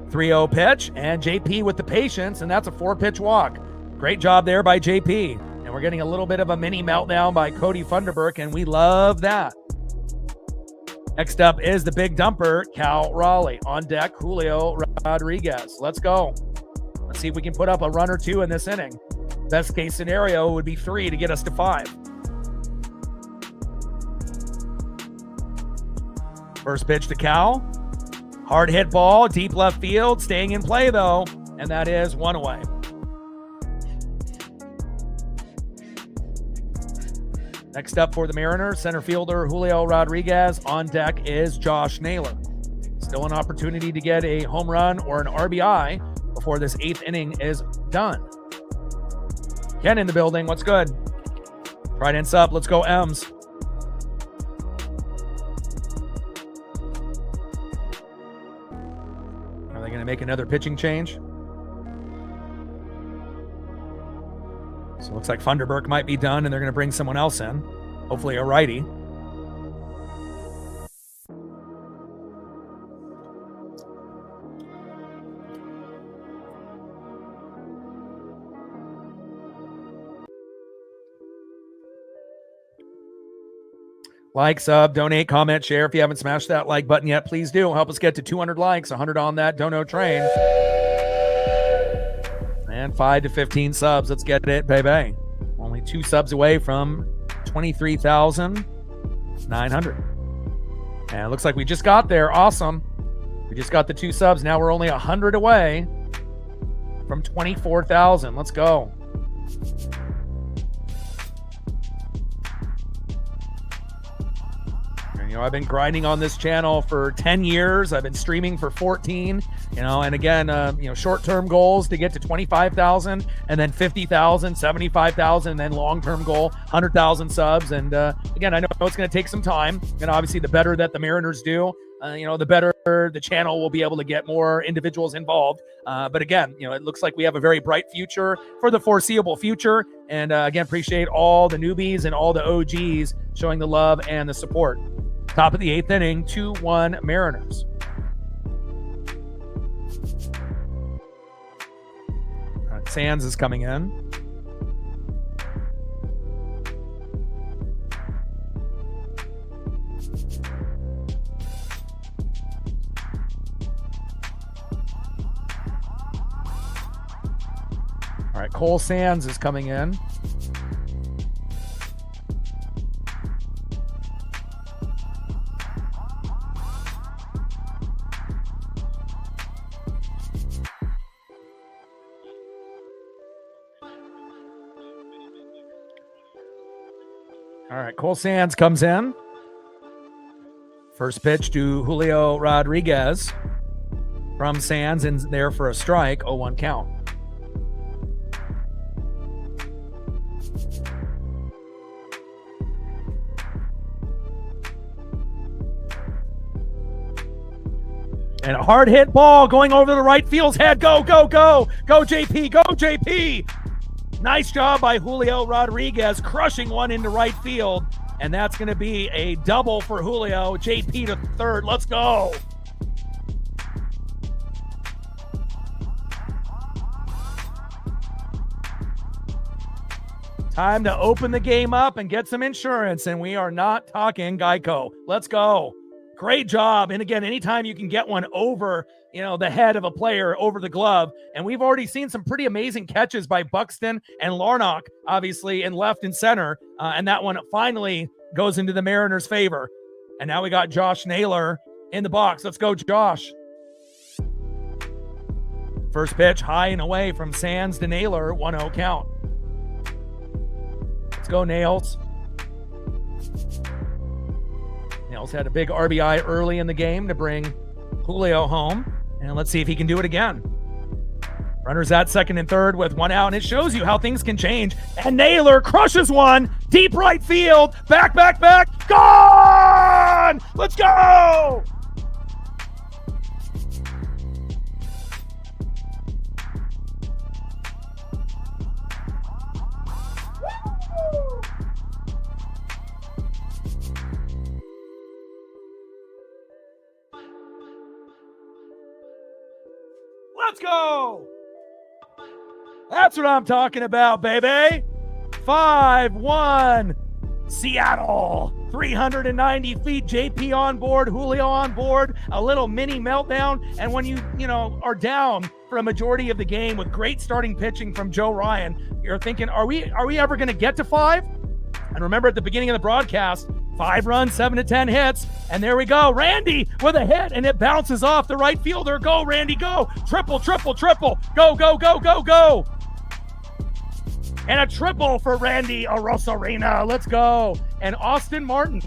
3-0 pitch, and JP with the patience, and that's a 4-pitch walk. Great job there by JP. And we're getting a little bit of a mini meltdown by Cody Funderburk, and we love that. Next up is the big dumper, Cal Raleigh. On deck, Julio Rodriguez. Let's go. Let's see if we can put up a run or 2 in this inning. Best case scenario would be 3 to get us to 5. First pitch to Cal. Hard hit ball, deep left field, staying in play though, and that is 1 away. Next up for the Mariners, center fielder Julio Rodriguez. On deck is Josh Naylor. Still an opportunity to get a home run or an RBI before this 8th inning is done. Ken in the building, what's good? Trident's up, let's go M's. Are they going to make another pitching change? So it looks like Funderburk might be done, and they're going to bring someone else in. Hopefully a righty. Like, sub, donate, comment, share. If you haven't smashed that like button yet, please do. Help us get to 200 likes, 100 on that dono train. And 5 to 15 subs. Let's get it, baby. Only 2 subs away from 23,900. And it looks like we just got there. Awesome. We just got the 2 subs. Now we're only 100 away from 24,000. Let's go. You know, I've been grinding on this channel for 10 years. I've been streaming for 14, and again, short-term goals to get to 25,000 and then 50,000, 75,000, and then long-term goal, 100,000 subs. And again, I know it's going to take some time. And obviously the better that the Mariners do, the better the channel will be able to get more individuals involved. But again, it looks like we have a very bright future for the foreseeable future. And again, appreciate all the newbies and all the OGs showing the love and the support. Top of the 8th inning, 2-1 Mariners. All right, Sands is coming in. All right, Cole Sands is coming in. All right, Cole Sands comes in. First pitch to Julio Rodriguez from Sands, and there for a strike, 0-1 count. And a hard hit ball going over the right field's head. Go, go, go. Go, JP. Go, JP. Nice job by Julio Rodriguez crushing one into right field. And that's going to be a double for Julio. JP to third. Let's go. Time to open the game up and get some insurance. And we are not talking Geico. Let's go. Great job. And again, anytime you can get one over, the head of a player, over the glove. And we've already seen some pretty amazing catches by Buxton and Larnach, obviously, in left and center. And that one finally goes into the Mariners' favor. And now we got Josh Naylor in the box. Let's go, Josh. First pitch, high and away from Sands to Naylor, 1-0 count. Let's go, Nails. Nails had a big RBI early in the game to bring Julio home. And let's see if he can do it again. Runners at second and third with one out. And it shows you how things can change. And Naylor crushes one. Deep right field. Back. Gone! Let's go! Let's go. That's what I'm talking about, baby. 5-1 Seattle. 390 feet. JP on board. Julio on board. A little mini meltdown. And when you are down for a majority of the game with great starting pitching from Joe Ryan, you're thinking, are we ever going to get to 5? And remember at the beginning of the broadcast, 5 runs, 7 to 10 hits. And there we go. Randy with a hit, and it bounces off the right fielder. Go, Randy, go. Triple. Go. And a triple for Randy Arozarena. Let's go. And Austin Martin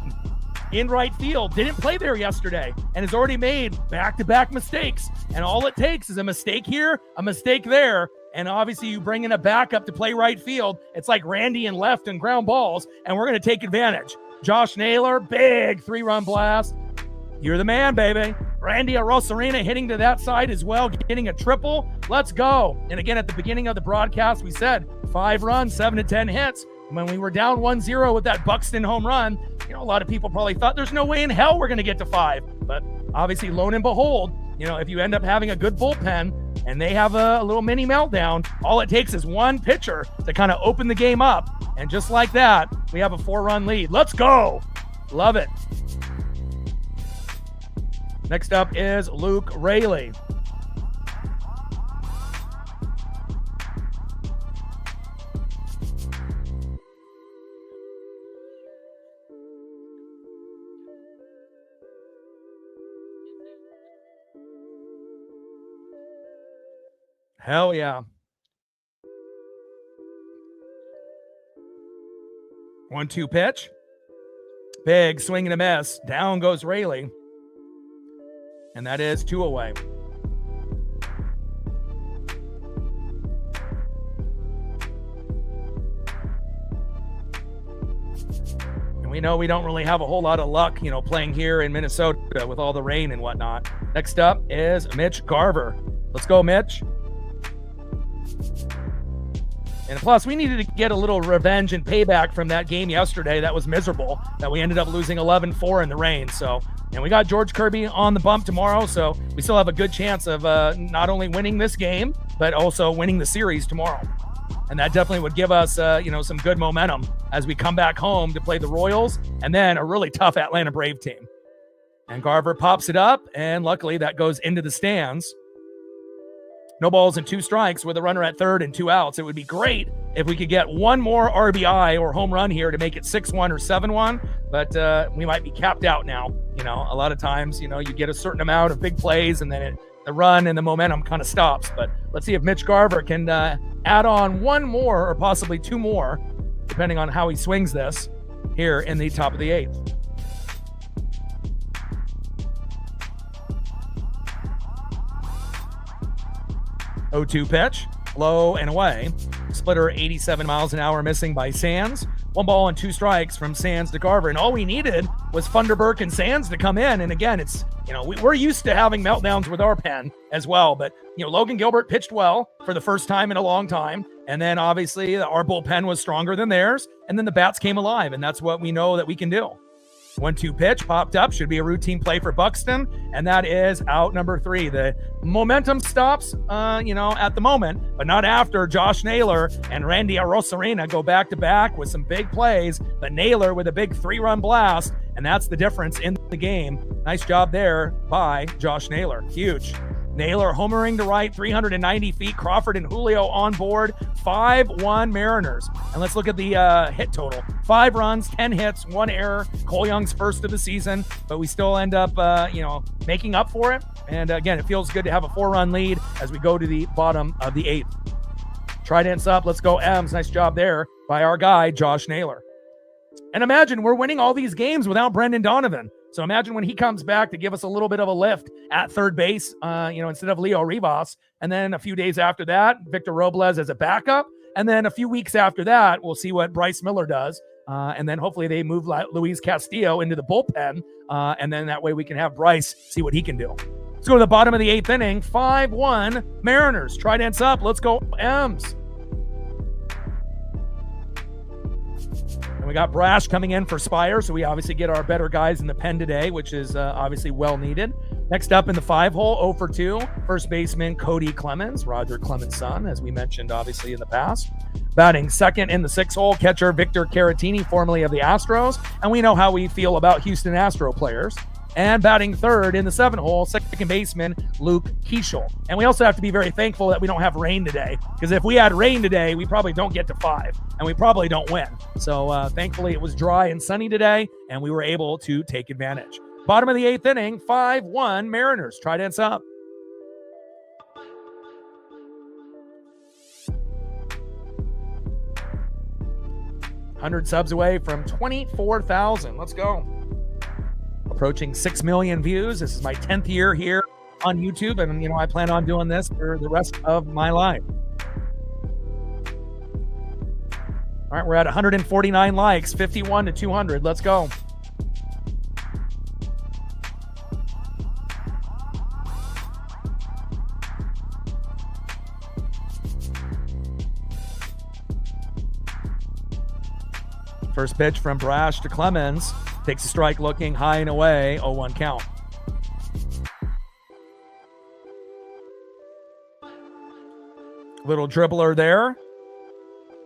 in right field. Didn't play there yesterday and has already made back-to-back mistakes. And all it takes is a mistake here, a mistake there. And obviously you bring in a backup to play right field. It's like Randy in left and ground balls, and we're going to take advantage. Josh Naylor, big 3-run blast. You're the man, baby. Randy Arozarena hitting to that side as well, getting a triple. Let's go. And again, at the beginning of the broadcast, we said 5 runs, 7 to 10 hits. When we were down 1-0 with that Buxton home run, a lot of people probably thought there's no way in hell we're going to get to 5. But obviously, lo and behold, if you end up having a good bullpen and they have a little mini meltdown, all it takes is one pitcher to kind of open the game up. And just like that, we have a 4-run lead. Let's go. Love it. Next up is Luke Raley. Hell yeah. 1-2 pitch. Big swing and a miss. Down goes Raley. And that is 2 away. And we know we don't really have a whole lot of luck, playing here in Minnesota with all the rain and whatnot. Next up is Mitch Garver. Let's go, Mitch. And plus, we needed to get a little revenge and payback from that game yesterday that was miserable, that we ended up losing 11-4 in the rain. And we got George Kirby on the bump tomorrow, so we still have a good chance of not only winning this game, but also winning the series tomorrow. And that definitely would give us, some good momentum as we come back home to play the Royals and then a really tough Atlanta Brave team. And Garver pops it up, and luckily that goes into the stands. No balls and 2 strikes with a runner at third and 2 outs. It would be great if we could get one more RBI or home run here to make it 6-1 or 7-1, but we might be capped out now. A lot of times, you get a certain amount of big plays and then the run and the momentum kind of stops. But let's see if Mitch Garver can add on 1 more or possibly 2 more, depending on how he swings this here in the top of the 8th. 0-2 pitch, low and away. Splitter 87 miles an hour missing by Sands. 1 ball and 2 strikes from Sands to Garver. And all we needed was Funderburk and Sands to come in. And again, it's, we're used to having meltdowns with our pen as well. But, Logan Gilbert pitched well for the first time in a long time. And then obviously our bullpen was stronger than theirs. And then the bats came alive. And that's what we know that we can do. 1-2 pitch popped up, should be a routine play for Buxton, and that is out number 3. The momentum stops, at the moment, but not after Josh Naylor and Randy Arosarena go back-to-back with some big plays, but Naylor with a big 3-run blast, and that's the difference in the game. Nice job there by Josh Naylor. Huge. Naylor homering to right, 390 feet. Crawford and Julio on board. 5-1 Mariners. And let's look at the hit total. 5 runs, 10 hits, 1 error. Cole Young's first of the season, but we still end up, making up for it. And again, it feels good to have a 4-run lead as we go to the bottom of the 8th. Trident's up. Let's go M's. Nice job there by our guy, Josh Naylor. And imagine we're winning all these games without Brendan Donovan. So imagine when he comes back to give us a little bit of a lift at third base, instead of Leo Rivas. And then a few days after that, Victor Robles as a backup. And then a few weeks after that, we'll see what Bryce Miller does. And then hopefully they move Luis Castillo into the bullpen. And then that way we can have Bryce see what he can do. Let's go to the bottom of the 8th inning. 5-1 Mariners. Trident's up. Let's go M's. And we got Brash coming in for Spire, so we obviously get our better guys in the pen today, which is obviously well needed. Next up in the 5-hole, 0 for 2, first baseman Cody Clemens, Roger Clemens' son, as we mentioned obviously in the past. Batting second in the 6-hole, catcher Victor Caratini, formerly of the Astros, and we know how we feel about Houston Astro players. And batting third in the 7-hole, second baseman Luke Keeschel. And we also have to be very thankful that we don't have rain today, because if we had rain today, we probably don't get to 5, and we probably don't win. So thankfully it was dry and sunny today, and we were able to take advantage. Bottom of the 8th inning, 5-1 Mariners. Trident's up. $100 subs away from 24,000. Let's go. Approaching 6 million views. This is my 10th year here on YouTube, and I plan on doing this for the rest of my life. All right, we're at 149 likes, 51 to 200. Let's go. First pitch from Brash to Clemens. Takes a strike looking high and away. 0-1 count. Little dribbler there.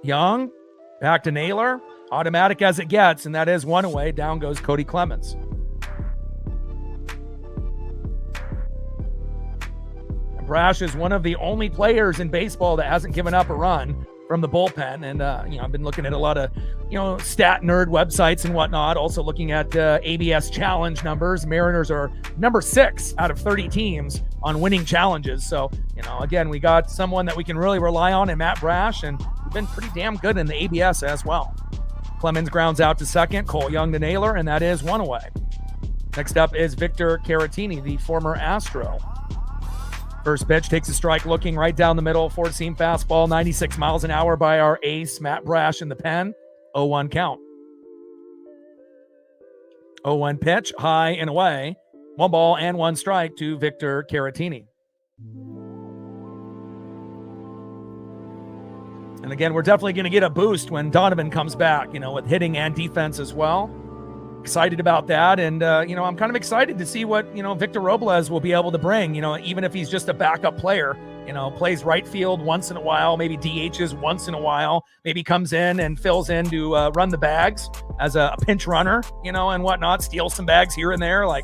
Young. Back to Naylor. Automatic as it gets, and that is 1 away. Down goes Cody Clemens. Brash is one of the only players in baseball that hasn't given up a run from the bullpen. And, I've been looking at a lot of, stat nerd websites and whatnot. Also looking at ABS challenge numbers. Mariners are number 6 out of 30 teams on winning challenges. So, again, we got someone that we can really rely on in Matt Brash, and we've been pretty damn good in the ABS as well. Clemens grounds out to second. Cole Young to Naylor, and that is 1 away. Next up is Victor Caratini, the former Astro. First pitch takes a strike looking right down the middle. 4-seam fastball, 96 miles an hour by our ace, Matt Brash in the pen. 0-1 count. 0-1 pitch, high and away. 1 ball and 1 strike to Victor Caratini. And again, we're definitely going to get a boost when Donovan comes back, with hitting and defense as well. Excited about that. And, I'm kind of excited to see what, Victor Robles will be able to bring, even if he's just a backup player, plays right field once in a while, maybe DHs once in a while, maybe comes in and fills in to run the bags as a pinch runner, and whatnot, steal some bags here and there. Like,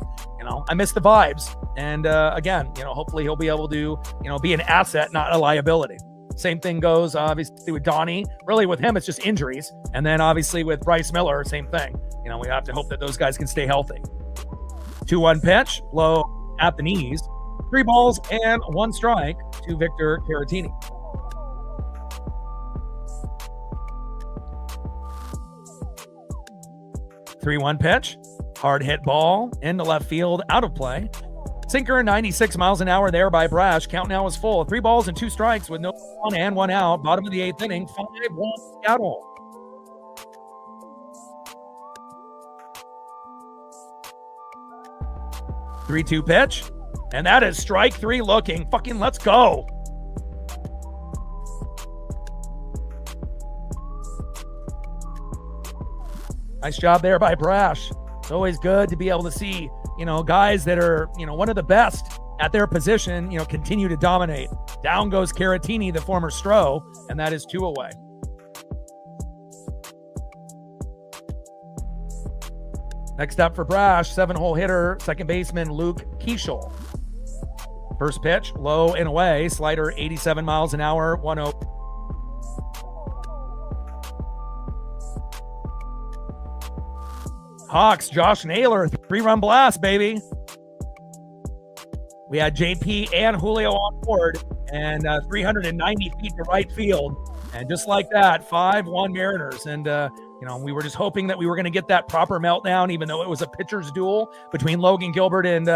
I miss the vibes. And again, hopefully he'll be able to, be an asset, not a liability. Same thing goes, obviously, with Donnie. Really, with him, it's just injuries. And then, obviously, with Bryce Miller, same thing. We have to hope that those guys can stay healthy. 2-1 pitch, low at the knees. 3 balls and 1 strike to Victor Caratini. Three-1 pitch, hard hit ball into left field, out of play. Sinker 96 miles an hour there by Brash. Count now is full. 3 balls and 2 strikes with no 1 and 1 out. Bottom of the 8th inning, 5-1 Seattle. 3-2 pitch. And that is strike 3 looking. Fucking let's go. Nice job there by Brash. It's always good to be able to see, guys that are, one of the best at their position, continue to dominate. Down goes Caratini, the former Stro, and that is 2 away. Next up for Brash, 7-hole hitter, second baseman Luke Keishel. First pitch, low and away, slider 87 miles an hour, 1-0. Hawks, Josh Naylor, 3-run blast, baby. We had JP and Julio on board, and 390 feet to right field. And just like that, 5-1 Mariners. And, we were just hoping that we were going to get that proper meltdown, even though it was a pitcher's duel between Logan Gilbert and,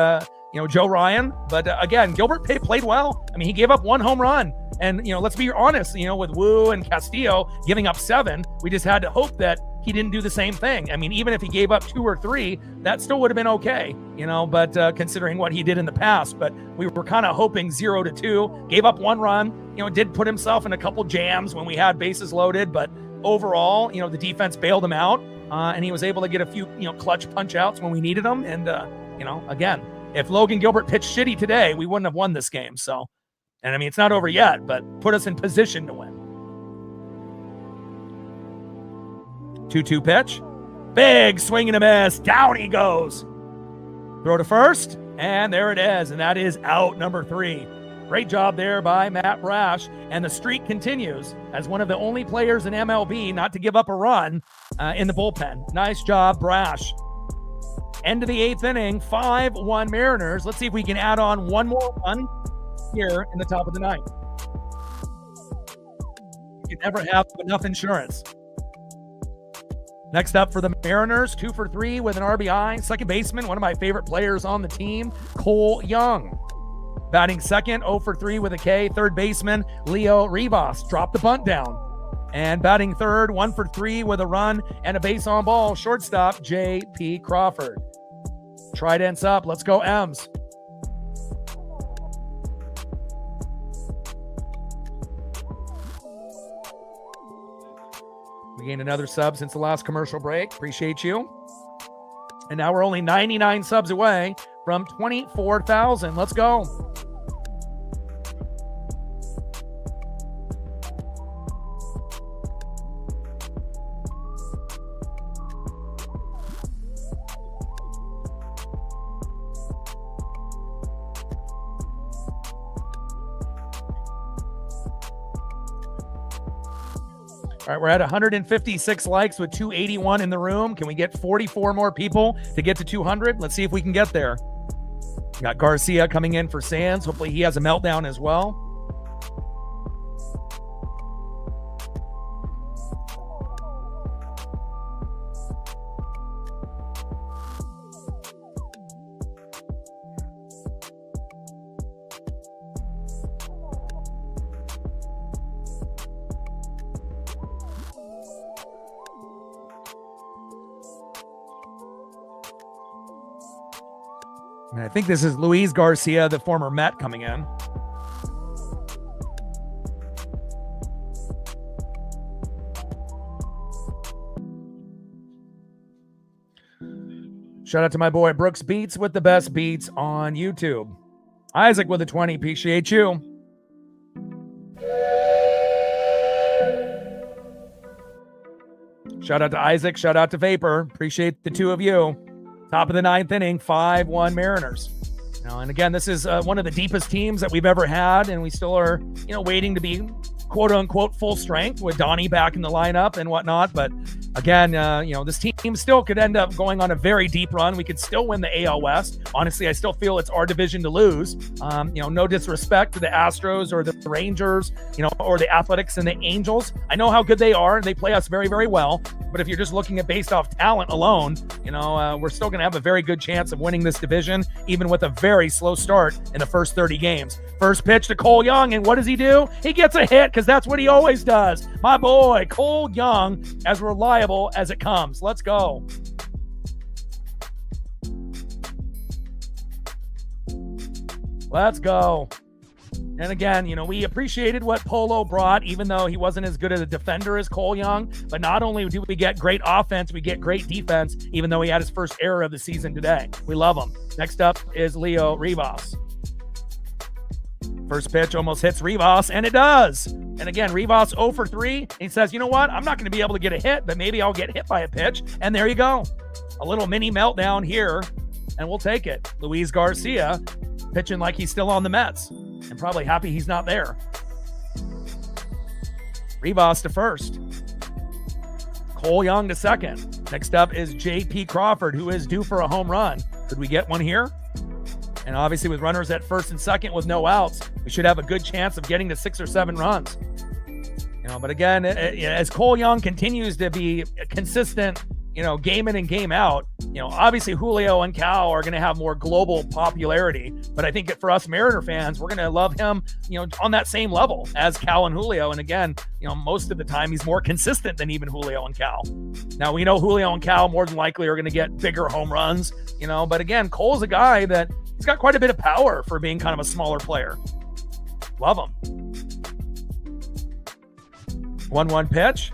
Joe Ryan. But again, Gilbert played well. I mean, he gave up 1 home run. And, let's be honest, with Wu and Castillo giving up 7, we just had to hope that he didn't do the same thing. I mean, even if he gave up 2 or 3, that still would have been okay, but considering what he did in the past. But we were kind of hoping 0-2, gave up 1 run, did put himself in a couple jams when we had bases loaded. But overall, the defense bailed him out, and he was able to get a few, clutch punch outs when we needed them. And, again, if Logan Gilbert pitched shitty today, we wouldn't have won this game. So, and I mean, it's not over yet, but put us in position to win. 2-2 pitch. Big swing and a miss. Down he goes. Throw to first, and there it is. And that is out number 3. Great job there by Matt Brash. And the streak continues as one of the only players in MLB not to give up a run in the bullpen. Nice job, Brash. End of the 8th inning, 5-1 Mariners. Let's see if we can add on one more run here in the top of the 9th. You can never have enough insurance. Next up for the Mariners, 2 for 3 with an RBI. Second baseman, one of my favorite players on the team, Cole Young. Batting second, 0 for 3 with a K. Third baseman, Leo Rivas, dropped the bunt down. And batting third, 1 for 3 with a run and a base on ball, shortstop, J.P. Crawford. Trident's up. Let's go, M's. We gained another sub since the last commercial break. Appreciate you. And now we're only 99 subs away from 24,000. Let's go. All right, we're at 156 likes with 281 in the room. Can we get 44 more people to get to 200? Let's see if we can get there. Got Garcia coming in for Sands. Hopefully he has a meltdown as well. And I think this is Luis Garcia, the former Met, coming in. Shout out to my boy Brooks Beats with the best beats on YouTube. Isaac with a 20. Appreciate you. Shout out to Isaac. Shout out to Vapor. Appreciate the 2 of you. Top of the 9th inning, 5-1 Mariners. And again, this is one of the deepest teams that we've ever had, and we still are, waiting to be quote unquote full strength with Donnie back in the lineup and whatnot. But again, this team still could end up going on a very deep run. We could still win the AL West. Honestly, I still feel it's our division to lose. No disrespect to the Astros or the Rangers, or the Athletics and the Angels. I know how good they are. They play us very, very well. But if you're just looking at based off talent alone, we're still going to have a very good chance of winning this division, even with a very slow start in the first 30 games. First pitch to Cole Young, and what does he do? He gets a hit because that's what he always does. My boy, Cole Young, as reliable as it comes. Let's go. Let's go. And again, we appreciated what Polo brought, even though he wasn't as good as a defender as Cole Young. But not only do we get great offense, we get great defense, even though he had his first error of the season today. We love him. Next up is Leo Rivas. First pitch almost hits Rivas, and it does. And again, Rivas 0 for 3. He says, you know what? I'm not going to be able to get a hit, but maybe I'll get hit by a pitch. And there you go. A little mini meltdown here, and we'll take it. Luis Garcia pitching like he's still on the Mets and probably happy he's not there. Rivas to first. Cole Young to second. Next up is J.P. Crawford, who is due for a home run. Could we get one here? And obviously with runners at first and second with no outs, we should have a good chance of getting to 6 or 7 runs. But again, as Cole Young continues to be consistent, game in and game out, obviously Julio and Cal are going to have more global popularity. But I think for us Mariner fans, we're going to love him, on that same level as Cal and Julio. And again, most of the time he's more consistent than even Julio and Cal. Now we know Julio and Cal more than likely are going to get bigger home runs, but again, Cole's a guy that he's got quite a bit of power for being kind of a smaller player. Love him. 1-1 pitch.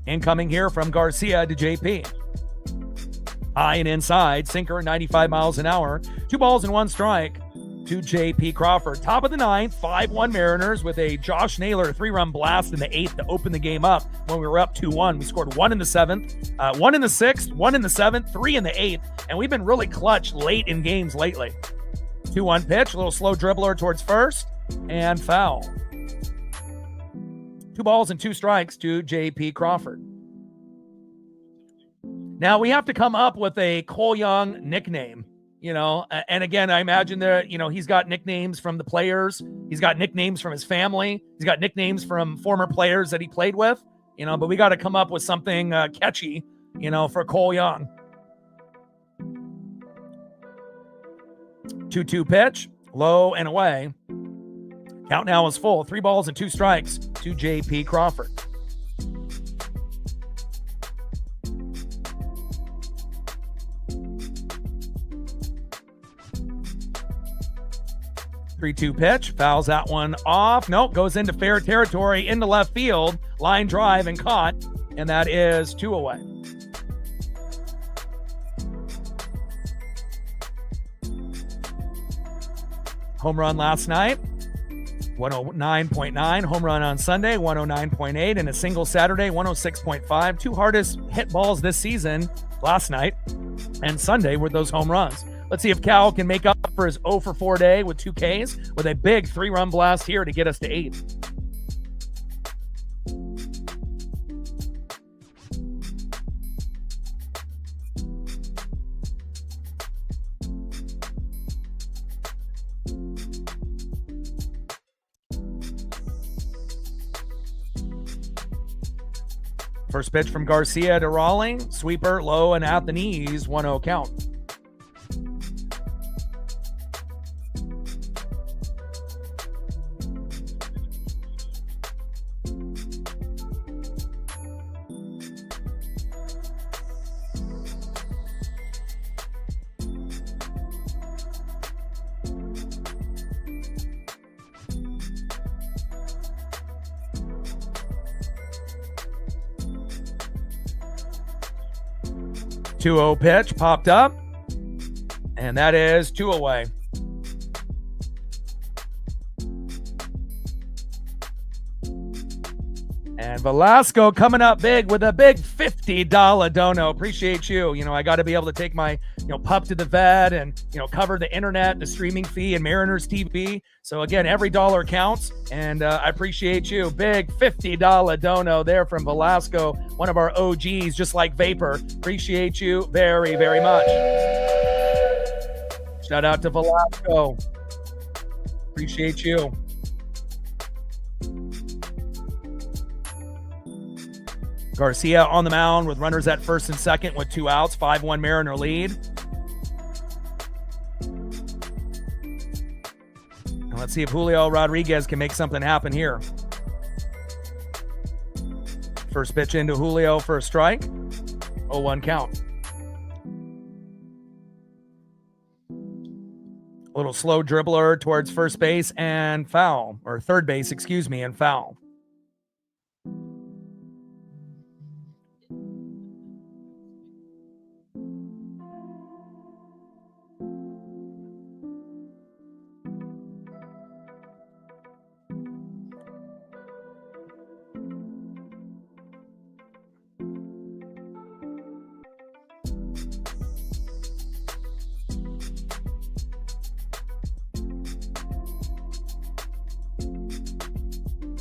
Incoming here from Garcia to JP. High and inside, sinker 95 miles an hour. 2 balls and 1 strike to JP Crawford. Top of the 9th, 5-1 Mariners with a Josh Naylor 3-run blast in the 8th to open the game up when we were up 2-1. We scored 1 in the 7th, 1 in the 6th, 1 in the 7th, 3 in the 8th, and we've been really clutch late in games lately. 2-1 pitch, a little slow dribbler towards first, and foul. 2 balls and 2 strikes to J.P. Crawford. Now we have to come up with a Cole Young nickname, and again, I imagine that, he's got nicknames from the players. He's got nicknames from his family. He's got nicknames from former players that he played with, but we got to come up with something catchy, for Cole Young. 2-2 pitch, low and away. Count now is full. 3 balls and 2 strikes to J.P. Crawford. Three-two pitch, fouls that one off. Nope, goes into fair territory, into left field, line drive and caught, and that is 2 away. Home run last night, 109.9. Home run on Sunday, 109.8. And a single Saturday, 106.5. 2 hardest hit balls this season, last night and Sunday, were those home runs. Let's see if Cal can make up for his 0 for 4 day with 2 Ks with a big 3-run blast here to get us to 8. First pitch from Garcia to Rawling. Sweeper, low and at the knees. 1-0 count. .20 pitch popped up, and that is 2 away. And Velasco coming up big with a big $50 dono. Appreciate you. I got to be able to take my, pup to the vet and, cover the internet, the streaming fee, and Mariners TV. So again, every dollar counts, and I appreciate you. Big $50 dono there from Velasco, one of our OGs, just like Vapor. Appreciate you very, very much. Shout out to Velasco. Appreciate you. Garcia on the mound with runners at first and second with 2 outs, 5-1 Mariner lead. And let's see if Julio Rodriguez can make something happen here. First pitch into Julio for a strike. 0-1 count. Little slow dribbler towards first base and foul, or third base, excuse me, and foul.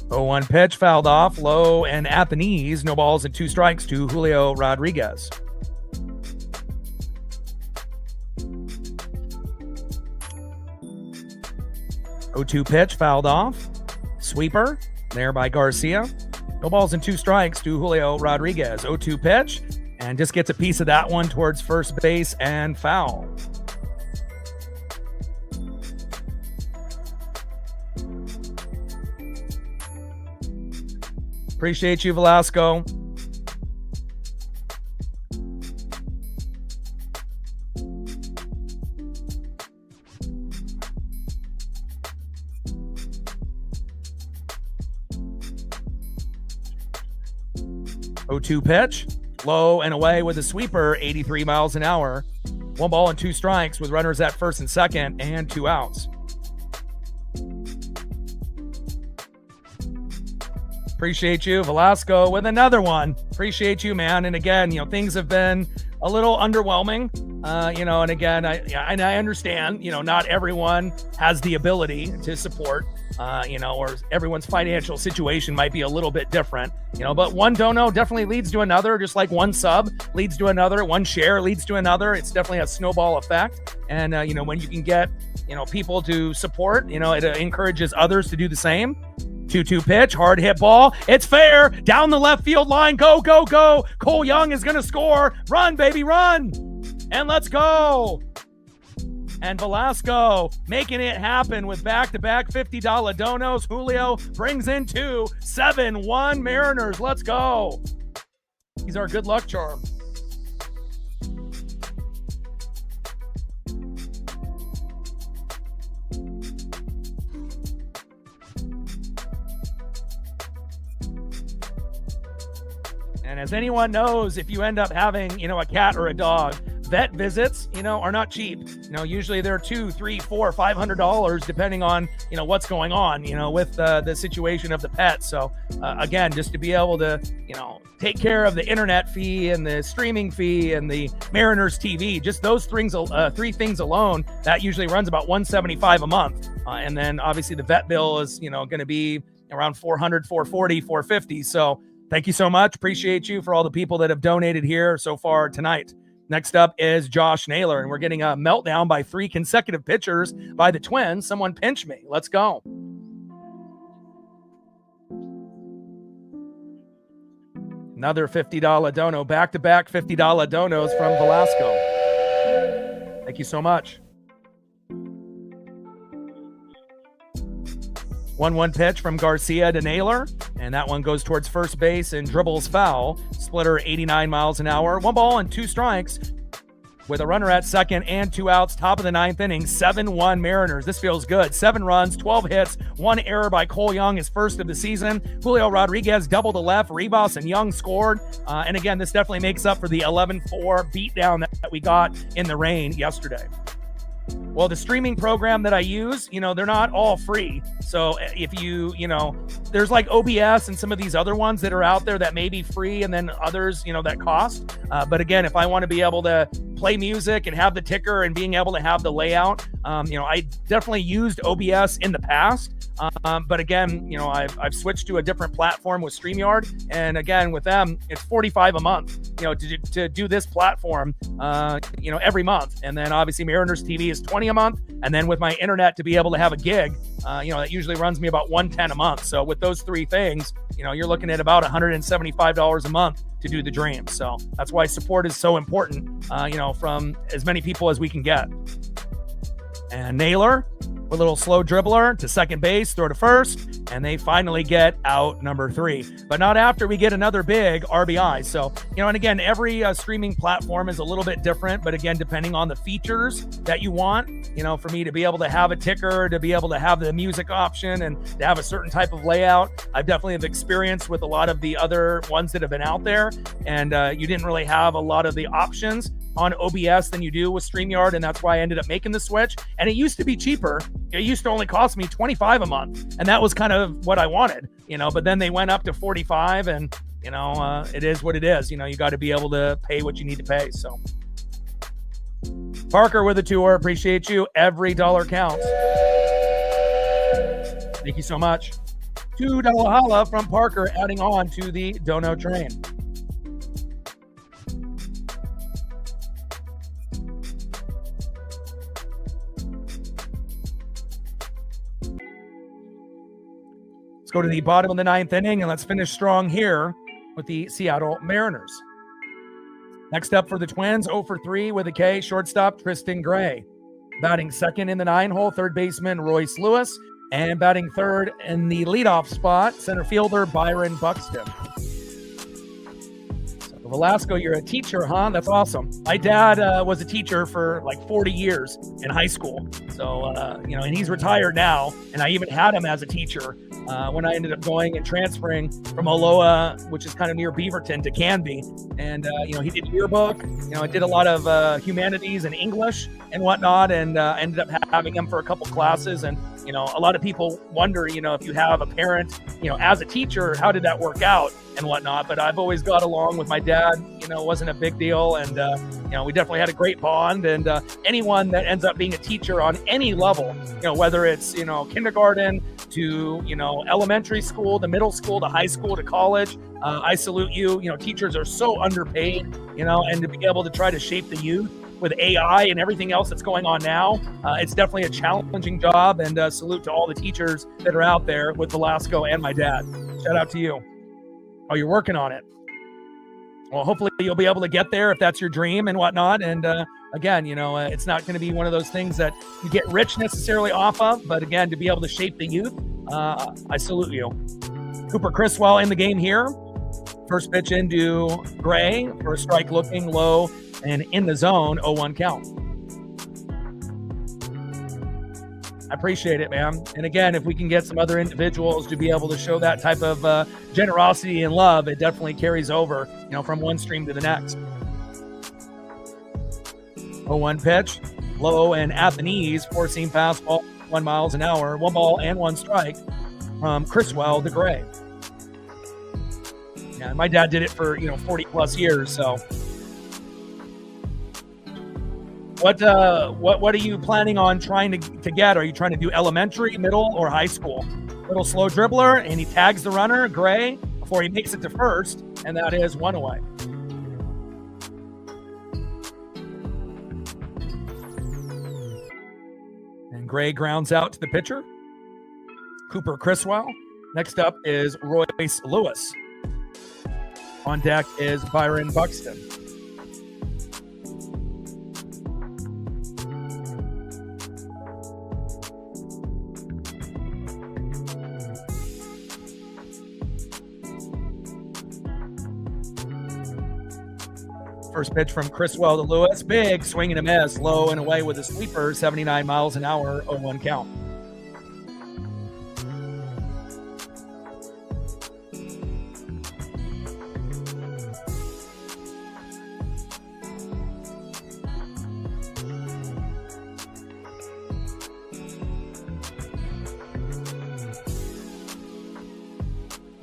Oh, 1 pitch fouled off, low and at the knees. No balls and 2 strikes to Julio Rodriguez. Oh, 2 pitch fouled off. Sweeper there by Garcia. No balls and 2 strikes to Julio Rodriguez. 0-2 pitch, and just gets a piece of that one towards first base and foul. Appreciate you, Velasco. Oh, 2 pitch, low and away with a sweeper, 83 miles an hour. 1 ball and 2 strikes with runners at first and second and 2 outs. Appreciate you, Velasco, with another one. Appreciate you, man. And again, things have been a little underwhelming, and again, I understand, not everyone has the ability to support, or everyone's financial situation might be a little bit different, but one dono definitely leads to another, just like one sub leads to another, one share leads to another. It's definitely a snowball effect. And, when you can get, people to support, it encourages others to do the same. 2-2 pitch, hard hit ball. It's fair. Down the left field line. Go, go, go. Cole Young is going to score. Run, baby, run. And let's go. And Velasco making it happen with back-to-back $50 donos. Julio brings in 2. 7-1 Mariners. Let's go. He's our good luck charm. And as anyone knows, if you end up having, a cat or a dog, vet visits, are not cheap. Usually they're $200, $300, $400, $500, depending on, what's going on, with the situation of the pet. So again, just to be able to, take care of the internet fee and the streaming fee and the Mariners TV, just those three things alone, that usually runs about $175 a month. And then obviously the vet bill is, going to be around $400, $440, $450. So thank you so much. Appreciate you for all the people that have donated here so far tonight. Next up is Josh Naylor, and we're getting a meltdown by 3 consecutive pitchers by the Twins. Someone pinch me. Let's go. Another $50 dono, back-to-back $50 donos from Velasco. Thank you so much. 1-1 pitch from Garcia to Naylor, and that one goes towards first base and dribbles foul. Splitter 89 miles an hour. 1 ball and 2 strikes with a runner at second and 2 outs. Top of the 9th inning, 7-1 Mariners. This feels good. 7 runs, 12 hits, 1 error by Cole Young, his first of the season. Julio Rodriguez doubled to left. Rivas and Young scored. And again, this definitely makes up for the 11-4 beatdown that we got in the rain yesterday. Well, the streaming program that I use, they're not all free. So if you, there's like OBS and some of these other ones that are out there that may be free, and then others, that cost. But again, if I want to be able to play music and have the ticker and being able to have the layout, I definitely used OBS in the past. But again, I've switched to a different platform with StreamYard. And again, with them, it's $45 a month, to do this platform, every month. And then obviously Mariners TV is $20 a month. And then with my internet to be able to have a gig, that usually runs me about $110 a month. So with those 3 things, you're looking at about $175 a month to do the dream. So that's why support is so important, from as many people as we can get. And Naylor a little slow dribbler to second base, throw to first, and they finally get out number 3. But not after we get another big RBI. So, and again, every streaming platform is a little bit different, but again, depending on the features that you want, for me to be able to have a ticker, to be able to have the music option, and to have a certain type of layout, I definitely have experience with a lot of the other ones that have been out there, and you didn't really have a lot of the options on OBS than you do with StreamYard, and that's why I ended up making the switch. And it used to be cheaper. It used to only cost me $25 a month, and that was kind of what I wanted, but then they went up to $45, and it is what it is. You got to be able to pay what you need to pay. So Parker with a tour, appreciate you. Every dollar counts. Thank you so much. $2 holla from Parker, adding on to the Dono train. Let's go to the bottom of the 9th inning, and let's finish strong here with the Seattle Mariners. Next up for the Twins, 0 for 3 with a K, shortstop Tristan Gray. Batting second in the 9-hole, third baseman Royce Lewis. And batting third in the leadoff spot, center fielder Byron Buxton. So Velasco, you're a teacher, huh? That's awesome. My dad was a teacher for like 40 years in high school. So, and he's retired now. And I even had him as a teacher when I ended up going and transferring from Oloa, which is kind of near Beaverton, to Canby. And, he did yearbook. I did a lot of humanities and English and whatnot, and ended up having him for a couple classes. And, a lot of people wonder, if you have a parent, as a teacher, how did that work out and whatnot? But I've always got along with my dad. It wasn't a big deal. And, we definitely had a great bond. And anyone that ends up being a teacher on any level, whether it's, kindergarten to, elementary school, to middle school, to high school, to college, I salute you. Teachers are so underpaid, and to be able to try to shape the youth with AI and everything else that's going on now, it's definitely a challenging job, and salute to all the teachers that are out there with Velasco and my dad. Shout out to you. Oh, you're working on it. Well, hopefully you'll be able to get there if that's your dream and whatnot. And again, it's not going to be one of those things that you get rich necessarily off of, but again, to be able to shape the youth, I salute you. Cooper Criswell in the game here. First pitch into Gray for a strike, looking low and in the zone, 0-1 count. I appreciate it, man. And again, if we can get some other individuals to be able to show that type of generosity and love, it definitely carries over, from one stream to the next. 0-1 pitch, low and at the knees, four-seam fastball, 1 miles an hour, 1 ball and 1 strike from Criswell to Gray. Yeah, my dad did it for 40 plus years. So, what are you planning on trying to get? Are you trying to do elementary, middle, or high school? Little slow dribbler, and he tags the runner, Gray, before he makes it to first, and that is 1 away. And Gray grounds out to the pitcher, Cooper Criswell. Next up is Royce Lewis. On deck is Byron Buxton. First pitch from Criswell to Lewis. Big swing and a miss. Low and away with a sweeper. 79 miles an hour. 0-1 count.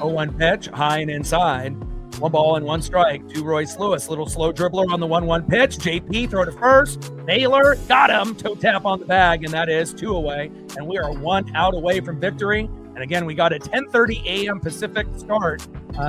One pitch, high and inside. 1 ball and 1 strike to Royce Lewis. Little slow dribbler on the 1-1 pitch. JP throw to first. Naylor got him. Toe tap on the bag, and that is 2 away. And we are 1 out away from victory. And again, we got a 10:30 a.m. Pacific start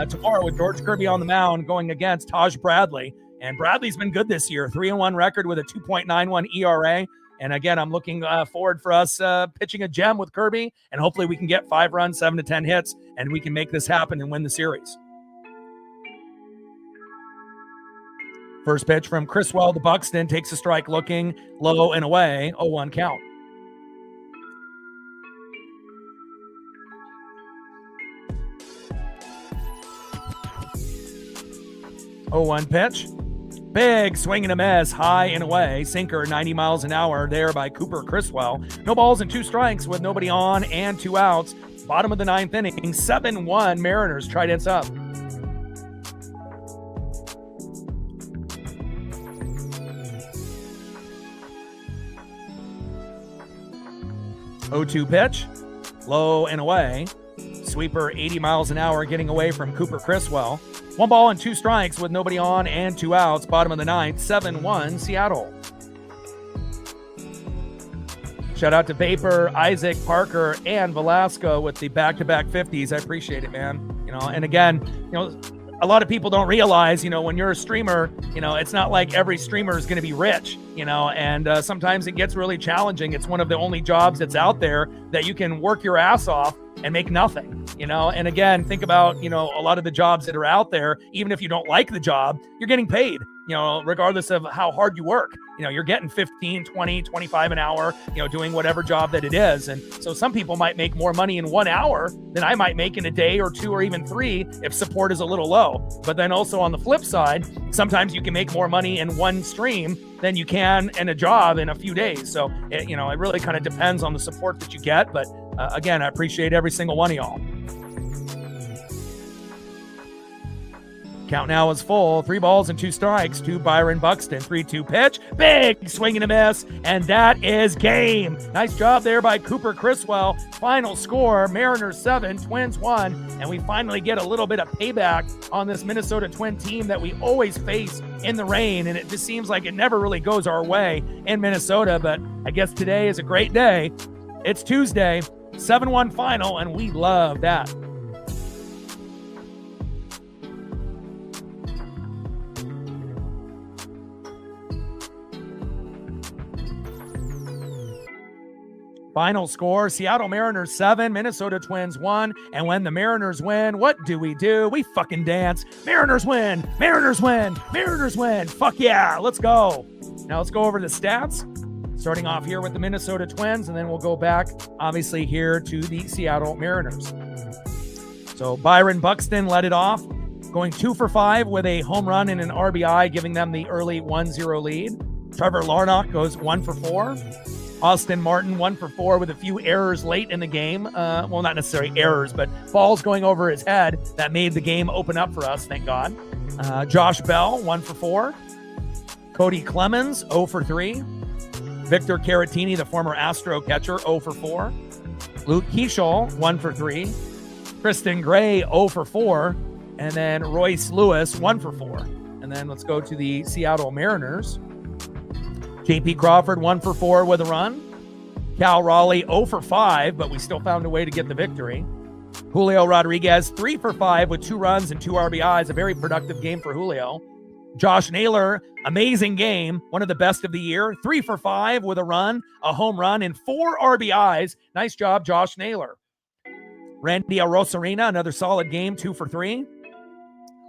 tomorrow with George Kirby on the mound going against Taj Bradley. And Bradley's been good this year. 3-1 record with a 2.91 ERA. And again, I'm looking forward for us pitching a gem with Kirby, and hopefully we can get 5 runs, 7 to 10 hits, and we can make this happen and win the series. First pitch from Criswell to Buxton, takes a strike, looking low and away, 0-1 count. 0-1 pitch. Big swing and a miss, high and away. Sinker 90 miles an hour there by Cooper Criswell. No balls and 2 strikes with nobody on and 2 outs. Bottom of the 9th inning, 7-1 Mariners. Trident's up. 0-2 pitch, low and away. Sweeper 80 miles an hour getting away from Cooper Criswell. 1 ball and 2 strikes with nobody on and 2 outs. Bottom of the 9th, 7-1 Seattle. Shout out to Vapor, Isaac, Parker, and Velasco with the back-to-back 50s. I appreciate it, man. And again, a lot of people don't realize, when you're a streamer, it's not like every streamer is going to be rich, and sometimes it gets really challenging. It's one of the only jobs that's out there that you can work your ass off and make nothing, and again, think about, a lot of the jobs that are out there. Even if you don't like the job, you're getting paid, regardless of how hard you work. You're getting 15, 20, 25 an hour, doing whatever job that it is. And so some people might make more money in 1 hour than I might make in a day or 2 or even 3 if support is a little low. But then also on the flip side, sometimes you can make more money in 1 stream than you can in a job in a few days. So, it really kind of depends on the support that you get. But again, I appreciate every single one of y'all. Count now is full. 3 balls and 2 strikes to Byron Buxton. 3-2 pitch. Big swing and a miss. And that is game. Nice job there by Cooper Criswell. Final score, Mariners 7, Twins 1. And we finally get a little bit of payback on this Minnesota Twin team that we always face in the rain. And it just seems like it never really goes our way in Minnesota. But I guess today is a great day. It's Tuesday, 7-1 final, and we love that. Final score, Seattle Mariners 7, Minnesota Twins 1. And when the Mariners win, what do? We fucking dance. Mariners win, Mariners win, Mariners win. Fuck yeah, let's go. Now let's go over the stats. Starting off here with the Minnesota Twins, and then we'll go back, obviously, here to the Seattle Mariners. So Byron Buxton led it off, going 2 for 5 with a home run and an RBI, giving them the early 1-0 lead. Trevor Larnach goes 1 for 4. Austin Martin, 1 for 4 with a few errors late in the game. Well, not necessarily errors, but balls going over his head that made the game open up for us, thank God. Josh Bell, 1 for 4. Cody Clemens, 0 for 3. Victor Caratini, the former Astro catcher, 0 for 4. Luke Keeschel, 1 for 3. Kristen Gray, 0 for 4. And then Royce Lewis, 1 for 4. And then let's go to the Seattle Mariners. J.P. Crawford, 1 for 4 with a run. Cal Raleigh, 0 for 5, but we still found a way to get the victory. Julio Rodriguez, 3 for 5 with 2 runs and 2 RBIs. A very productive game for Julio. Josh Naylor, amazing game. One of the best of the year. 3 for 5 with a run, a home run, and 4 RBIs. Nice job, Josh Naylor. Randy Arozarena, another solid game, 2 for 3.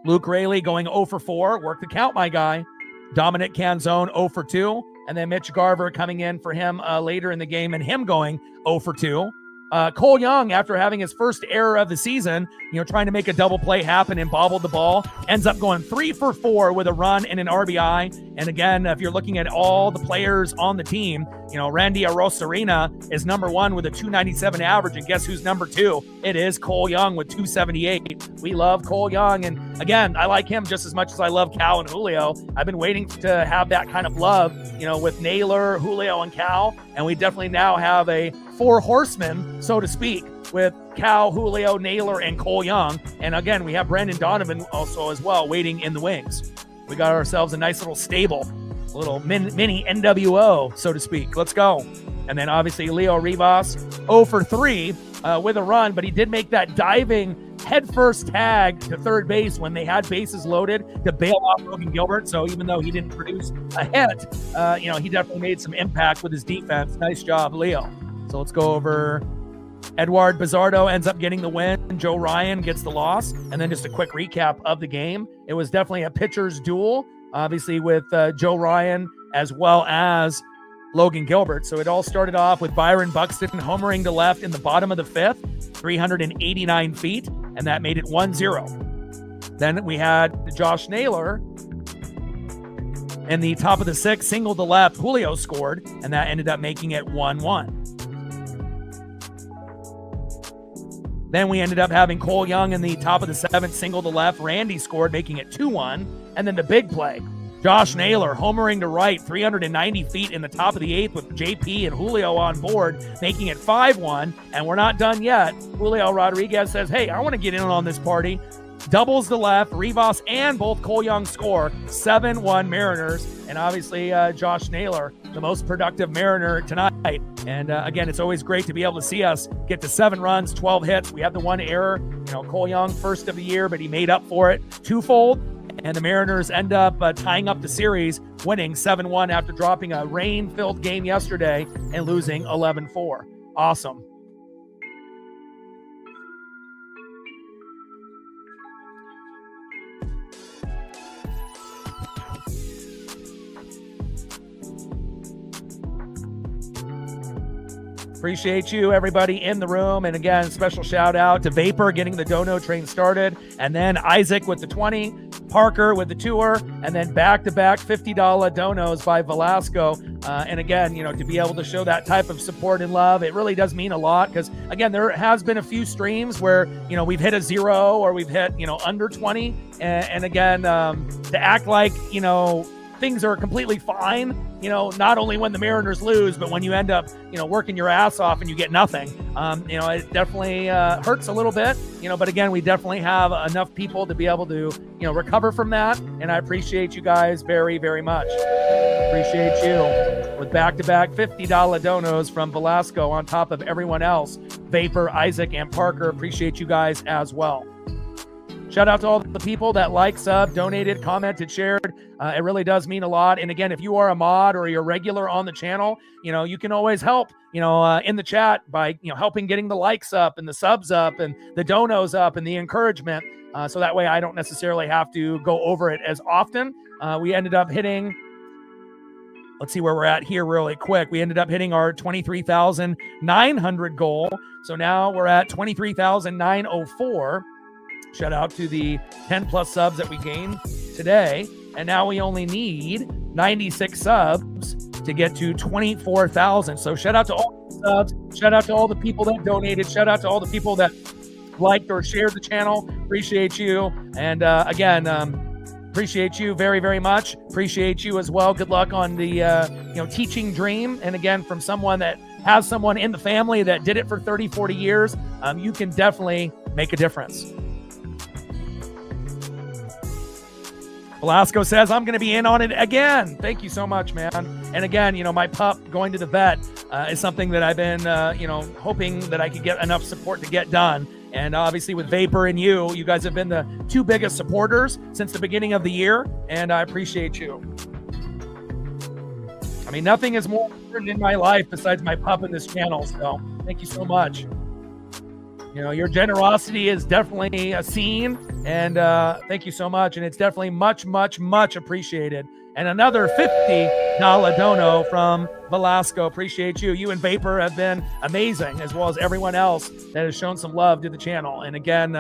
Luke Raley going 0 for 4. Work the count, my guy. Dominic Canzone, 0 for 2. And then Mitch Garver coming in for him later in the game and him going 0 for 2. Cole Young, after having his first error of the season, trying to make a double play happen and bobbled the ball, ends up going 3 for 4 with a run and an RBI. And again, if you're looking at all the players on the team, Randy Arozarena is number 1 with a 297 average. And guess who's number 2? It is Cole Young with 278. We love Cole Young. And again, I like him just as much as I love Cal and Julio. I've been waiting to have that kind of love, with Naylor, Julio, and Cal. And we definitely now have a 4 horsemen, so to speak, with Cal, Julio, Naylor, and Cole Young. And again, we have Brandon Donovan also as well waiting in the wings. We got ourselves a nice little stable, a little mini NWO, so to speak. Let's go. And then obviously Leo Rivas, 0 for 3 with a run, but he did make that diving headfirst tag to third base when they had bases loaded to bail off Logan Gilbert. So even though he didn't produce a hit, he definitely made some impact with his defense. Nice job, Leo. So let's go over. Edward Bizardo ends up getting the win. Joe Ryan gets the loss. And then just a quick recap of the game. It was definitely a pitcher's duel, obviously with Joe Ryan as well as Logan Gilbert. So it all started off with Byron Buxton homering to left in the bottom of the 5th, 389 feet, and that made it 1-0. Then we had Josh Naylor in the top of the 6th, single to left. Julio scored, and that ended up making it 1-1. Then we ended up having Cole Young in the top of the 7th, single to left. Randy scored, making it 2-1. And then the big play, Josh Naylor homering to right, 390 feet in the top of the 8th with JP and Julio on board, making it 5-1. And we're not done yet. Julio Rodriguez says, hey, I want to get in on this party. Doubles the left, Rivas and both Cole Young score, 7-1 Mariners. And obviously Josh Naylor, the most productive Mariner tonight. And again, it's always great to be able to see us get to 7 runs, 12 hits. We had the one error, Cole Young, first of the year, but he made up for it twofold. And the Mariners end up tying up the series, winning 7-1 after dropping a rain-filled game yesterday and losing 11-4. Awesome. Appreciate you, everybody in the room. And again, special shout out to Vapor getting the dono train started. And then Isaac with the 20, Parker with the tour, and then back-to-back $50 donos by Velasco. And again, to be able to show that type of support and love, it really does mean a lot. Because again, there has been a few streams where, we've hit a 0 or we've hit, under 20. And again, to act like, things are completely fine, not only when the Mariners lose, but when you end up, working your ass off and you get nothing. It definitely hurts a little bit, but again, we definitely have enough people to be able to, recover from that. And I appreciate you guys very, very much. Appreciate you with back-to-back $50 donos from Velasco on top of everyone else. Vapor, Isaac, and Parker. Appreciate you guys as well. Shout out to all the people that liked, subbed, donated, commented, shared. It really does mean a lot. And again, if you are a mod or you're regular on the channel, you can always help, in the chat by, helping getting the likes up and the subs up and the donos up and the encouragement. So that way I don't necessarily have to go over it as often. We ended up hitting, let's see where we're at here really quick. We ended up hitting our 23,900 goal. So now we're at 23,904. Shout out to the 10 plus subs that we gained today. And now we only need 96 subs to get to 24,000. So shout out to all the subs. Shout out to all the people that donated. Shout out to all the people that liked or shared the channel. Appreciate you. And again, appreciate you very, very much. Appreciate you as well. Good luck on the teaching dream. And again, from someone that has someone in the family that did it for 30, 40 years, you can definitely make a difference. Velasco says, I'm going to be in on it again. Thank you so much, man. And again, my pup going to the vet is something that I've been, hoping that I could get enough support to get done. And obviously with Vapor and you guys have been the 2 biggest supporters since the beginning of the year. And I appreciate you. I mean, nothing is more important in my life besides my pup and this channel. So thank you so much. Your generosity is definitely seen, and thank you so much. And it's definitely much, much, much appreciated. And another $50 dono from Velasco. Appreciate you. You and Vapor have been amazing, as well as everyone else that has shown some love to the channel. And again,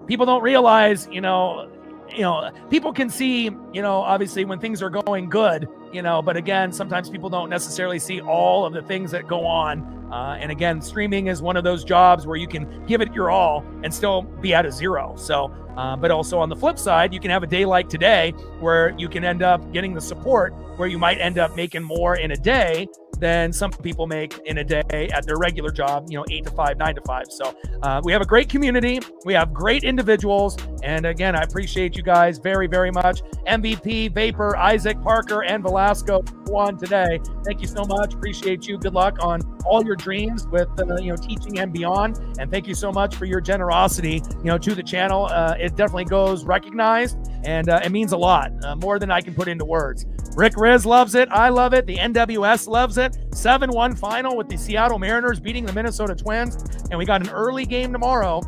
people don't realize, people can see, obviously when things are going good, but again, sometimes people don't necessarily see all of the things that go on. And again, streaming is one of those jobs where you can give it your all and still be at a 0. So, but also on the flip side, you can have a day like today where you can end up getting the support where you might end up making more in a day than some people make in a day at their regular job, 8 to 5, 9 to 5. So we have a great community. We have great individuals. And again, I appreciate you guys very, very much. MVP, Vapor, Isaac, Parker, and Velasco won today. Thank you so much. Appreciate you. Good luck on all your dreams with, teaching and beyond. And thank you so much for your generosity, to the channel. It definitely goes recognized, and it means a lot, more than I can put into words. Rick Riz loves it. I love it. The NWS loves it. 7-1 final with the Seattle Mariners beating the Minnesota Twins. And we got an early game tomorrow,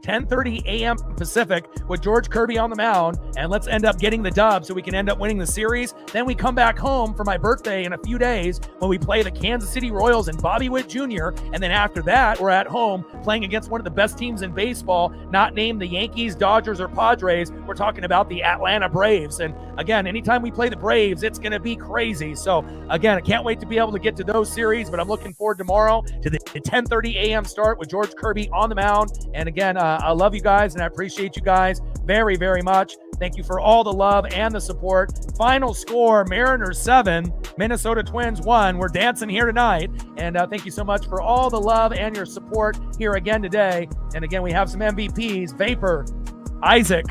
10:30 a.m. Pacific with George Kirby on the mound, and let's end up getting the dub so we can end up winning the series. Then we come back home for my birthday in a few days when we play the Kansas City Royals and Bobby Witt Jr., and then after that, we're at home playing against one of the best teams in baseball, not named the Yankees, Dodgers, or Padres. We're talking about the Atlanta Braves. And again, anytime we play the Braves, it's going to be crazy. So again, I can't wait to be able to get to those series, but I'm looking forward tomorrow to the 10:30 a.m. start with George Kirby on the mound. And again, I love you guys, and I appreciate you guys very, very much. Thank you for all the love and the support. Final score, Mariners 7, Minnesota Twins 1. We're dancing here tonight. And thank you so much for all the love and your support here again today. And again, we have some MVPs, Vapor, Isaac,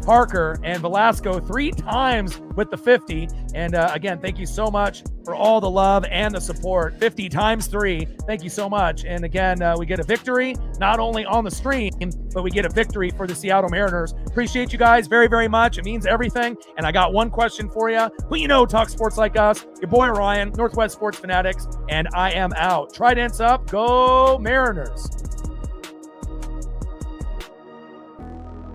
Parker, and Velasco 3 times with the 50. And again, thank you so much for all the love and the support. 50 times 3. Thank you so much. And again, we get a victory, not only on the stream, but we get a victory for the Seattle Mariners. Appreciate you guys very, very much. It means everything. And I got one question for you. Who you know talks sports like us? Your boy Ryan, Northwest Sports Fanatics, and I am out. Tridents up. Go Mariners.